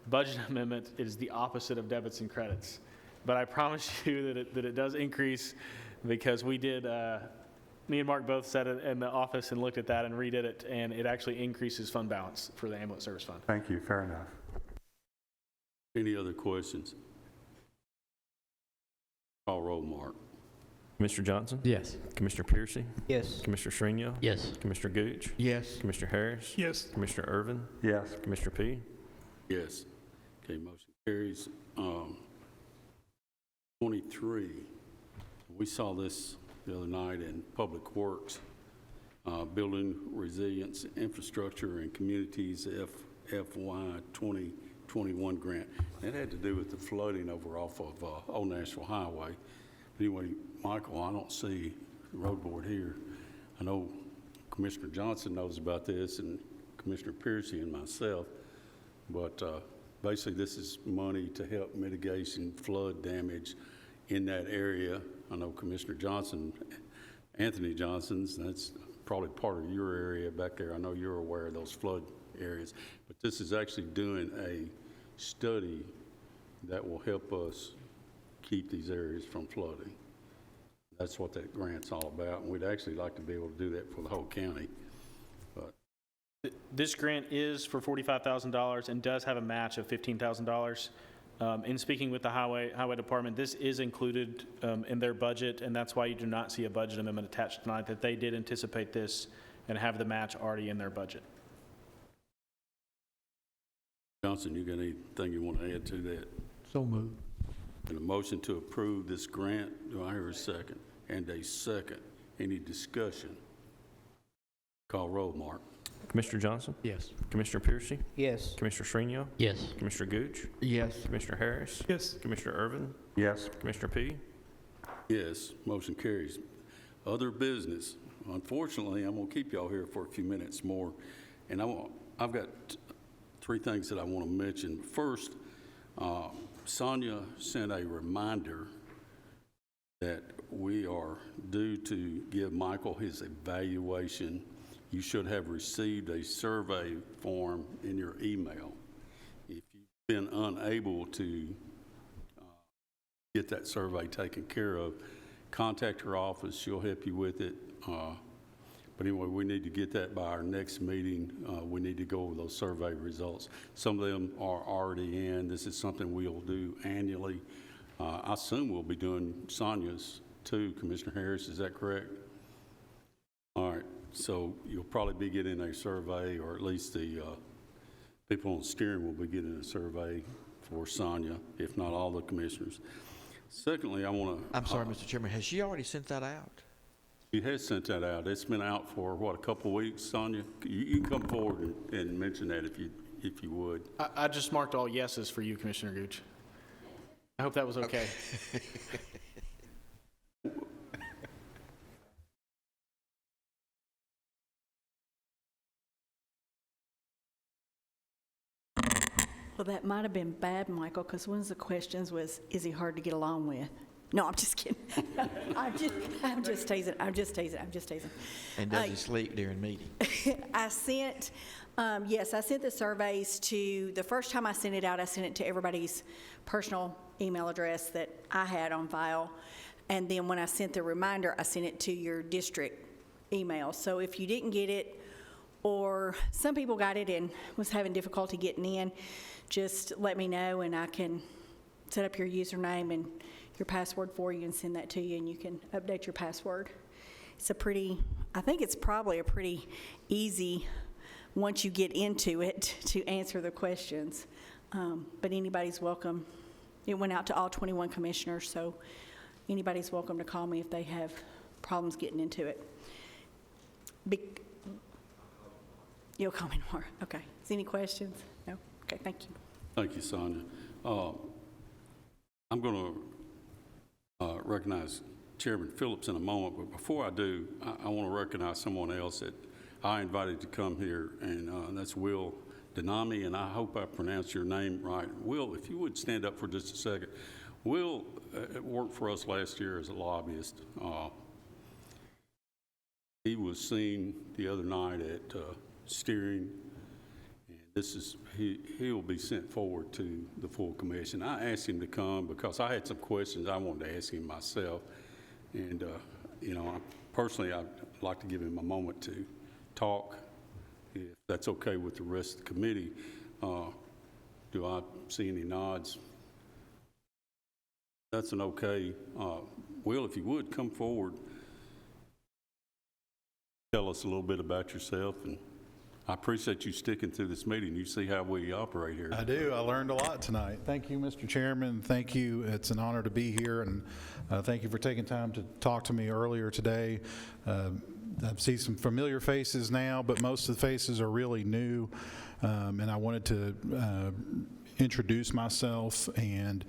budget amendment, it is the opposite of debits and credits. But I promise you that it does increase because we did, me and Mark both sat in the office and looked at that and redid it, and it actually increases fund balance for the ambulance service fund. Thank you, fair enough. Any other questions? Call roll, Mark. Commissioner Johnson? Yes. Commissioner Piercy? Yes. Commissioner Shrino? Yes. Commissioner Gooch? Yes. Commissioner Harris? Yes. Commissioner Irvin? Yes. Commissioner P? Yes. Okay, motion carries. 23, we saw this the other night in Public Works, Building Resilience, Infrastructure, and Communities FY 2021 grant. That had to do with the flooding over off of Old National Highway. Anyway, Michael, I don't see the road board here. I know Commissioner Johnson knows about this and Commissioner Piercy and myself, but basically this is money to help mitigation flood damage in that area. I know Commissioner Johnson, Anthony Johnson's, that's probably part of your area back there. I know you're aware of those flood areas, but this is actually doing a study that will help us keep these areas from flooding. That's what that grant's all about, and we'd actually like to be able to do that for the whole county. But This grant is for $45,000 and does have a match of $15,000. In speaking with the highway department, this is included in their budget, and that's why you do not see a budget amendment attached tonight, that they did anticipate this and have the match already in their budget. Johnson, you got anything you want to add to that? So moved. And a motion to approve this grant, do I hear a second? And a second. Any discussion? Call roll, Mark. Commissioner Johnson? Yes. Commissioner Piercy? Yes. Commissioner Shrino? Yes. Commissioner Gooch? Yes. Commissioner Harris? Yes. Commissioner Irvin? Yes. Commissioner P? Yes, motion carries. Other business. Unfortunately, I'm going to keep y'all here for a few minutes more. And I've got three things that I want to mention. First, Sonia sent a reminder that we are due to give Michael his evaluation. You should have received a survey form in your email. If you've been unable to get that survey taken care of, contact her office. She'll help you with it. But anyway, we need to get that by our next meeting. We need to go over those survey results. Some of them are already in. This is something we'll do annually. I assume we'll be doing Sonia's too, Commissioner Harris. Is that correct? All right. So you'll probably be getting a survey, or at least the people on steering will be getting a survey for Sonia, if not all the commissioners. Secondly, I want to... I'm sorry, Mr. Chairman, has she already sent that out? She has sent that out. It's been out for, what, a couple of weeks, Sonia? You can come forward and mention that if you would. I just marked all yeses for you, Commissioner Gooch. I hope that was okay. Well, that might have been bad, Michael, because one of the questions was, is he hard to get along with? No, I'm just kidding. I'm just teasing. And does he sleep during meetings? I sent the surveys to, the first time I sent it out, I sent it to everybody's personal email address that I had on file. And then when I sent the reminder, I sent it to your district email. So if you didn't get it, or some people got it and was having difficulty getting in, just let me know and I can set up your username and your password for you and send that to you, and you can update your password. It's I think it's probably a pretty easy, once you get into it, to answer the questions. But anybody's welcome. It went out to all 21 commissioners, so anybody's welcome to call me if they have problems getting into it. You'll call me tomorrow. Okay. Is any questions? No? Okay, thank you. Thank you, Sonia. I'm going to recognize Chairman Phillips in a moment, but before I do, I want to recognize someone else that I invited to come here, and that's Will Denami, and I hope I pronounced your name right. Will, if you would stand up for just a second. Will worked for us last year as a lobbyist. He was seen the other night at steering, and he will be sent forward to the full commission. I asked him to come because I had some questions I wanted to ask him myself, and personally, I'd like to give him a moment to talk, if that's okay with the rest of the committee. Do I see any nods? That's an okay. Will, if you would, come forward. Tell us a little bit about yourself, and I appreciate you sticking through this meeting. You see how we operate here. I do. I learned a lot tonight. Thank you, Mr. Chairman. Thank you. It's an honor to be here, and thank you for taking time to talk to me earlier today. I see some familiar faces now, but most of the faces are really new, and I wanted to introduce myself and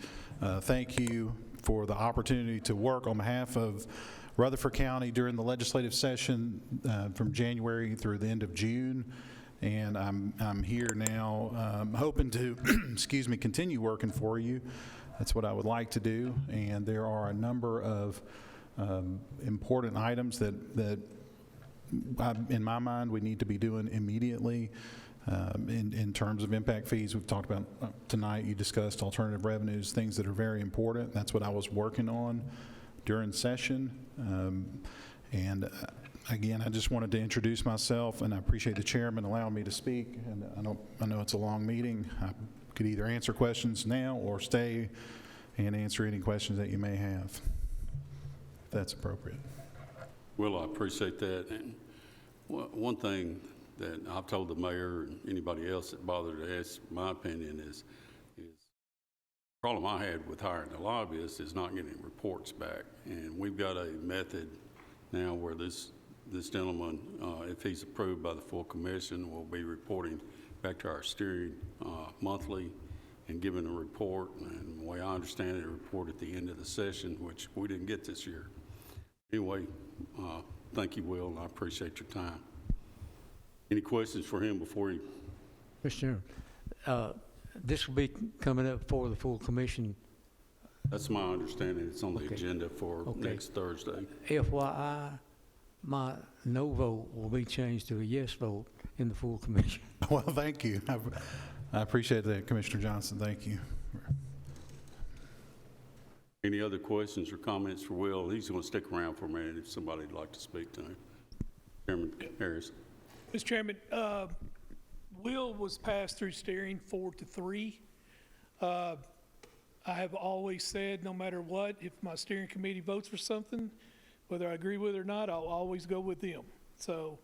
thank you for the opportunity to work on behalf of Rutherford County during the legislative session from January through the end of June, and I'm here now hoping to, continue working for you. That's what I would like to do, and there are a number of important items that in my mind we need to be doing immediately. In terms of impact fees, we've talked about tonight, you discussed alternative revenues, things that are very important. That's what I was working on during session. And again, I just wanted to introduce myself, and I appreciate the chairman allowing me to speak. And I know it's a long meeting. I could either answer questions now or stay and answer any questions that you may have, if that's appropriate. Well, I appreciate that. And one thing that I've told the mayor and anybody else that bothered to ask my opinion is the problem I had with hiring a lobbyist is not getting reports back. And we've got a method now where this gentleman, if he's approved by the full commission, will be reporting back to our steering monthly and giving a report. And the way I understand it, a report at the end of the session, which we didn't get this year. Anyway, thank you, Will, and I appreciate your time. Any questions for him before he? Mr. Chairman, this will be coming up for the full commission. That's my understanding. It's on the agenda for next Thursday. FYI, my no vote will be changed to a yes vote in the full commission. Well, thank you. I appreciate that, Commissioner Johnson. Thank you. Any other questions or comments for Will? He's going to stick around for a minute if somebody'd like to speak to him. Chairman Harris. Mr. Chairman, Will was passed through steering 4-3. I have always said, no matter what, if my steering committee votes for something, whether I agree with it or not, I'll always go with them. So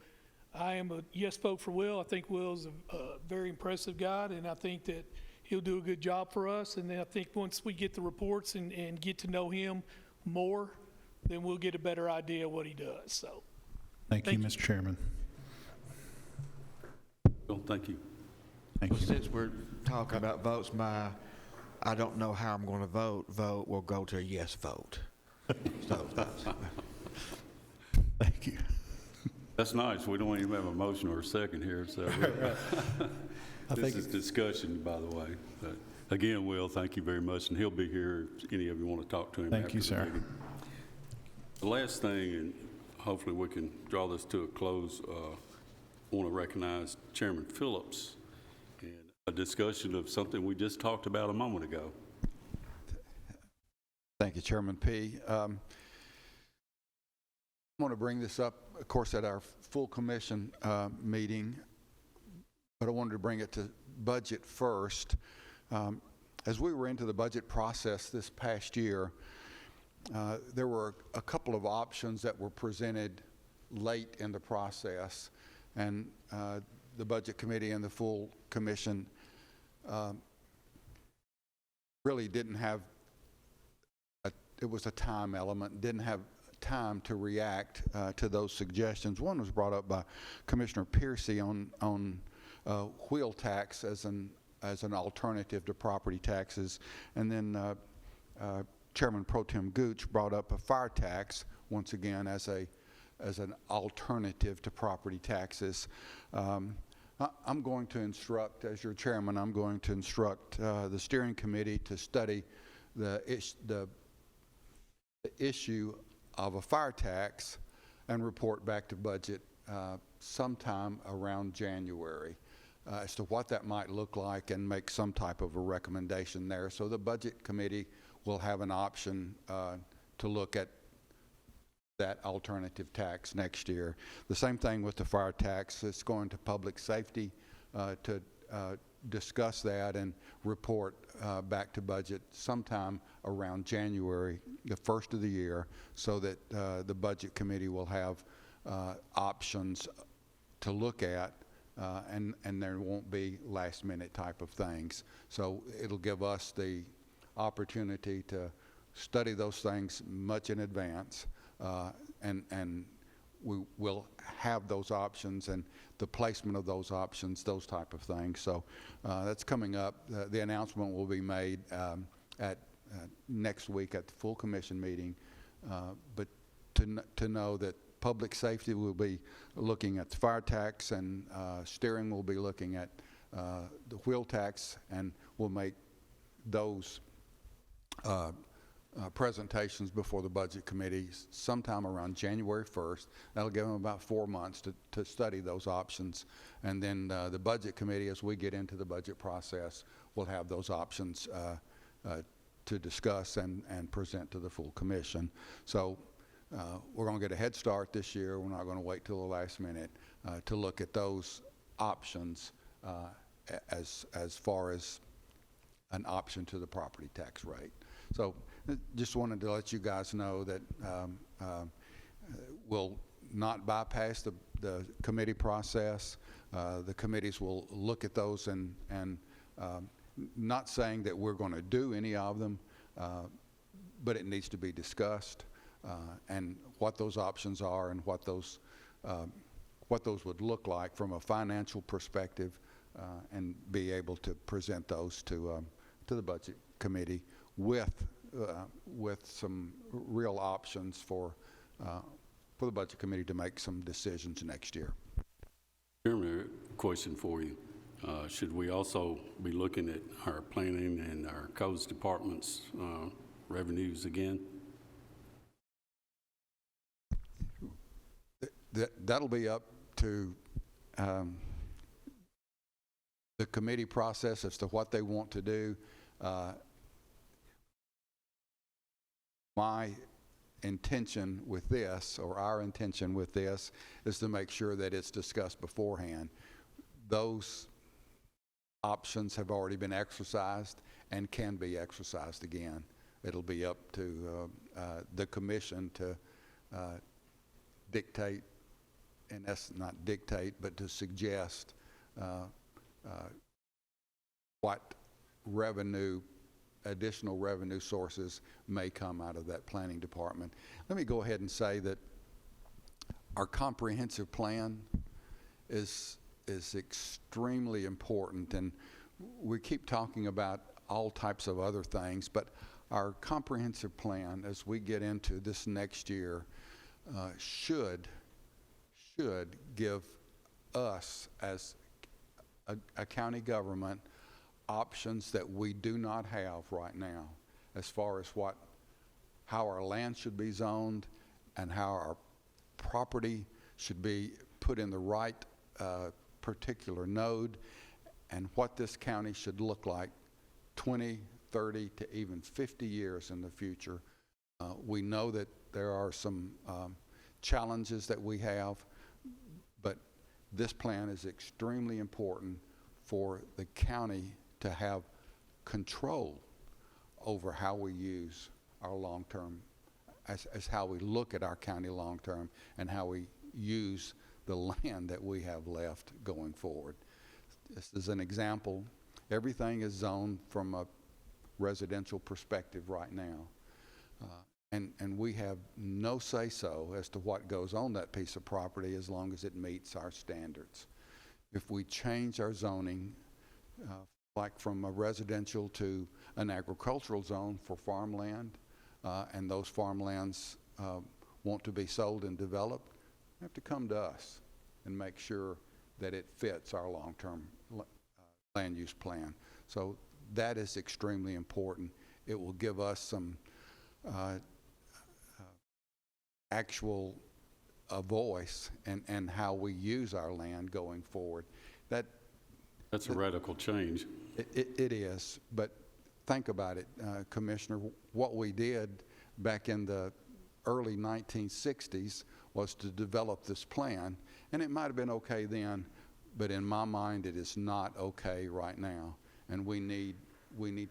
I am a yes vote for Will. I think Will's a very impressive guy, and I think that he'll do a good job for us. And then I think once we get the reports and get to know him more, then we'll get a better idea of what he does. So, thank you, Mr. Chairman. Well, thank you. Thank you. Since we're talking about votes, I don't know how I'm going to vote will go to a yes vote. So, thank you. That's nice. We don't even have a motion or a second here, so this is discussion, by the way. But again, Will, thank you very much, and he'll be here if any of you want to talk to him. Thank you, sir. The last thing, and hopefully we can draw this to a close, I want to recognize Chairman Phillips and a discussion of something we just talked about a moment ago. Thank you, Chairman P. I want to bring this up, of course, at our full commission meeting, but I wanted to bring it to budget first. As we were into the budget process this past year, there were a couple of options that were presented late in the process, and the budget committee and the full commission really didn't have it was a time element, didn't have time to react to those suggestions. One was brought up by Commissioner Piercy on wheel tax as an alternative to property taxes, and then Chairman Pro Tem Gooch brought up a fire tax once again as an alternative to property taxes. I'm going to instruct, as your chairman, I'm going to instruct the steering committee to study the issue of a fire tax and report back to budget sometime around January as to what that might look like and make some type of a recommendation there. So the budget committee will have an option to look at that alternative tax next year. The same thing with the fire tax. It's going to public safety to discuss that and report back to budget sometime around January, the first of the year, so that the budget committee will have options to look at, and there won't be last minute type of things. So it'll give us the opportunity to study those things much in advance, and we will have those options and the placement of those options, those type of things. So that's coming up. The announcement will be made at next week at the full commission meeting. But to know that public safety will be looking at the fire tax, and steering will be looking at the wheel tax, and we'll make those presentations before the budget committee sometime around January 1st. That'll give them about 4 months to study those options. And then the budget committee, as we get into the budget process, will have those options to discuss and present to the full commission. So we're going to get a head start this year. We're not going to wait till the last minute to look at those options as far as an option to the property tax rate. So just wanted to let you guys know that we'll not bypass the committee process. The committees will look at those and not saying that we're going to do any of them, but it needs to be discussed, and what those options are and what those would look like from a financial perspective, and be able to present those to the budget committee with some real options for the budget committee to make some decisions next year. Chairman, a question for you. Should we also be looking at our planning and our codes department's revenues again? That'll be up to the committee process as to what they want to do. My intention with this, or our intention with this, is to make sure that it's discussed beforehand. Those options have already been exercised and can be exercised again. It'll be up to the commission to dictate, and that's not dictate, but to suggest what additional revenue sources may come out of that planning department. Let me go ahead and say that our comprehensive plan is extremely important, and we keep talking about all types of other things, but our comprehensive plan, as we get into this next year, should give us as a county government options that we do not have right now, as far as how our land should be zoned and how our property should be put in the right particular node, and what this county should look like 20, 30 to even 50 years in the future. We know that there are some challenges that we have, but this plan is extremely important for the county to have control over how we use our long-term, as how we look at our county long-term, and how we use the land that we have left going forward. This is an example. Everything is zoned from a residential perspective right now. And we have no say-so as to what goes on that piece of property as long as it meets our standards. If we change our zoning, like from a residential to an agricultural zone for farmland, and those farmlands want to be sold and developed, they have to come to us and make sure that it fits our long-term land use plan. So that is extremely important. It will give us some actual voice and how we use our land going forward. That's a radical change. It is, but think about it, Commissioner. What we did back in the early 1960s was to develop this plan, and it might have been okay then, but in my mind it is not okay right now, and we need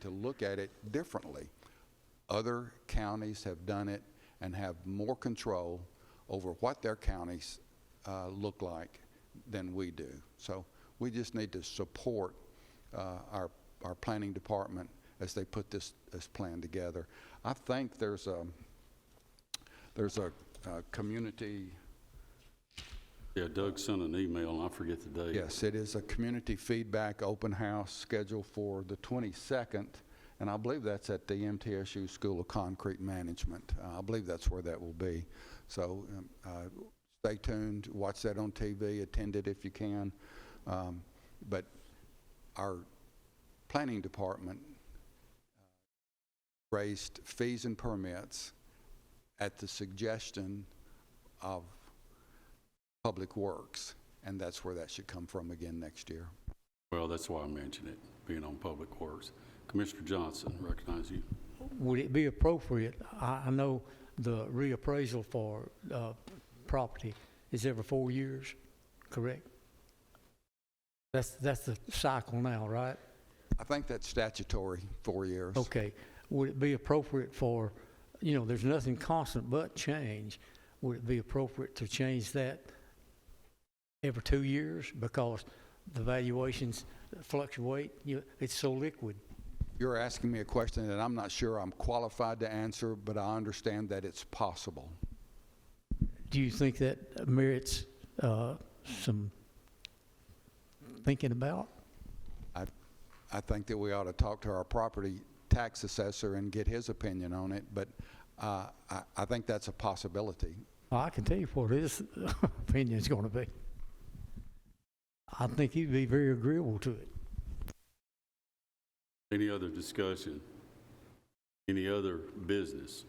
to look at it differently. Other counties have done it and have more control over what their counties look like than we do. So we just need to support our planning department as they put this plan together. I think there's a community. Yeah, Doug sent an email, and I forget the date. Yes, it is a community feedback open house scheduled for the 22nd, and I believe that's at the MTSU School of Concrete Management. I believe that's where that will be. So stay tuned, watch that on TV, attend it if you can. But our planning department raised fees and permits at the suggestion of Public Works, and that's where that should come from again next year. Well, that's why I mentioned it, being on Public Works. Commissioner Johnson, recognize you. Would it be appropriate, I know the reappraisal for property is every 4 years, correct? That's the cycle now, right? I think that's statutory, 4 years. Okay. Would it be appropriate for, there's nothing constant but change. Would it be appropriate to change that every 2 years because the valuations fluctuate? It's so liquid. You're asking me a question that I'm not sure I'm qualified to answer, but I understand that it's possible. Do you think that merits some thinking about? I think that we ought to talk to our property tax assessor and get his opinion on it, but I think that's a possibility. Well, I can tell you what his opinion is going to be. I think he'd be very agreeable to it. Any other discussion? Any other business?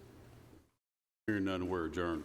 Hearing none, we're adjourned.